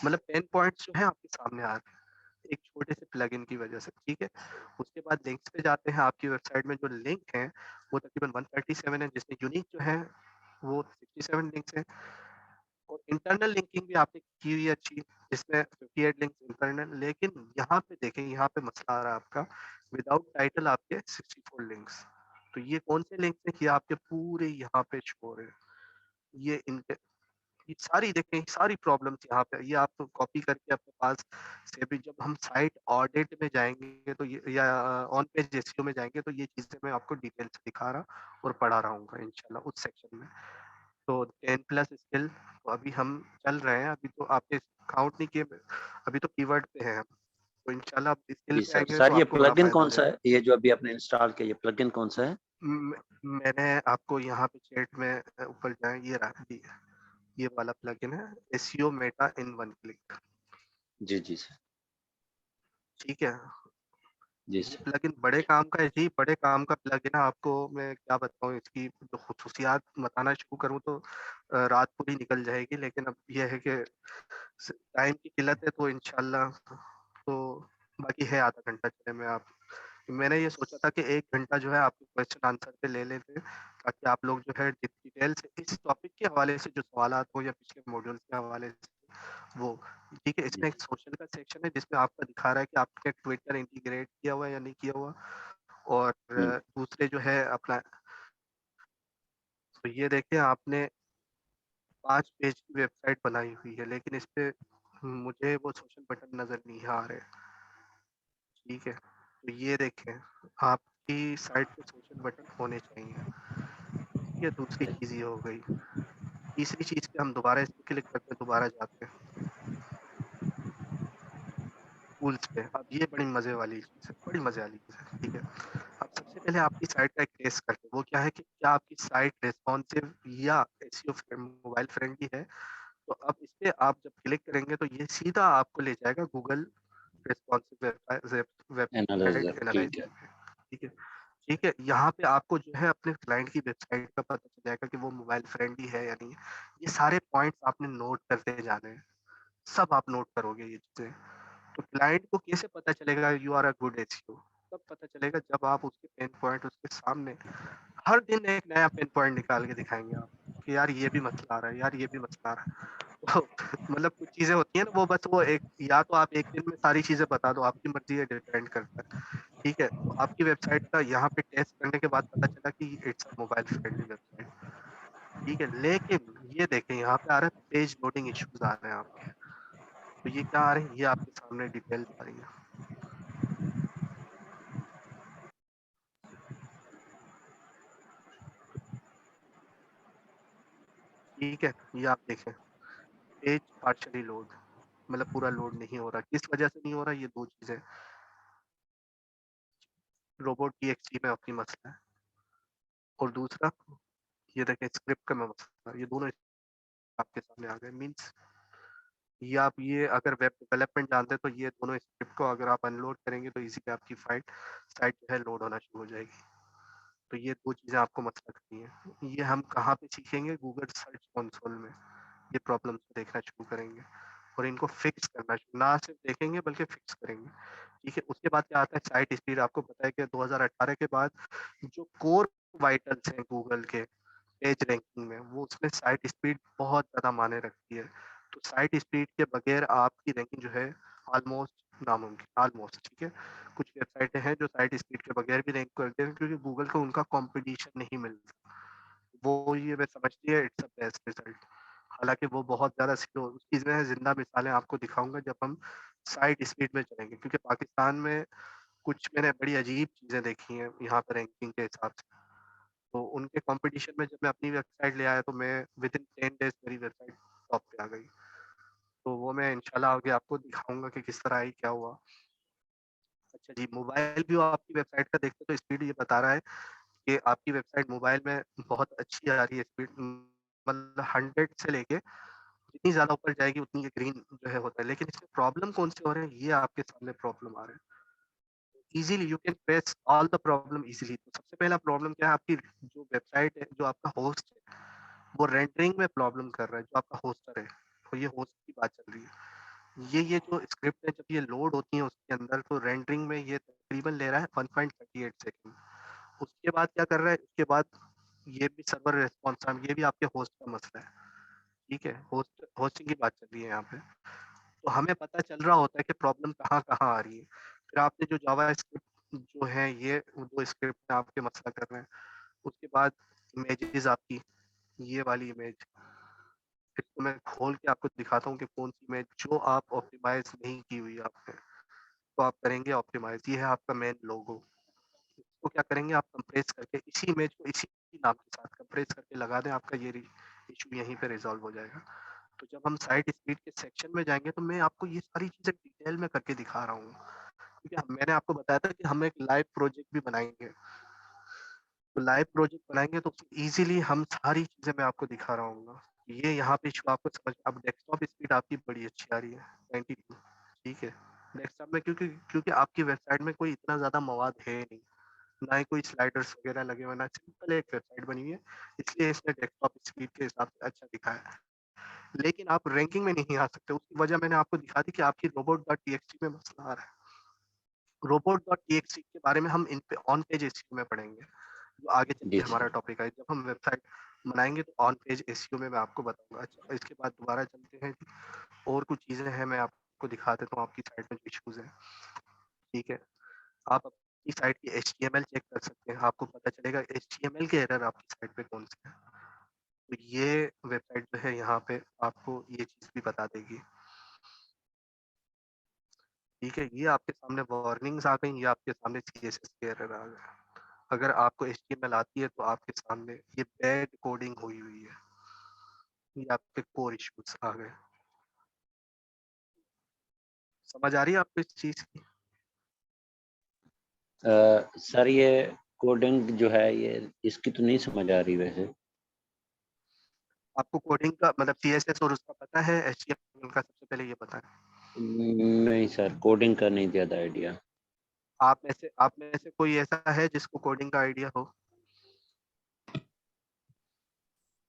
मतलब 10 पॉइंट्स जो है आपके सामने आ रहे हैं एक छोटे से प्लगइन की वजह से। ठीक है, उसके बाद लिंक्स पे जाते हैं। आपकी वेबसाइट में जो लिंक है वो तकरीबन 137 है, जिसमें यूनिक जो है वो 67 लिंक्स हैं, और इंटरनल लिंकिंग भी आपने की हुई है अच्छी, जिसमें 58 लिंक्स इंटरनल। लेकिन यहाँ पे देखें, यहाँ पे मसला आ रहा है आपका, विदाउट टाइटल आपके 64 लिंक्स। तो ये कौन से लिंक्स हैं, ये आपके पूरे यहाँ पे शो हो रहे हैं। ये इनके, ये सारी देखें, सारी प्रॉब्लम्स यहाँ पे, ये आप कॉपी करके अपने पास से भी, जब हम साइट ऑडिट में जाएंगे तो ये, या ऑन पेज एसईओ में जाएंगे, तो ये चीजें मैं आपको डिटेल से दिखा रहा और पढ़ा रहा हूँ इंशाल्लाह उस सेक्शन में। तो 10 प्लस स्किल, तो अभी हम चल रहे हैं, अभी तो आपने काउंट नहीं किए, अभी तो कीवर्ड पे है हम। तो इंशाल्लाह आप स्किल जी पे सर। आएंगे तो सर ये आपको बड़ा प्लगइन फायदा कौन हो सा जाएगा। है, ये जो अभी आपने इंस्टॉल किया ये प्लगइन कौन सा है? मैंने आपको यहाँ पे चैट में ऊपर जाए, ये रहा जी, ये वाला प्लगइन है, SEO meta in one click. जी जी सर। ठीक है, जी ये सर। प्लगइन बड़े काम का है जी, बड़े काम का प्लगइन है। आपको मैं क्या बताऊं, इसकी जो खुसूसियात बताना शुरू करूं तो रात पूरी निकल जाएगी, लेकिन अब यह है कि टाइम की किल्लत है, तो इंशाल्लाह तो बाकी है आधा घंटा चले में आप, मैंने ये सोचा था कि 1 घंटा जो है आपके क्वेश्चन आंसर पे ले लेते, ताकि आप लोग जो है डिटेल से इस टॉपिक के हवाले से जो सवालात हो या पिछले मॉड्यूल्स के हवाले से वो। ठीक है, जी इसमें एक सोशल का सेक्शन है जिसमें आपका दिखा रहा है कि आपने ट्विटर इंटीग्रेट किया हुआ है या नहीं किया हुआ, और दूसरे जो है अपना, तो ये देखिए आपने 5 पेज की वेबसाइट बनाई हुई है, लेकिन इस पे मुझे वो सोशल बटन नजर नहीं आ रहे। ठीक है, तो ये देखें, आपकी साइट पे सोशल बटन होने चाहिए। ये दूसरी चीज़ ये हो गई। तीसरी चीज़ पे हम दोबारा इस पे क्लिक करके दोबारा जाते हैं टूल्स पे। अब ये बड़ी मज़े वाली चीज़ है, बड़ी मज़े वाली चीज़ है। ठीक है, अब सबसे पहले आपकी साइट का एक टेस्ट करते हैं, वो क्या है कि क्या आपकी साइट रिस्पॉन्सिव या एसईओ मोबाइल फ्रेंडली है। तो अब इस पे आप जब क्लिक करेंगे तो ये सीधा आपको ले जाएगा गूगल रिस्पॉन्सिव एनालाइजर, वेबसाइट ठीक है। एनालाइजर पे। ठीक है, ठीक है, यहाँ पे आपको जो है अपने क्लाइंट की वेबसाइट का पता चल जाएगा कि वो मोबाइल फ्रेंडली है या नहीं है। ये सारे पॉइंट्स आपने नोट करते जाने हैं, सब आप नोट करोगे ये चीजें। तो क्लाइंट को कैसे पता चलेगा you are a good SEO? तब पता चलेगा जब आप उसके पेन पॉइंट उसके सामने, हर दिन एक नया पेन पॉइंट निकाल के दिखाएंगे आप। कि यार ये भी मसला आ रहा है, यार ये भी मसला आ रहा है। तो मतलब कुछ चीजें होती हैं ना, वो बस वो एक, या तो आप एक दिन में सारी चीजें बता दो, आपकी मर्जी है, डिपेंड करता है। ठीक है, तो आपकी वेबसाइट का यहाँ पे टेस्ट करने के बाद पता चला कि it's a mobile friendly website. ठीक है, लेकिन ये देखें यहाँ पे आ रहा है पेज लोडिंग इश्यूज आ रहे हैं आपके। तो ये क्या आ रहे हैं, ये आपके सामने डिटेल आ रही है। ठीक है, ये आप देखें पेज पार्शियली लोड, मतलब पूरा लोड नहीं हो रहा। किस वजह से नहीं हो रहा, ये दो चीजें, रोबोट TXT में अपनी मसला है, और दूसरा ये देखें स्क्रिप्ट का मसला। ये दोनों आपके सामने आ गए। मींस ये आप, ये अगर वेब डेवलपमेंट जानते हैं तो ये दोनों स्क्रिप्ट को अगर आप अनलोड करेंगे तो इजीली आपकी साइट जो है लोड होना शुरू हो जाएगी। तो ये दो चीज़ें आपको मसला करनी है। ये हम कहाँ पे सीखेंगे, गूगल सर्च कंसोल में ये प्रॉब्लम देखना शुरू करेंगे और इनको फिक्स करना, ना सिर्फ देखेंगे बल्कि फिक्स करेंगे। ठीक है, उसके बाद क्या आता है साइट स्पीड। आपको पता है कि 2018 के बाद जो कोर वाइटल्स हैं गूगल के पेज रैंकिंग में, वो उसमें साइट स्पीड बहुत ज़्यादा मायने रखती है। तो साइट स्पीड के बगैर आपकी रैंकिंग जो है ऑलमोस्ट नामुमकिन, ऑलमोस्ट। ठीक है, कुछ वेबसाइटें हैं जो साइट स्पीड के बगैर भी रैंक करते हैं क्योंकि गूगल को उनका कंपटीशन नहीं मिलता। वो ये वे समझती है इट्स अ बेस्ट रिजल्ट, हालांकि वो बहुत ज़्यादा स्लो। उसकी मैं जिंदा मिसालें आपको दिखाऊंगा जब हम साइट स्पीड में चलेंगे, क्योंकि पाकिस्तान में कुछ मैंने बड़ी अजीब चीज़ें देखी हैं यहाँ पर रैंकिंग के हिसाब से। तो उनके कंपटीशन में जब मैं अपनी वेबसाइट ले आया तो मैं विद इन 10 डेज मेरी वेबसाइट टॉप पे आ गई। तो वो मैं इंशाल्लाह आगे आपको दिखाऊंगा कि किस तरह आई, क्या हुआ। अच्छा जी, मोबाइल व्यू आपकी वेबसाइट का देखते तो स्पीड ये बता रहा है कि आपकी वेबसाइट मोबाइल में बहुत अच्छी आ रही है स्पीड, मतलब 100 से लेके जितनी ज़्यादा ऊपर जाएगी उतनी ये ग्रीन जो है होता है। लेकिन इसमें प्रॉब्लम कौन से हो रहे हैं, ये आपके सामने प्रॉब्लम आ रहे हैं। Easily you can face all the problem easily. तो सबसे पहला प्रॉब्लम क्या है, आपकी जो वेबसाइट है, जो आपका होस्ट है, वो रेंडरिंग में प्रॉब्लम कर रहा है, जो आपका होस्टर है। तो ये होस्ट की बात चल रही है। ये जो स्क्रिप्ट है जब ये लोड होती है उसके अंदर, तो रेंडरिंग में ये तकरीबन ले रहा है 1.38 सेकंड। उसके बाद क्या कर रहा है, उसके बाद ये भी सर्वर रिस्पॉन्स टाइम, ये भी आपके होस्ट का मसला है। ठीक है, होस्टिंग की बात चल रही है यहाँ पे। तो हमें पता चल रहा होता है कि प्रॉब्लम कहाँ कहाँ आ रही है। फिर आपने जो जावा स्क्रिप्ट जो है, ये दो स्क्रिप्ट में आपके मसला कर रहे हैं। उसके बाद इमेजेस आपकी, ये वाली इमेज, इसको मैं खोल के आपको दिखाता हूँ कि कौन सी इमेज जो आप ऑप्टिमाइज नहीं की हुई है आपने, तो आप करेंगे ऑप्टिमाइज। ये है आपका मेन लोगो। इसको क्या करेंगे, आप कंप्रेस करके इसी इमेज को इसी नाम के साथ कंप्रेस करके लगा दें, आपका ये इशू यहीं पे रिजॉल्व हो जाएगा। तो जब हम साइट स्पीड के सेक्शन में जाएंगे तो मैं आपको ये सारी चीज़ें डिटेल में करके दिखा रहा हूँ, क्योंकि मैंने आपको बताया था कि हम एक लाइव प्रोजेक्ट भी बनाएंगे। तो लाइव प्रोजेक्ट बनाएंगे तो इजीली हम सारी चीज़ें मैं आपको दिखा रहा हूँ। ये यहाँ पे इशू आपको समझ, अब डेस्कटॉप स्पीड आपकी बड़ी अच्छी आ रही है 92। ठीक है, डेस्कटॉप में क्योंकि क्योंकि आपकी वेबसाइट में कोई इतना ज़्यादा मवाद है नहीं, ना ही कोई स्लाइडर्स वगैरह लगे हुए, ना सिंपल एक वेबसाइट बनी हुई है, इसलिए इसने डेस्कटॉप स्पीड के हिसाब से अच्छा दिखाया है। लेकिन आप रैंकिंग में नहीं आ सकते, उसकी वजह मैंने आपको दिखा दी कि आपकी रोबोट.txt में मसला आ रहा है। रोबोट.txt के बारे में हम इन पे ऑन पेज एसईओ में पढ़ेंगे, जो आगे चल जी के हमारा टॉपिक है। जब हम वेबसाइट बनाएंगे तो ऑन पेज एसईओ में मैं आपको बताऊंगा। अच्छा, इसके बाद दोबारा चलते हैं, और कुछ चीज़ें हैं मैं आपको दिखा देता हूँ आपकी साइट में जो इश्यूज हैं। ठीक है, आप अपनी साइट की HTML चेक कर सकते हैं, आपको पता चलेगा HTML के एरर आपकी साइट पे कौन से हैं। तो ये वेबसाइट जो है यहाँ पे आपको ये चीज़ भी बता देगी। ठीक है, ये आपके सामने वार्निंग्स आ गई, ये आपके सामने CSS के एरर आ गए। अगर आपको HTML आती है तो आपके सामने ये बैड कोडिंग हुई हुई है, ये आपके कोर इश्यूज आ गए। समझ आ रही है आपको इस चीज़ की? सर ये कोडिंग जो है ये इसकी तो नहीं समझ आ रही वैसे। आपको कोडिंग का मतलब CSS और उसका पता है, HTML का सबसे पहले ये पता है? नहीं सर, कोडिंग का नहीं ज़्यादा आइडिया। आप में से कोई ऐसा है जिसको कोडिंग का आइडिया हो?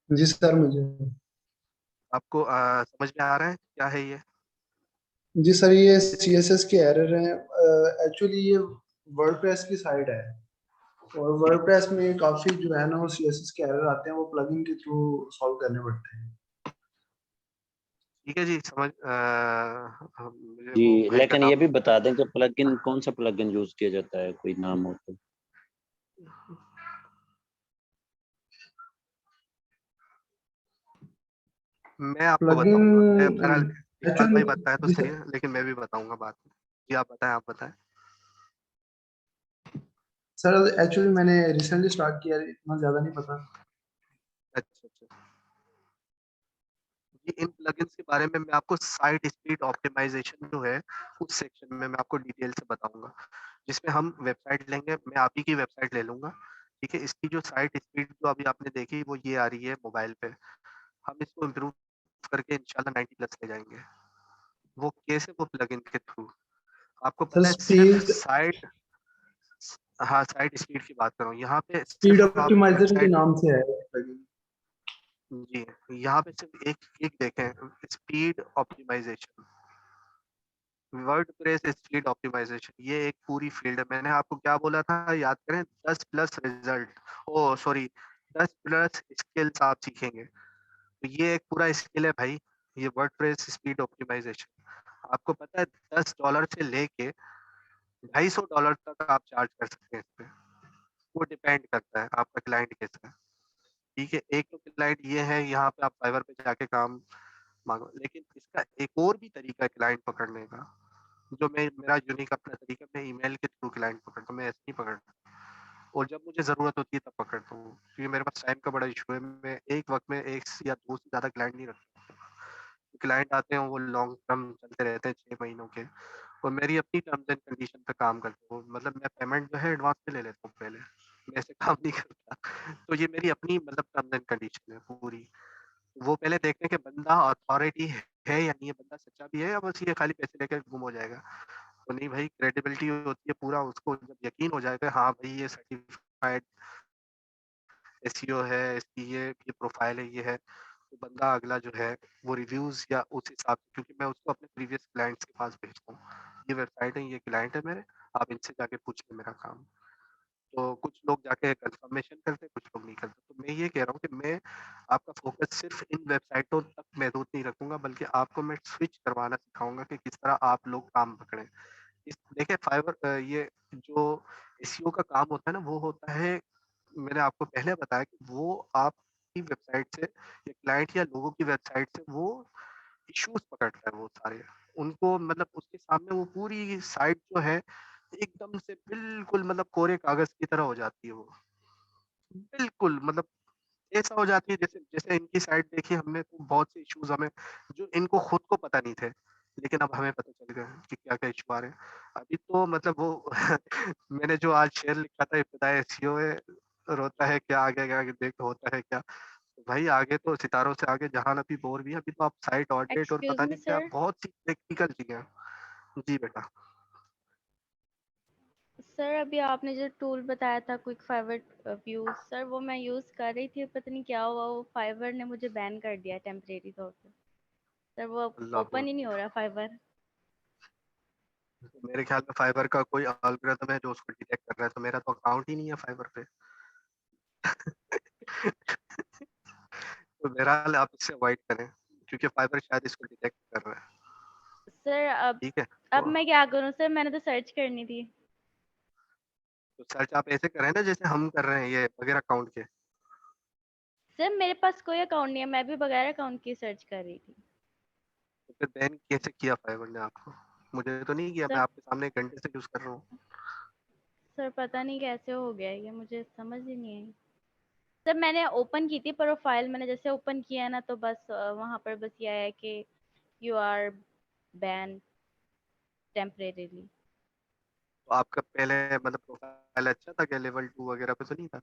जी सर मुझे। आपको समझ में आ रहा है क्या है ये? जी सर ये CSS के एरर हैं। एक्चुअली ये वर्डप्रेस की साइट है और वर्डप्रेस में काफी जो है ना वो सीएसएस के एरर आते हैं, वो प्लगइन के थ्रू सॉल्व करने पड़ते हैं। ठीक है जी, समझ मुझे जी, वो भाई का लेकिन ये नाम भी बता दें कि प्लगइन कौन सा प्लगइन यूज किया जाता है, कोई नाम हो तो। मैं आपको प्लगइन बताऊंगा। मैं बहरहाल इकबाल भाई एक्चुअली बताए तो जी सही सर, है, लेकिन मैं भी बताऊंगा बाद में। जी आप बताएं, आप बताएं। सर एक्चुअली मैंने रिसेंटली स्टार्ट किया है, इतना ज्यादा नहीं पता। अच्छा अच्छा जी, इन प्लगइन्स के बारे में मैं आपको साइट स्पीड ऑप्टिमाइजेशन जो है उस सेक्शन में मैं आपको डिटेल से बताऊंगा, जिसमें हम वेबसाइट लेंगे। मैं आप ही की वेबसाइट ले लूंगा, ठीक है। इसकी जो साइट स्पीड जो अभी आपने देखी वो ये आ रही है मोबाइल पे, हम इसको इम्प्रूव करके इंशाल्लाह 90 प्लस ले जाएंगे। वो कैसे? वो प्लगइन के थ्रू। आपको सर पता है सिर्फ स्पीड साइट, हाँ साइट स्पीड की बात कर रहा हूँ यहाँ पे। स्पीड सिर्फ आप ऑप्टिमाइजर के वेबसाइट, नाम से है प्लगइन। जी यहाँ पे सिर्फ एक एक देखें, speed optimisation, WordPress speed optimisation, ये एक पूरी फील्ड है। मैंने आपको क्या बोला था, याद करें? 10 प्लस रिजल्ट, ओ सॉरी 10 प्लस स्किल्स आप सीखेंगे। तो ये एक पूरा स्किल है भाई, ये वर्डप्रेस स्पीड ऑप्टिमाइजेशन। आपको पता है $10 से लेके $250 तक आप चार्ज कर सकते हैं इस पे। वो डिपेंड करता है आपका क्लाइंट कैसा है, ठीक है। एक तो क्लाइंट ये है, यहाँ पे आप फाइवर पे जाके काम मांगो, लेकिन इसका एक और भी तरीका है क्लाइंट पकड़ने का, जो मैं मेरा यूनिक अपना तरीका, मैं ईमेल के थ्रू क्लाइंट पकड़ता हूँ, मैं ऐसे नहीं पकड़ता। और जब मुझे ज़रूरत होती है तब पकड़ता हूँ, क्योंकि मेरे पास टाइम का बड़ा इशू है। मैं एक वक्त में एक या दो से ज़्यादा क्लाइंट नहीं रखता। क्लाइंट आते हैं वो लॉन्ग टर्म चलते रहते हैं, 6 महीनों के, और मेरी अपनी टर्म्स एंड कंडीशन पे काम करता हूँ। मतलब मैं पेमेंट जो है एडवांस में ले लेता हूँ पहले, मैं ऐसे काम नहीं करता। तो ये मेरी अपनी मतलब टर्म्स एंड कंडीशन है पूरी। वो पहले देखते हैं कि बंदा अथॉरिटी है या नहीं है, बंदा सच्चा भी है या बस ये खाली पैसे लेकर गुम हो जाएगा। तो नहीं भाई, क्रेडिबिलिटी होती है पूरा, उसको जब यकीन हो जाएगा हाँ भाई ये सर्टिफाइड एसईओ है, इसकी ये प्रोफाइल है, ये है, तो बंदा अगला जो है वो रिव्यूज या उस हिसाब से, क्योंकि मैं उसको अपने प्रीवियस क्लाइंट्स के पास भेजता हूँ, ये वेबसाइट है, ये क्लाइंट है मेरे, आप इनसे जाके पूछ लें मेरा काम। तो कुछ लोग जाके कंफर्मेशन करते हैं, कुछ लोग नहीं करते। तो मैं ये कह रहा हूँ कि मैं आपका फोकस सिर्फ इन वेबसाइटों तक महदूद नहीं रखूंगा, बल्कि आपको मैं स्विच करवाना सिखाऊंगा कि किस तरह आप लोग काम पकड़ें। इस देखिए फाइवर ये जो एसईओ का काम होता है ना, वो होता है, मैंने आपको पहले बताया कि वो आपकी वेबसाइट से या क्लाइंट या लोगों की वेबसाइट से वो इश्यूज पकड़ता है वो सारे। उनको मतलब उसके सामने वो पूरी साइट जो है एकदम से बिल्कुल मतलब कोरे कागज की तरह हो जाती है वो, बिल्कुल मतलब ऐसा हो जाती है जैसे जैसे इनकी साइट देखी हमने, तो बहुत से इश्यूज हमें जो इनको खुद को पता नहीं थे, लेकिन अब हमें पता चल गया कि क्या क्या इशू आ रहे हैं। अभी तो मतलब वो मैंने जो आज शेयर लिखा था, इब्तिदाई एसईओ है, रोता है क्या आगे आगे देख होता है क्या। तो भाई आगे तो सितारों से आगे जहान अभी बोर भी है, अभी तो आप साइट ऑडिट और एक्सक्यूज पता मी नहीं क्या सर। बहुत सी टेक्निकल चीजें हैं। जी बेटा। सर अभी आपने जो टूल बताया था क्विक फाइवर व्यू, सर वो मैं यूज कर रही थी, पता नहीं क्या हुआ, वो फाइवर ने मुझे बैन कर दिया टेम्परेरी तौर पे। सर वो अल्लाह, ओपन ही नहीं हो रहा फाइवर। मेरे ख्याल में फाइबर का कोई एल्गोरिथम है जो उसको डिटेक्ट कर रहा है, तो मेरा तो अकाउंट ही नहीं है फाइबर पे। तो बहरहाल आप इससे अवॉइड करें, क्योंकि फाइबर शायद इसको डिटेक्ट कर रहा है। सर ठीक है, अब तो मैं क्या करूं सर, मैंने तो सर्च करनी थी। सर्च आप ऐसे करें ना जैसे हम कर रहे हैं ये बगैर अकाउंट के। सर मेरे पास कोई अकाउंट नहीं है, मैं भी बगैर अकाउंट के सर्च कर रही थी। तो फिर बैन कैसे किया फाइबर ने आपको? मुझे तो नहीं किया, मैं सर आपके सामने एक घंटे से यूज कर रहा हूँ। सर पता नहीं कैसे हो गया ये, मुझे समझ ही नहीं आई। सर मैंने ओपन की थी प्रोफाइल, मैंने जैसे ओपन किया ना तो बस वहां पर बस ये आया कि यू आर बैन टेम्परेरीली। तो आपका पहले मतलब प्रोफाइल अच्छा था क्या? लेवल 2 वगैरह पे तो नहीं था?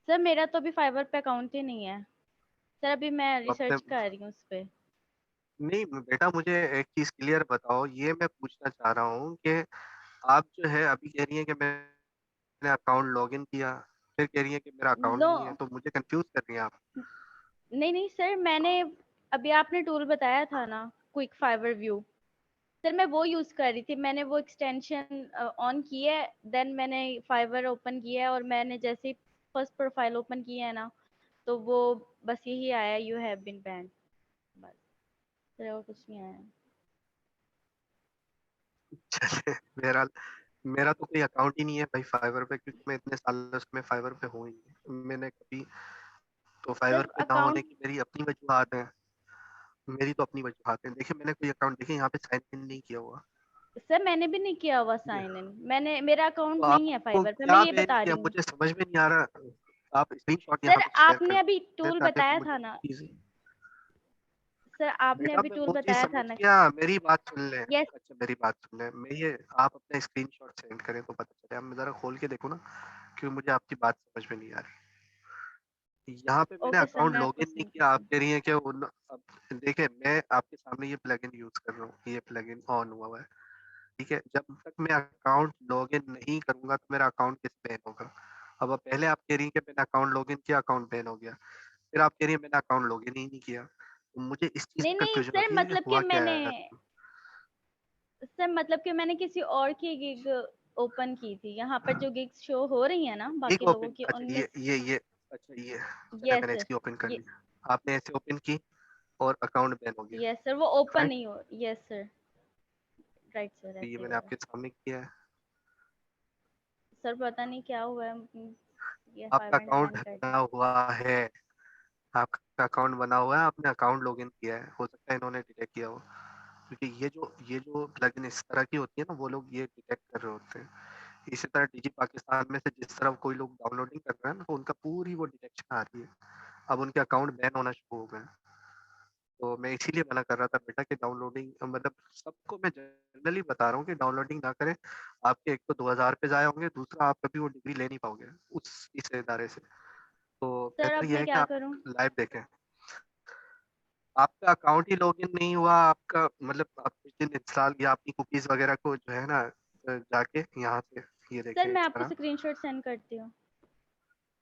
सर मेरा तो अभी फाइवर पे अकाउंट ही नहीं है सर, अभी मैं तो अपने रिसर्च कर रही हूँ उस पे। नहीं बेटा, मुझे एक चीज क्लियर बताओ, ये मैं पूछना चाह रहा हूँ कि आप जो है अभी कह रही हैं कि मैंने अकाउंट लॉगिन किया, फिर कह रही हैं कि मेरा अकाउंट नो, नहीं है, तो मुझे कंफ्यूज कर रही हैं आप। नहीं नहीं सर, मैंने अभी आपने टूल बताया था ना क्विक फाइवर व्यू, सर मैं वो यूज कर रही थी, मैंने वो एक्सटेंशन ऑन की है, देन मैंने फाइवर ओपन किया है और मैंने जैसे ही फर्स्ट प्रोफाइल ओपन किया है ना, तो वो बस यही आया, यू हैव बीन बैंड, बस सर और कुछ नहीं आया। चले मेरा मेरा तो कोई अकाउंट ही नहीं है भाई फाइवर पे, क्योंकि मैं इतने साल उसमें फाइवर पे हूँ ही नहीं। मैंने कभी तो फाइवर सर पे ना होने अकाउंट, की मेरी अपनी वजूहत है, मेरी तो अपनी वजूहत है। देखिए मैंने कोई अकाउंट देखिए यहाँ पे साइन इन नहीं किया हुआ। सर मैंने भी नहीं किया हुआ ठीक है, साइन इन, मैंने, मेरा तो अकाउंट नहीं है आपको फाइवर पे, मैं क्या ये बैन बता किया रही हूँ। मुझे समझ में नहीं आ रहा। आप स्क्रीनशॉट सर यहाँ पे शेयर आपने अभी कर टूल ताकि बताया मुझे था ना, इजी। सर आपने बेटा अभी मैं टूल वो चीज बताया था समझ ना। गया, मेरी बात सुन ले। यस। अच्छा मेरी बात सुन ले, मैं ये आप अपना स्क्रीनशॉट सेंड करें तो पता चले। अब मैं जरा खोल के देखो ना, क्योंकि मुझे आपकी बात समझ में नहीं आ रही। यहाँ पे मैंने ओके सर, अकाउंट मैं आपको लॉगिन नहीं सेंड किया, करती आप हूँ। कह रही हैं कि अब देखे मैं आपके सामने ये प्लगइन यूज कर रहा हूँ, ये प्लगइन ऑन हुआ हुआ है। ठीक है, जब तक मैं अकाउंट लॉगिन नहीं करूंगा तो मेरा अकाउंट किस बैन होगा। अब पहले आप कह रही हैं कि मैंने अकाउंट लॉगिन किया अकाउंट बैन हो गया, फिर आप कह रही हैं मैंने अकाउंट लॉगिन ही नहीं किया। तो मुझे इस चीज नहीं में नहीं कंफ्यूजन सर, होती है कि मतलब कि हुआ क्या मैंने, है। सर मतलब कि मैंने किसी और की गिग ओपन की थी, यहाँ पर जो गिग्स शो हो रही है ना एक बाकी लोगों ओपन, की, अच्छा उनमें। ये अच्छा ये चले यस मैंने सर। इसकी ओपन कर ये ली, आपने ऐसे ओपन की और अकाउंट बैन हो गया। यस सर, वो ओपन राइट, नहीं हो, यस सर, राइट सर, ये ऐसे ही मैंने हुआ है। आपके सामने किया है। सर पता नहीं क्या हुआ है, ये आपका फाइवर ने अकाउंट बैन कर बना दिया। हुआ है, आपका अकाउंट बना हुआ है, आपने अकाउंट लॉगिन किया है, हो सकता है इन्होंने डिटेक्ट किया हो, क्योंकि ये जो प्लगइन इस तरह की होती है ना, वो लोग ये डिटेक्ट कर रहे होते हैं। इसी तरह डीजी पाकिस्तान में से जिस तरह कोई लोग डाउनलोडिंग कर रहे हैं ना, तो उनका पूरी वो डिटेक्शन आ रही है। अब उनके अकाउंट बैन होना शुरू हो गए हैं। तो मैं इसीलिए मना कर रहा था बेटा कि डाउनलोडिंग, मतलब सबको मैं जनरली बता रहा हूँ कि डाउनलोडिंग ना करें। आपके एक तो 2000 पे जाए होंगे, दूसरा आप कभी वो डिग्री ले नहीं पाओगे उस इस इदारे से। तो सर बेहतर अब यह मैं है कि क्या आप करूँ? लाइव देखें। आपका अकाउंट ही लॉगिन नहीं हुआ, आपका मतलब आप जिस दिन इंस्टॉल किया अपनी कुकीज वगैरह को जो है ना, जाके यहाँ से ये सर देखें मैं इस आपको तरह। स्क्रीनशॉट सेंड करती हूँ।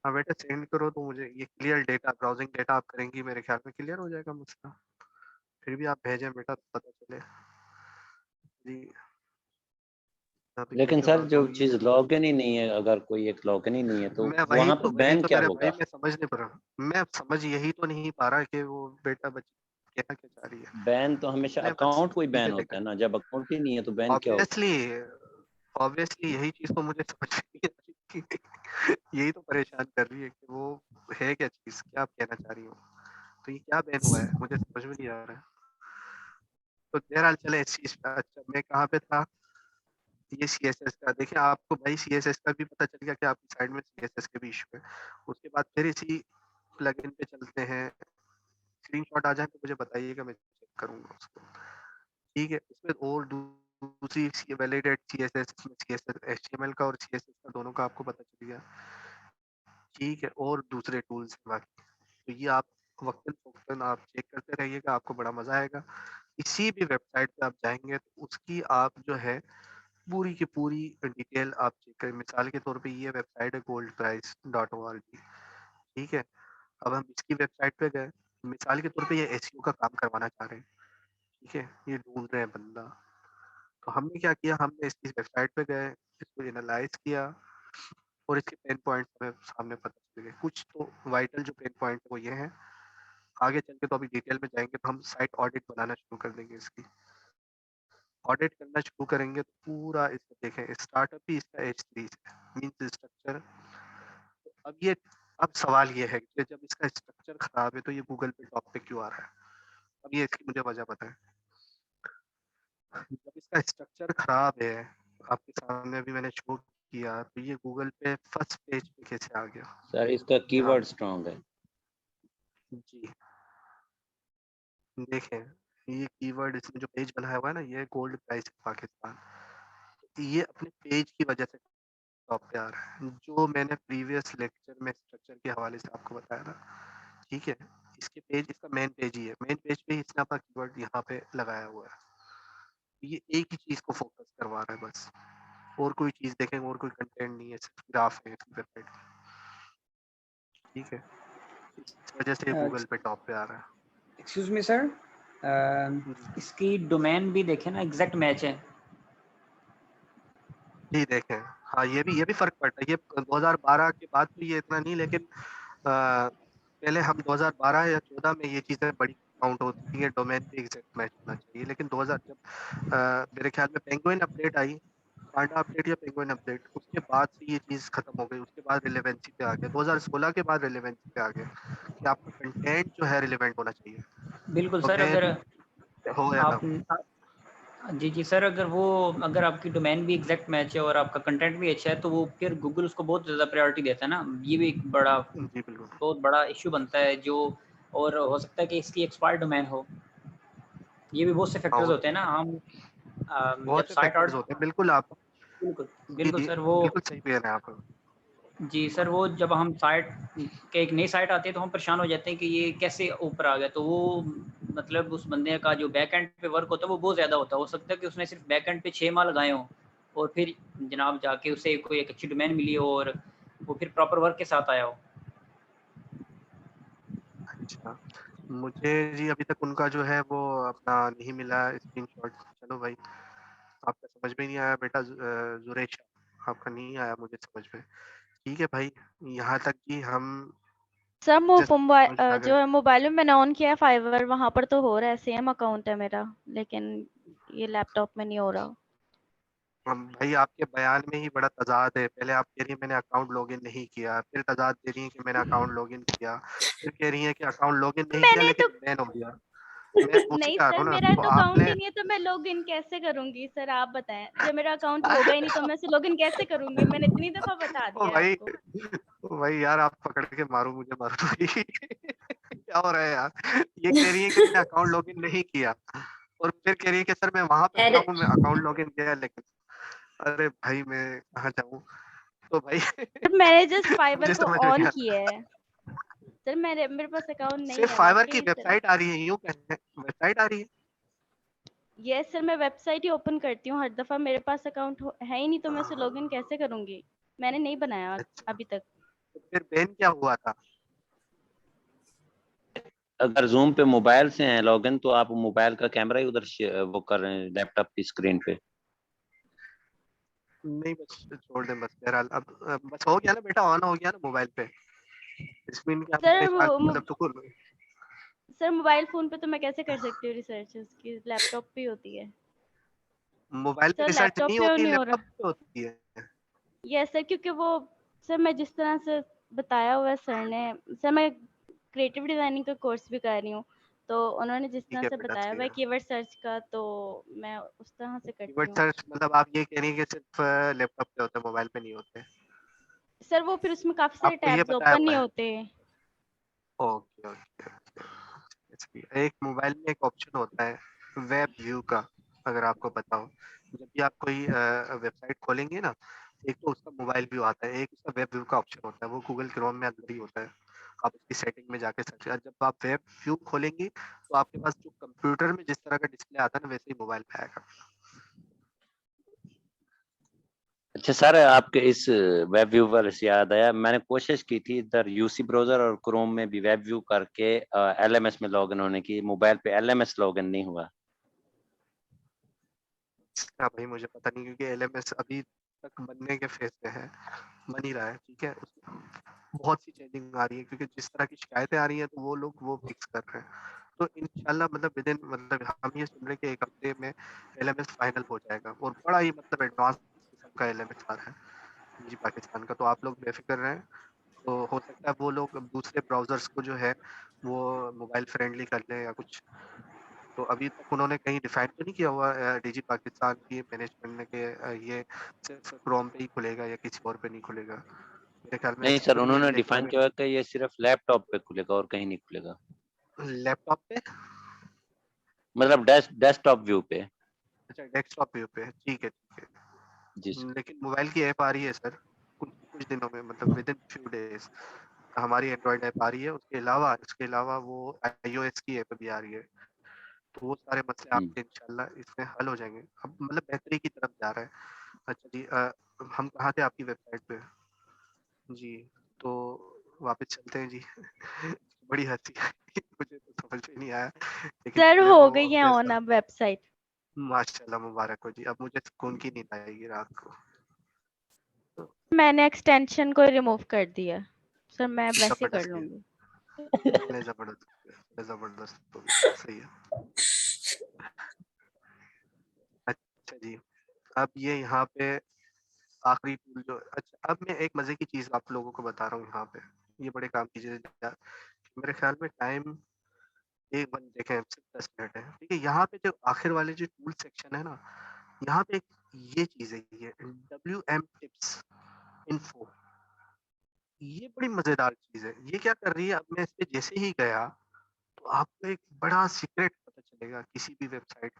हाँ बेटा सेंड करो तो मुझे ये क्लियर डेटा, ब्राउजिंग डेटा आप करेंगी, मेरे ख्याल में क्लियर हो जाएगा मसला। फिर भी आप भेजें बेटा तो पता चले जी। अभी कोई लेकिन सर जवाब जो हो ही चीज नहीं। लॉगिन ही नहीं है, अगर कोई एक लॉगिन ही नहीं है तो वहां पे वही बैन तो क्या मेरे भाई होगा? मैं समझ नहीं पा रहा, मैं समझ यही तो नहीं पा रहा कि वो बेटा बच्ची कहना क्या चाह रही है। बैन तो हमेशा मैं बस अकाउंट कोई बैन चीजें होता देखा, है ना, जब अकाउंट ही नहीं है तो बैन क्या होगा? ऑब्वियसली ऑब्वियसली यही चीज तो मुझे समझ नहीं आ रही कि यही तो परेशान कर रही है कि वो है क्या चीज, क्या आप कहना चाह रही हो। तो ये क्या बैन हुआ है मुझे समझ में नहीं आ रहा है। तो बहरहाल चले इस चीज पे। अच्छा मैं कहाँ पे था, ये सीएसएस का देखिए, आपको भाई सीएसएस का भी पता चल गया कि आपकी साइड में सीएसएस के भी इशू है। उसके बाद फिर इसी प्लगइन पे चलते हैं। स्क्रीनशॉट आ जाए तो मुझे बताइएगा, मैं चेक करूंगा उसको। ठीक है, इसमें और दूसरी वैलिडेट सीएसएस, सीएसएस एचटीएमएल का और सीएसएस का दोनों का आपको पता चल गया। ठीक है, और दूसरे टूल्स हैं बाकी, तो ये आप वक्तन फ़ौक़्तन आप चेक करते रहिएगा, आपको बड़ा मज़ा आएगा। किसी भी वेबसाइट पे आप जाएँगे तो उसकी आप जो है पूरी की पूरी डिटेल आप चेक करें। मिसाल के तौर पे ये वेबसाइट है goldprice.org, ठीक है? अब हम इसकी वेबसाइट पे गए, मिसाल के तौर पे ये एसईओ का काम करवाना चाह रहे हैं, ठीक है? ये ढूँढ रहे हैं बंदा। तो हमने क्या किया, हमने इसकी वेबसाइट पे गए, इसको एनालाइज़ किया और इसके पेन पॉइंट्स हमें सामने पता चल गए। कुछ तो वाइटल जो पेन पॉइंट है वो ये हैं। आगे चल के तो अभी डिटेल में जाएँगे तो हम साइट ऑडिट बनाना शुरू कर देंगे इसकी। ऑडिट करना शुरू करेंगे तो पूरा इसमें देखें, स्टार्टअप ही इसका H3 से मीन्स स्ट्रक्चर। अब सवाल ये है कि जब इसका स्ट्रक्चर खराब है तो ये गूगल पे टॉप पे क्यों आ रहा है? अब ये इसकी मुझे वजह बताएं। जब इसका स्ट्रक्चर खराब है, आपके सामने अभी मैंने शो किया, तो ये गूगल पे फर्स्ट पेज पे कैसे आ गया? सर इसका यहाँ कीवर्ड पे स्ट्रांग है। जी देखें, ये कीवर्ड इसमें जो पेज बनाया हुआ है ना, ये गोल्ड प्राइस पाकिस्तान, ये अपने पेज की वजह से टॉप पे आ रहा है, जो मैंने प्रीवियस लेक्चर में स्ट्रक्चर के हवाले से आपको बताया था। ठीक है, इसके पेज, इसका मेन पेज ही है, मेन पेज पे ही इसने अपना कीवर्ड यहाँ पे लगाया हुआ है। ये एक ही चीज को फोकस करवा रहा है बस, और कोई चीज देखेंगे और कोई कंटेंट नहीं है, सिर्फ ग्राफ है इसकी वेबसाइट। ठीक है, इस वजह से गूगल पे टॉप पे आ रहा है। एक्सक्यूज मी सर, इसकी डोमेन भी देखें ना, एग्जैक्ट मैच है। जी देखें, हाँ ये भी फर्क पड़ता है। ये 2012 के बाद तो ये इतना नहीं, लेकिन पहले हम 2012 या 14 में ये चीज़ें बड़ी काउंट होती थी, ये डोमेन पे एग्जैक्ट मैच होना चाहिए। लेकिन 2000 जब मेरे ख्याल में पेंगुइन अपडेट आई, पांडा अपडेट या पेंगुइन अपडेट, उसके बाद से ये चीज़ खत्म हो गई। उसके बाद रिलेवेंसी पे आ गया, 2016 के बाद रिलेवेंसी पे आ गया कि आपका कंटेंट जो है रिलेवेंट होना चाहिए। बिल्कुल सर, डोमेन अगर हो या ना आप हो। जी सर, अगर आपकी डोमेन भी एग्जैक्ट मैच है और आपका कंटेंट भी अच्छा है, तो वो फिर गूगल उसको बहुत ज़्यादा प्रायोरिटी देता है ना। ये भी एक जी बिल्कुल। बहुत बड़ा इशू बनता है जो, और हो सकता है कि इसकी एक्सपायर्ड डोमेन हो। ये भी बहुत से हाँ, फैक्टर्स होते हैं ना। हम जब बहुत से साइट फैक्टर्स आउट, होते हैं, बिल्कुल आप बिल्कुल जी बिल्कुल जी सर, वो बिल्कुल सही कह रहे हैं आप। जी सर, वो जब हम साइट के एक नई साइट आती है तो हम परेशान हो जाते हैं कि ये कैसे ऊपर आ गया। तो वो मतलब उस बंदे का जो बैक एंड पे वर्क होता है वो बहुत ज़्यादा होता है। हो सकता है कि उसने सिर्फ बैक एंड पे 6 माह लगाए हों और फिर जनाब जाके उसे कोई एक अच्छी डोमेन मिली हो और वो फिर प्रॉपर वर्क के साथ आया हो। अच्छा, मुझे जी अभी तक उनका जो है वो अपना नहीं मिला स्क्रीनशॉट। चलो भाई, आपका समझ में नहीं आया बेटा, जुरेश आपका नहीं आया मुझे समझ में। ठीक है भाई, यहाँ तक कि हम सर जस्ट समझ आ गए। जो है मोबाइल में मैंने ऑन किया है फाइवर, वहाँ पर तो हो रहा है, सेम अकाउंट है मेरा, लेकिन ये लैपटॉप में नहीं हो रहा। भाई आपके बयान में ही बड़ा तजाद है। पहले आप कह रही हैं मैंने अकाउंट लॉगिन नहीं किया, फिर तजाद दे रही हैं कि मैंने अकाउंट लॉगिन किया, फिर कह रही हैं कि अकाउंट लॉगिन नहीं किया मैंने तो लेकिन बैन हो गया। मैं पूछे नहीं जा सर, रहा हूँ ना, मेरा तो तो अकाउंट आपने ही नहीं है, तो मैं लॉग इन कैसे करूंगी? सर आप बताएं, जब मेरा अकाउंट होगा ही नहीं तो मैं उसे लॉग इन कैसे करूंगी? मैंने इतनी दफा बता ओ दिया है भाई, आपको। ओ भाई यार, आप पकड़ के मारो मुझे, मारो भाई। क्या हो रहा है यार? ये कह रही है कि मैंने अकाउंट लॉगिन नहीं किया, और फिर कह रही है कि सर मैं वहां पे गया हूँ, मैं अकाउंट लॉगिन किया लेकिन। अरे भाई मैं कहाँ जाऊँ? तो भाई सर मैंने जस्ट फाइबर मुझे को समझ में नहीं ऑन आता। किया है। सर मेरे पास अकाउंट नहीं सिर्फ है फाइवर की वाकई सर। वेबसाइट आ रही है, यूं कहते हैं वेबसाइट आ रही है। यस सर, मैं वेबसाइट ही ओपन करती हूँ हर दफा। मेरे पास अकाउंट है ही नहीं तो मैं उसे लॉग इन कैसे करूंगी? मैंने नहीं बनाया अच्छा, अभी तक। तो फिर बैन क्या हुआ था? अगर जूम पे मोबाइल से हैं लॉगिन, तो आप मोबाइल का कैमरा ही उधर वो कर रहे हैं लैपटॉप की स्क्रीन पे। नहीं बस छोड़ दें, बस बहरहाल अब बस हो गया ना बेटा, ऑन हो गया ना मोबाइल पे। इसमें क्या सर मतलब टुकुर। सर मोबाइल फोन पे तो मैं कैसे कर सकती हूँ रिसर्च? उसकी लैपटॉप पे होती है। मोबाइल पे सर रिसर्च लैपटॉप नहीं पे होती, नहीं हो लैपटॉप रहा। पे होती है। यस सर, क्योंकि वो सर मैं जिस तरह से बताया हुआ है सर ने, सर मैं क्रिएटिव डिजाइनिंग का कोर्स भी कर रही हूँ, तो उन्होंने जिस ठीक तरह है से बेटा, बताया सही हुआ है है। कीवर्ड सर्च का, तो मैं उस तरह से करती कीवर्ड हूँ। सर्च मतलब आप ये कह रही हैं कि सिर्फ लैपटॉप पे होते हैं, मोबाइल पे नहीं होते? सर वो फिर उसमें काफी सारे आपको ये टैब्स बताया ओपन हुआ नहीं है? होते। Okay okay okay. एक मोबाइल में एक ऑप्शन होता है वेब व्यू का, अगर आपको पता हो। जब भी आप कोई वेबसाइट खोलेंगे ना, एक तो उसका मोबाइल व्यू आता है, एक उसका वेब व्यू का ऑप्शन होता है। वो गूगल क्रोम में अंदर ही होता है। आप उसकी सेटिंग में जाके सर्च, जब आप वेब व्यू खोलेंगे तो आपके पास जो कंप्यूटर में जिस तरह का डिस्प्ले आता है ना, वैसे ही मोबाइल पे आएगा। अच्छा सर, आपके इस वेब व्यू वाले से याद आया, मैंने कोशिश की थी इधर यूसी ब्राउजर और क्रोम में भी वेब व्यू करके एलएमएस में लॉगिन होने की। मोबाइल पे एलएमएस लॉगिन नहीं हुआ। इसका भाई मुझे पता नहीं, क्योंकि एलएमएस अभी तक बनने के फेज में है, बन ही रहा है। ठीक है, बहुत सी चेंजिंग आ रही है, क्योंकि जिस तरह की शिकायतें आ रही हैं तो वो लोग वो फिक्स कर रहे हैं। तो इंशाल्लाह मतलब विद इन, मतलब हम ये सुन रहे हैं कि एक हफ्ते में एलएमएस फाइनल हो जाएगा, और बड़ा ही मतलब एडवांस किस्म का एलएमएस आ रहा है जी पाकिस्तान का। तो आप लोग बेफिक्र रहें। तो हो सकता है वो लोग दूसरे ब्राउजर्स को जो है वो मोबाइल फ्रेंडली कर लें या कुछ। तो अभी तक उन्होंने कहीं डिफाइन तो नहीं किया हुआ डीजी पाकिस्तान की मैनेजमेंट ने कि ये सिर्फ क्रोम पे ही खुलेगा या किसी और पे नहीं खुलेगा। मेरे ख्याल में नहीं ऐसा सर, तो नहीं है उन्होंने अभी डिफाइन किया हुआ है कि ये सिर्फ लैपटॉप पे खुलेगा और कहीं नहीं खुलेगा। लैपटॉप पे। मतलब डेस्कटॉप व्यू पे। अच्छा, डेस्कटॉप व्यू पे, ठीक है ठीक है। जी सर। लेकिन मोबाइल की ऐप आ रही है सर, कुछ कुछ दिनों में, मतलब विद इन फ्यू डेज हमारी एंड्रॉइड ऐप आ रही है। उसके अलावा वो आईओएस की ऐप भी आ रही है। तो वो सारे मसले आपके इंशाल्लाह इसमें हल हो जाएंगे। अब मतलब बेहतरी की तरफ जा रहा है। अच्छा जी, हम कहाँ थे आपकी वेबसाइट पे? जी, तो वापस चलते हैं जी। बड़ी हंसी आई मुझे तो समझ में नहीं आया, लेकिन सर मैं हो वो गई है अपने ऑन साथ अब वेबसाइट। माशाल्लाह मुबारक हो जी, अब मुझे सुकून की नींद आएगी रात को। तो मैंने एक्सटेंशन को रिमूव कर दिया सर, मैं वैसे कर जबरदस्त किया, लूंगी। नहीं जबरदस्त किया, जबरदस्त हो गया, सही है। अच्छा जी, अब ये यहाँ पे आखिरी टूल जो, अच्छा अब मैं एक मजे की चीज आप लोगों को बता रहा हूँ यहाँ पे, ये बड़े काम की चीज है। मेरे ख्याल में टाइम एक बन देखें सिर्फ 10 मिनट है, ठीक है। यहाँ पे जो आखिर वाले जो टूल सेक्शन है ना, यहाँ पे एक ये चीज है, ये WM टिप्स इन्फो, ये बड़ी मजेदार चीज है। ये क्या कर रही है, अब मैं इस पे जैसे ही गया तो आपको एक बड़ा सीक्रेट पता चलेगा किसी भी वेबसाइट,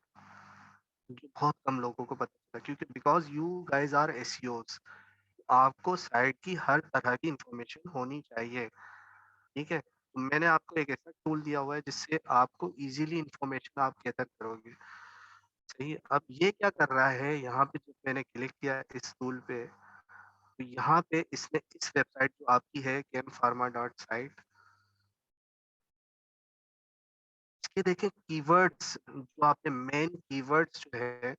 जो बहुत कम लोगों को पता चला, क्योंकि बिकॉज यू गाइज आर एसईओज, आपको साइट की हर तरह की इंफॉर्मेशन होनी चाहिए, ठीक है। तो मैंने आपको एक ऐसा टूल दिया हुआ है जिससे आपको इजीली इंफॉर्मेशन आप गैदर करोगे, सही है। अब ये क्या कर रहा है, यहाँ पे जब मैंने क्लिक किया इस टूल पे, तो यहाँ पे इसने इस वेबसाइट जो आपकी है chempharma.site, इसके देखें कीवर्ड्स, जो आपने मेन कीवर्ड्स जो है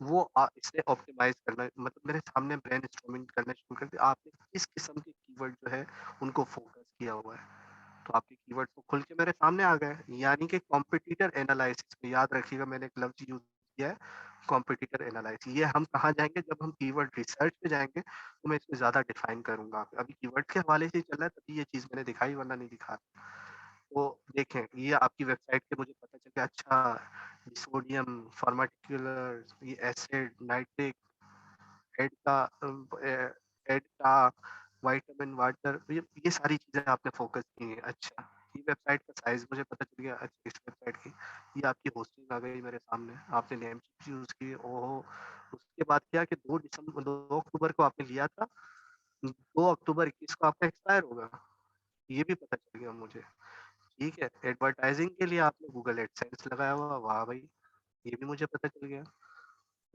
वो इसने ऑप्टिमाइज करना, मतलब मेरे सामने ब्रेनस्टॉर्मिंग करना शुरू कर दिया, आपने किस किस्म के कीवर्ड जो है उनको फोकस किया हुआ है, तो आपके कीवर्ड को खुल के मेरे सामने आ गए। यानी कि कॉम्पिटिटर एनालिसिस में याद रखिएगा, मैंने एक लफ्ज यूज किया है कॉम्पिटिटर एनालिसिस। ये हम कहाँ जाएंगे, जब हम कीवर्ड रिसर्च पे जाएंगे तो मैं इसमें ज्यादा डिफाइन करूंगा। अभी कीवर्ड के हवाले से ही चल रहा है, तभी ये चीज मैंने दिखाई, वरना नहीं दिखा। तो देखें ये आपकी वेबसाइट के मुझे पता चल गया, अच्छा सोडियम फार्माटिकुलर, ये एसिड नाइट्रिक, हेड का हेड का विटामिन वाटर, ये सारी चीजें आपने फोकस की हैं। अच्छा ये वेबसाइट का साइज मुझे पता चल गया, अच्छा इस वेबसाइट की ये आपकी होस्टिंग आ गई मेरे सामने, आपने नेम यूज की, ओहो। उसके बाद क्या कि 2 अक्टूबर को आपने लिया था, 2 अक्टूबर 21 को आपका एक्सपायर होगा, ये भी पता चल गया मुझे, ठीक है। एडवर्टाइजिंग के लिए आपने गूगल एडसेंस लगाया हुआ, वाह भाई, ये भी मुझे पता चल गया।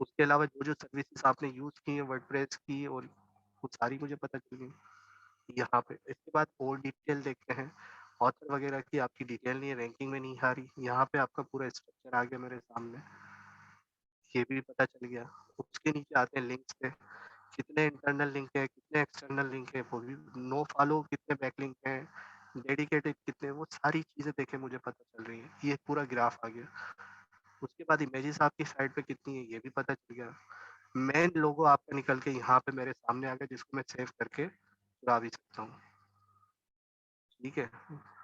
उसके अलावा जो जो सर्विसेज आपने यूज की है वर्डप्रेस की, और वो सारी मुझे पता चल गई यहाँ पे। इसके बाद और डिटेल देखते हैं, ऑथर वगैरह की आपकी डिटेल नहीं है, रैंकिंग में नहीं आ रही, यहाँ पे आपका पूरा स्ट्रक्चर आ गया मेरे सामने, ये भी पता चल गया। उसके नीचे आते हैं लिंक्स पे, कितने इंटरनल लिंक है, कितने एक्सटर्नल लिंक है, वो भी नो फॉलो कितने बैकलिंक हैं, डेडिकेटेड कितने, वो सारी चीजें देखे मुझे पता चल रही है, ये पूरा ग्राफ आ गया। उसके बाद इमेजेस आपकी साइट पे कितनी है, ये भी पता चल गया। मेन लोगो आपका निकल के यहाँ पे मेरे सामने आ गया, जिसको मैं सेव करके चुरा भी सकता हूँ, ठीक है।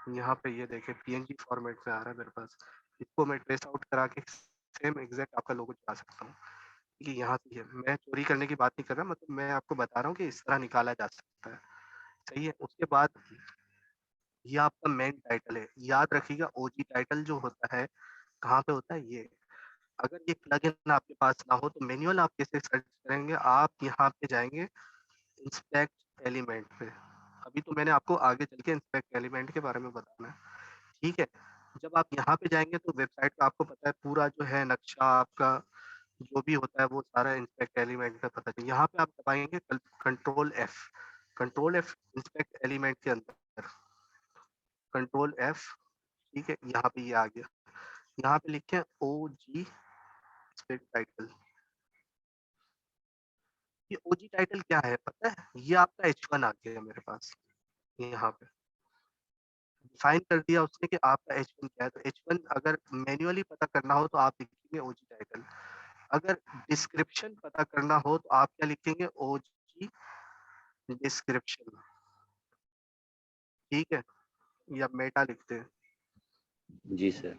यहाँ पे ये देखे PNG फॉर्मेट में आ रहा है मेरे पास, इसको मैं ट्रेस आउट करा के सेम एग्जैक्ट आपका लोगो चुरा सकता हूँ, कि यहाँ से है। मैं चोरी करने की बात नहीं कर रहा, मतलब मैं आपको बता रहा हूँ कि इस तरह निकाला जा सकता है, सही है। उसके बाद ये आपका मेन टाइटल है, याद रखिएगा OG टाइटल जो होता है कहाँ पे होता है, ये अगर ये प्लगइन आपके पास ना हो तो मैनुअल आप कैसे सर्च करेंगे, आप यहाँ पे जाएंगे इंस्पेक्ट एलिमेंट पे, अभी तो मैंने आपको आगे चल के इंस्पेक्ट एलिमेंट के बारे में बताना है, ठीक है। जब आप यहाँ पे जाएंगे तो वेबसाइट का आपको पता है पूरा जो है नक्शा आपका जो भी होता है वो सारा इंस्पेक्ट एलिमेंट का पता है। यहाँ पे आप दबाएंगे control F, control F inspect element के अंदर, कंट्रोल F, ठीक है। यहाँ पे ये आ गया, यहाँ पे लिखे OG इंस्पेक्ट टाइटल। ये OG टाइटल क्या है पता है, ये आपका H1 आ गया मेरे पास, यहाँ पे डिफाइन कर दिया उसने कि आपका H1 क्या है। तो H1 अगर मैन्युअली पता करना हो तो आप लिखेंगे OG टाइटल, अगर डिस्क्रिप्शन पता करना हो तो आप क्या लिखेंगे, OG डिस्क्रिप्शन, ठीक है, या मेटा लिखते हैं। जी सर।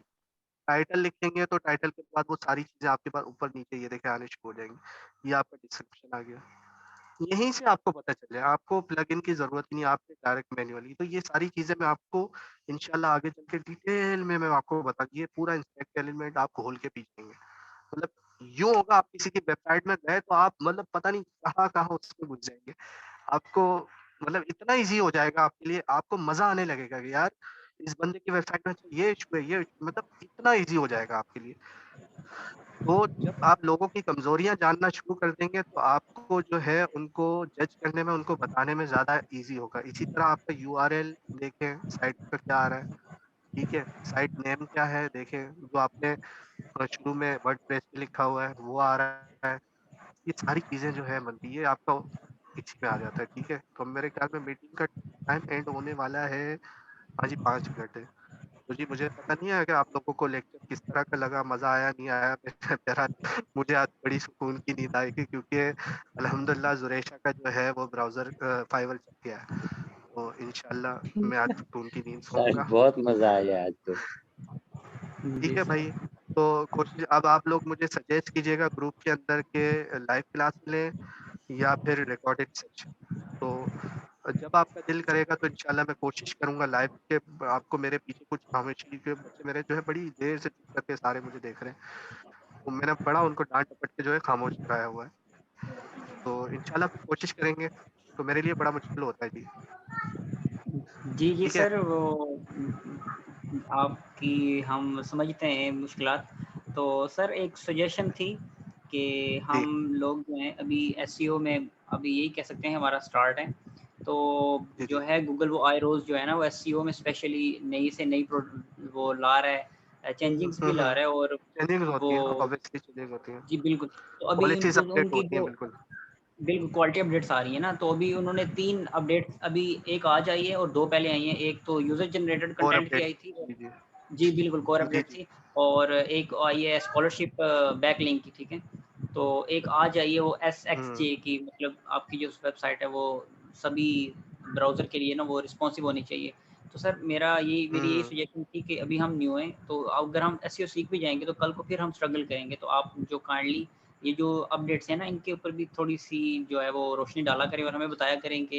टाइटल लिखेंगे तो टाइटल के बाद वो सारी चीजें आपके पास ऊपर नीचे ये देखे आने शुरू हो जाएंगी, ये आपका डिस्क्रिप्शन आ गया। यहीं से आपको पता चल जाए, आपको प्लगइन की जरूरत नहीं, आपने डायरेक्ट मैन्युअली, तो ये सारी चीजें मैं आपको इंशाल्लाह आगे चल के डिटेल में मैं आपको बता, ये पूरा इंस्पेक्ट एलिमेंट आप खोल के पी जाएंगे। मतलब यूं होगा, आप किसी की वेबसाइट में गए तो आप मतलब पता नहीं कहाँ कहाँ उसमें घुस जाएंगे, आपको मतलब इतना इजी हो जाएगा आपके लिए, आपको मजा आने लगेगा कि यार इस बंदे की वेबसाइट में ये इशू है, ये issue, मतलब इतना इजी हो जाएगा आपके लिए। तो जब आप लोगों की कमज़ोरियाँ जानना शुरू कर देंगे तो आपको जो है उनको जज करने में, उनको बताने में ज़्यादा ईज़ी होगा। इसी तरह आपका यूआरएल देखें, साइट का क्या आ रहा है, ठीक है? साइट नेम क्या है देखें, जो आपने शुरू में वर्डप्रेस पे लिखा हुआ है वो आ रहा है। ये सारी चीज़ें जो है बनती है, ये आपका इसी में आ जाता है, ठीक है? तो मेरे ख्याल में मीटिंग का टाइम एंड होने वाला है। हाँ जी, 5 मिनट है। तो जी मुझे पता नहीं है कि आप लोगों को लेक्चर किस तरह का लगा, मज़ा आया, नहीं आया। बहरहाल मुझे आज बड़ी सुकून की नींद आएगी क्योंकि अल्हम्दुलिल्लाह ज़ुरैशा का जो है वो ब्राउज़र फाइबर चल गया है। तो इंशाअल्लाह मैं आज सुकून की नींद सर सोऊँगा। बहुत मजा आया आज तो। जी ठीक है सर। भाई, तो कोशिश अब आप लोग मुझे सजेस्ट कीजिएगा ग्रुप के अंदर के लाइव क्लास लें या फिर रिकॉर्डेड सेशन। तो जब आपका दिल करेगा तो इंशाल्लाह मैं कोशिश करूँगा लाइव के आपको मेरे पीछे कुछ खामोशी के बच्चे मेरे जो है बड़ी देर से चुप करके सारे मुझे देख रहे हैं। तो मैंने बड़ा उनको डाँट-डपट के जो है खामोश कराया हुआ है। तो इंशाल्लाह फिर कोशिश करेंगे। तो मेरे लिए बड़ा मुश्किल होता है जी। जी जी ठीक है? सर, वो आपकी हम समझते हैं मुश्किलात। तो सर एक सजेशन थी कि जी, हम लोग जो हैं अभी एसईओ में अभी यही कह सकते हैं हमारा स्टार्ट है। तो जी, जो जी। है गूगल वो आईरोज जो है ना वो एसईओ में स्पेशली नई से नई वो ला रहा है, चेंजिंग्स भी ला हुँ। रहा है और चेंजिंग्स वो होती हैं, ऑब्वियसली चेंजिंग होती हैं। जी बिल्कुल। तो अभी पॉलिसीज़ इनको अपडेट उनकी होती हैं जो बिल्कुल। बिल्कुल क्वालिटी अपडेट्स आ रही है ना, तो अभी उन्होंने 3 अपडेट्स, अभी एक आज आई है और 2 पहले आई हैं। एक तो यूजर जनरेटेड और कंटेंट की अपडेट आई थी। जी, जी। जी बिल्कुल, कोर जी, अपडेट जी। थी। और एक आई है स्कॉलरशिप बैकलिंक की, ठीक है। तो एक आज आई है वो हुँ, SXJ की, मतलब आपकी जो वेबसाइट है वो सभी ब्राउज़र के लिए ना वो रिस्पॉन्सिव होनी चाहिए। तो सर मेरी यही हुँ। सजेशन थी कि अभी हम न्यू हैं, तो अगर हम एसईओ सीख भी जाएँगे तो कल को फिर हम स्ट्रगल करेंगे। तो आप जो काइंडली ये जो अपडेट्स हैं ना, इनके ऊपर भी थोड़ी-सी जो है वो रोशनी डाला करें और हमें बताया करें कि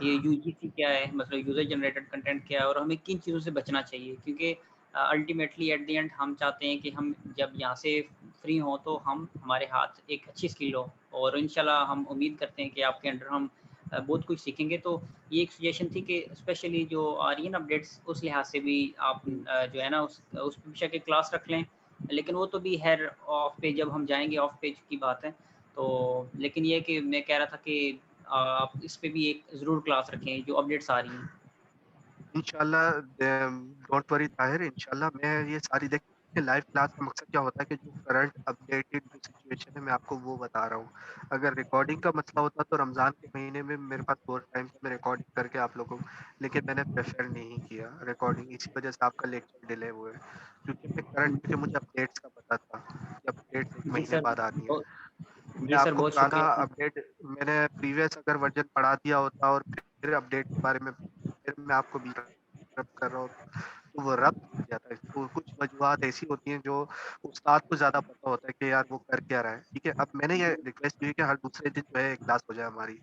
ये यूजीसी क्या है, मतलब यूज़र जनरेटेड कंटेंट क्या है और हमें किन चीज़ों से बचना चाहिए। क्योंकि अल्टीमेटली एट द एंड हम चाहते हैं कि हम जब यहाँ से फ्री हों तो हम हमारे हाथ एक अच्छी स्किल हो, और इंशाल्लाह हम उम्मीद करते हैं कि आपके अंडर हम बहुत कुछ सीखेंगे। तो ये एक सजेशन थी कि स्पेशली जो आ रही है ना अपडेट्स, उस लिहाज से भी आप हुँ। जो है ना उस विषय की क्लास रख लें। लेकिन वो तो भी खैर ऑफ पेज, जब हम जाएँगे ऑफ पेज की बात है। तो लेकिन ये है कि मैं कह रहा था कि आप इस पे भी एक ज़रूर क्लास रखें जो अपडेट्स आ रही हैं। इंशाल्लाह डोंट वरी ताहिर, इंशाल्लाह मैं ये सारी देखिए लाइव क्लास का मकसद क्या होता है कि जो करंट अपडेटेड जो सिचुएशन है मैं आपको वो बता रहा हूँ। अगर रिकॉर्डिंग का मसला होता तो रमज़ान के महीने में मेरे पास और टाइम था, मैं रिकॉर्डिंग करके आप लोगों को, लेकिन मैंने प्रेफ़र नहीं किया रिकॉर्डिंग, इसी वजह से आपका लेक्चर डिले हुए। क्योंकि मैं करंट क्योंकि मुझे अपडेट्स का पता था कि अपडेट्स 1 जी महीने सर, बाद आनी है। बहुत मैं जी सर, आपको बहुत पुराना शुक्रिया सर। अपडेट मैंने प्रीवियस अगर वर्ज़न पढ़ा दिया होता और फिर अपडेट के बारे में फिर मैं आपको रब कर रहा होता, तो वो रब्त टूट जाता है। तो कुछ वजूहात ऐसी होती हैं जो उस्ताद को ज़्यादा पता होता है कि यार वो कर क्या रहा है, ठीक है? अब मैंने ये रिक्वेस्ट की है कि हर दूसरे दिन जो है एक क्लास हो जाए हमारी,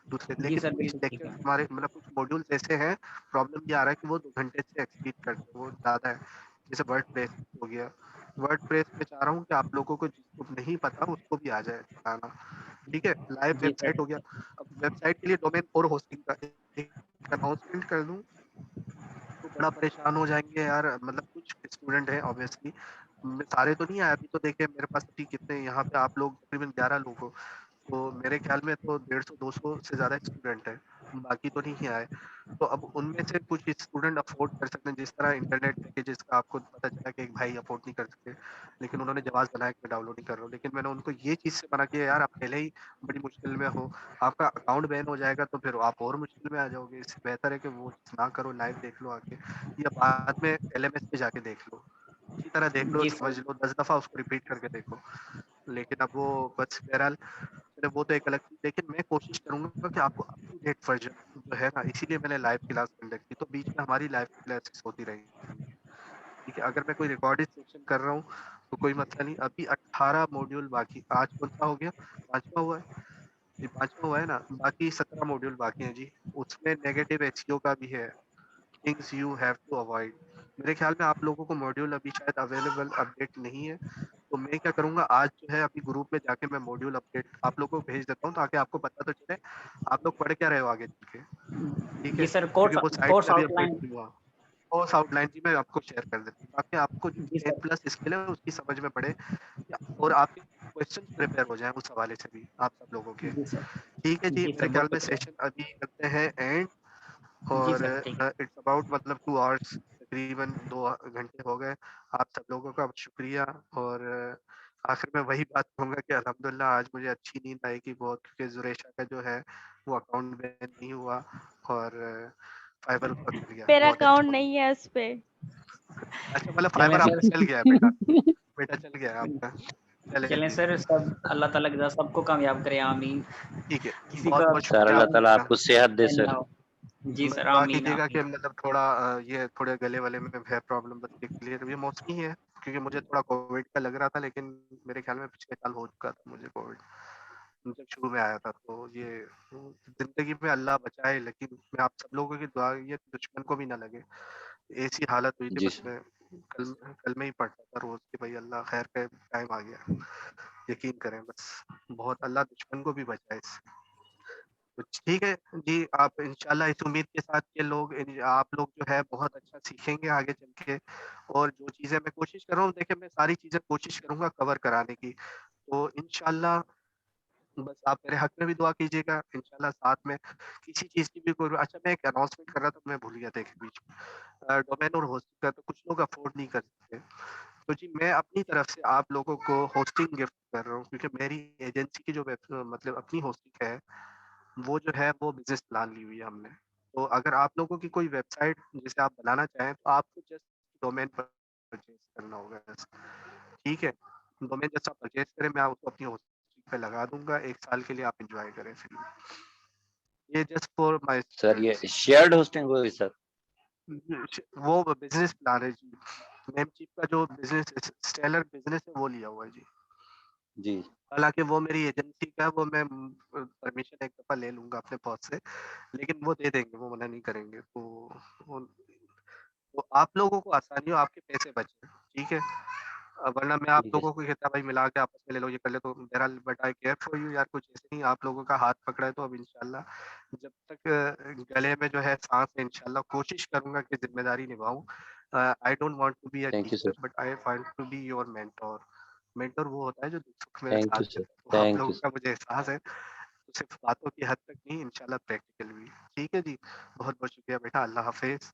दूसरे जी लेकिन सर, कुछ बिल्कुल ठीक लेक्चर्स है। हमारे मतलब कुछ मॉड्यूल्स ऐसे हैं, प्रॉब्लम ये आ रहा है कि वो 2 घंटे से एक्सीड करते हैं, वो ज़्यादा है। जैसे वर्डप्रेस हो गया, वर्डप्रेस मैं चाह रहा हूँ कि आप लोगों को जिसको नहीं पता उसको भी आ जाए चलाना, ठीक है? लाइव जी सर। वेबसाइट हो गया, अब वेबसाइट के लिए डोमेन और होस्टिंग का एक अनाउंसमेंट कर दूँ तो बड़ा परेशान हो जाएँगे यार, मतलब कुछ स्टूडेंट हैं ऑब्वियसली, सारे तो नहीं आए, अभी तो देखिए मेरे पास अभी कितने यहाँ पे आप लोग तकरीबन 11 लोग हो, तो मेरे ख्याल में तो 150-200 से ज़्यादा स्टूडेंट हैं, बाकी तो नहीं आए। तो अब उनमें से कुछ स्टूडेंट अफ़ोर्ड कर सकते हैं, जिस तरह इंटरनेट पैकेजेस का आपको पता चला कि एक भाई अफ़ोर्ड नहीं कर सकते, लेकिन उन्होंने जवाब बनाया कि मैं डाउनलोड नहीं कर रहा हूँ। लेकिन मैंने उनको ये चीज़ से मना किया, यार आप पहले ही बड़ी मुश्किल में हो, आपका अकाउंट बैन हो जाएगा तो फिर आप और मुश्किल में आ जाओगे, इससे बेहतर है कि वो चीज़ ना करो, लाइव देख लो आके या बाद में एलएमएस पे जाके देख लो। अच्छी तरह देख लो, जी समझ सर। लो, 10 दफ़ा उसको रिपीट करके देखो। लेकिन अब वो बस बहरहाल चलो वो तो एक अलग चीज़, लेकिन मैं कोशिश करूँगा कि आपको अप टू डेट वर्ज़न जो है ना, इसीलिए मैंने लाइव क्लास कंडक्ट की, तो बीच में हमारी लाइव क्लासेस होती रहेंगी। ठीक है, अगर मैं कोई रिकॉर्डेड सेक्शन कर रहा हूँ, तो कोई मसला नहीं। अभी 18 मॉड्यूल बाकी, आज कौन-सा हो गया? 5वां हुआ है? जी, 5वां हुआ है ना? बाकी 17 मॉड्यूल बाकी हैं जी। उसमें नेगेटिव एसईओ का भी है, things you have to avoid. मेरे ख्याल में आप लोगों को मॉड्यूल अभी शायद अवेलेबल अपडेट नहीं है, तो मैं क्या करूँगा आज जो है अभी ग्रुप में जाके मैं मॉड्यूल अपडेट आप लोगों को भेज देता हूँ ताकि आपको पता तो चले, आप लोग पढ़ क्या रहे हो आगे चल के, ठीक है? जी सर, क्योंकि वो साइट कोर्स पे अभी अपडेट आउटलाइन। नहीं हुआ। कोर्स आउटलाइन जी मैं आपको शेयर कर देता हूँ ताकि आपको जो जी 10 सर। प्लस स्किल है उसकी समझ में पड़े कि और आपके क्वेश्चन प्रिपेयर हो जाएं उस हवाले से भी आप सब लोगों के। जी सर। ठीक है जी, जी सर, मेरे ख्याल बहुत में शुक्रिया। सेशन अभी करते हैं एंड। जी और सर, ठीक है। इट्स अबाउट मतलब 2 आवर्स, तकरीबन 2 घंटे हो गए। आप सब लोगों का शुक्रिया। और आखिर में वही बात कहूँगा कि अल्हम्दुलिल्लाह आज मुझे अच्छी नींद आएगी बहुत, क्योंकि जुरेशा का जो है वो अकाउंट बैन नहीं हुआ और फाइबर उसका चल गया। मेरा बहुत अच्छा अकाउंट हो नहीं है उस पे। अच्छा, मतलब चलें फाइबर आपका सर। चल गया है बेटा, बेटा चल गया है आपका। चलें चलें जी, सर, सब अल्लाह ताला के सबको कामयाब करे, आमीन। ठीक है। किसी बहुत का बहुत सर शुक्रिया अल्लाह आप ताला लोगों का। आपको सेहत दे ना सर। हो। जी बस सर, दुआ आमीन कीजिएगा कि आमीन। मतलब थोड़ा ये थोड़े गले वाले में है प्रॉब्लम, बस क्लियर, ये मौसमी है, क्योंकि मुझे थोड़ा कोविड का लग रहा था, लेकिन मेरे ख्याल में पिछले साल हो चुका था मुझे कोविड, जब शुरू में आया था। तो ये जिंदगी में अल्लाह बचाए, लेकिन मैं आप सब लोगों की दुआ, ये दुश्मन को भी ना लगे। ऐसी हालत हुई थी, जी बस सर। मैं कल में ही पढ़ता था रोज कि भाई अल्लाह खैर का टाइम आ गया, यकीन करें बस। बहुत अल्लाह दुश्मन को भी बचाए इससे। तो ठीक है जी, आप इंशाल्लाह इस उम्मीद के साथ कि आप लोग जो है बहुत अच्छा सीखेंगे आगे चल के। और जो चीज़ें मैं कोशिश कर रहा हूँ, देखिए मैं सारी चीज़ें कोशिश करूँगा कवर कराने की। तो इंशाल्लाह बस आप मेरे हक में भी दुआ कीजिएगा। इंशाल्लाह साथ में किसी चीज़ की भी कोई, अच्छा मैं एक अनाउंसमेंट कर रहा था, मैं भूल गया था एक बीच में। डोमेन और होस्टिंग का तो कुछ लोग अफोर्ड नहीं कर सकते। तो जी मैं अपनी तरफ से आप लोगों को होस्टिंग गिफ्ट कर रहा हूँ, क्योंकि मेरी एजेंसी की जो मतलब अपनी होस्टिंग है, वो जो है वो बिज़नेस प्लान ली हुई है हमने। तो अगर आप लोगों की कोई वेबसाइट जिसे आप बनाना चाहें, तो आपको जस्ट डोमेन परचेज़ करना होगा बस। ठीक है? डोमेन जैसा परचेज़ करें, मैं उसको अपनी होस्टिंग पे लगा दूँगा, 1 साल के लिए आप एन्जॉय करें फ्री। ये जस्ट फॉर माय सर ये स्टूडेंट्स। शेयर्ड होस्टिंग होगी सर? वो बिज़नेस प्लान है जी। नेमचीफ का जो बिज़नेस स्टेलर बिज़नेस है वो लिया हुआ है जी। जी। हालाँकि वो मेरी एजेंसी का है, वो मैं परमिशन एक दफ़ा ले लूँगा अपने बॉस से, लेकिन वो दे देंगे, वो मना नहीं करेंगे। तो आप लोगों को आसानी हो, आपके पैसे बचे, ठीक है? वरना मैं आप ठीक है लोगों को कहता भाई मिला के आपस में ले लो, ये कर ले, तो बहरहाल but I care for you यार, कुछ ऐसे नहीं आप लोगों का हाथ पकड़ा है, तो अब इंशाल्लाह जब तक गले में जो है साँस है, इंशाल्लाह कोशिश करूँगा कि ज़िम्मेदारी निभाऊँ। I don't want to be a thank you teacher, sir. But I want to be your mentor. Mentor वो होता है जो दुख-सुख में थैंक साथ यू सर। देता है। तो आप थैंक लोगों यू सर। का मुझे एहसास है, तो सिर्फ़ बातों की हद तक नहीं, इंशाल्लाह प्रैक्टिकल भी। ठीक है जी? बहुत-बहुत शुक्रिया बेटा, अल्लाह हाफ़िज़।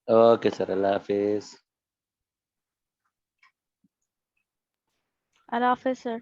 ओके सर, अल्लाह हाफिज। अल्लाह हाफ़िज़ सर।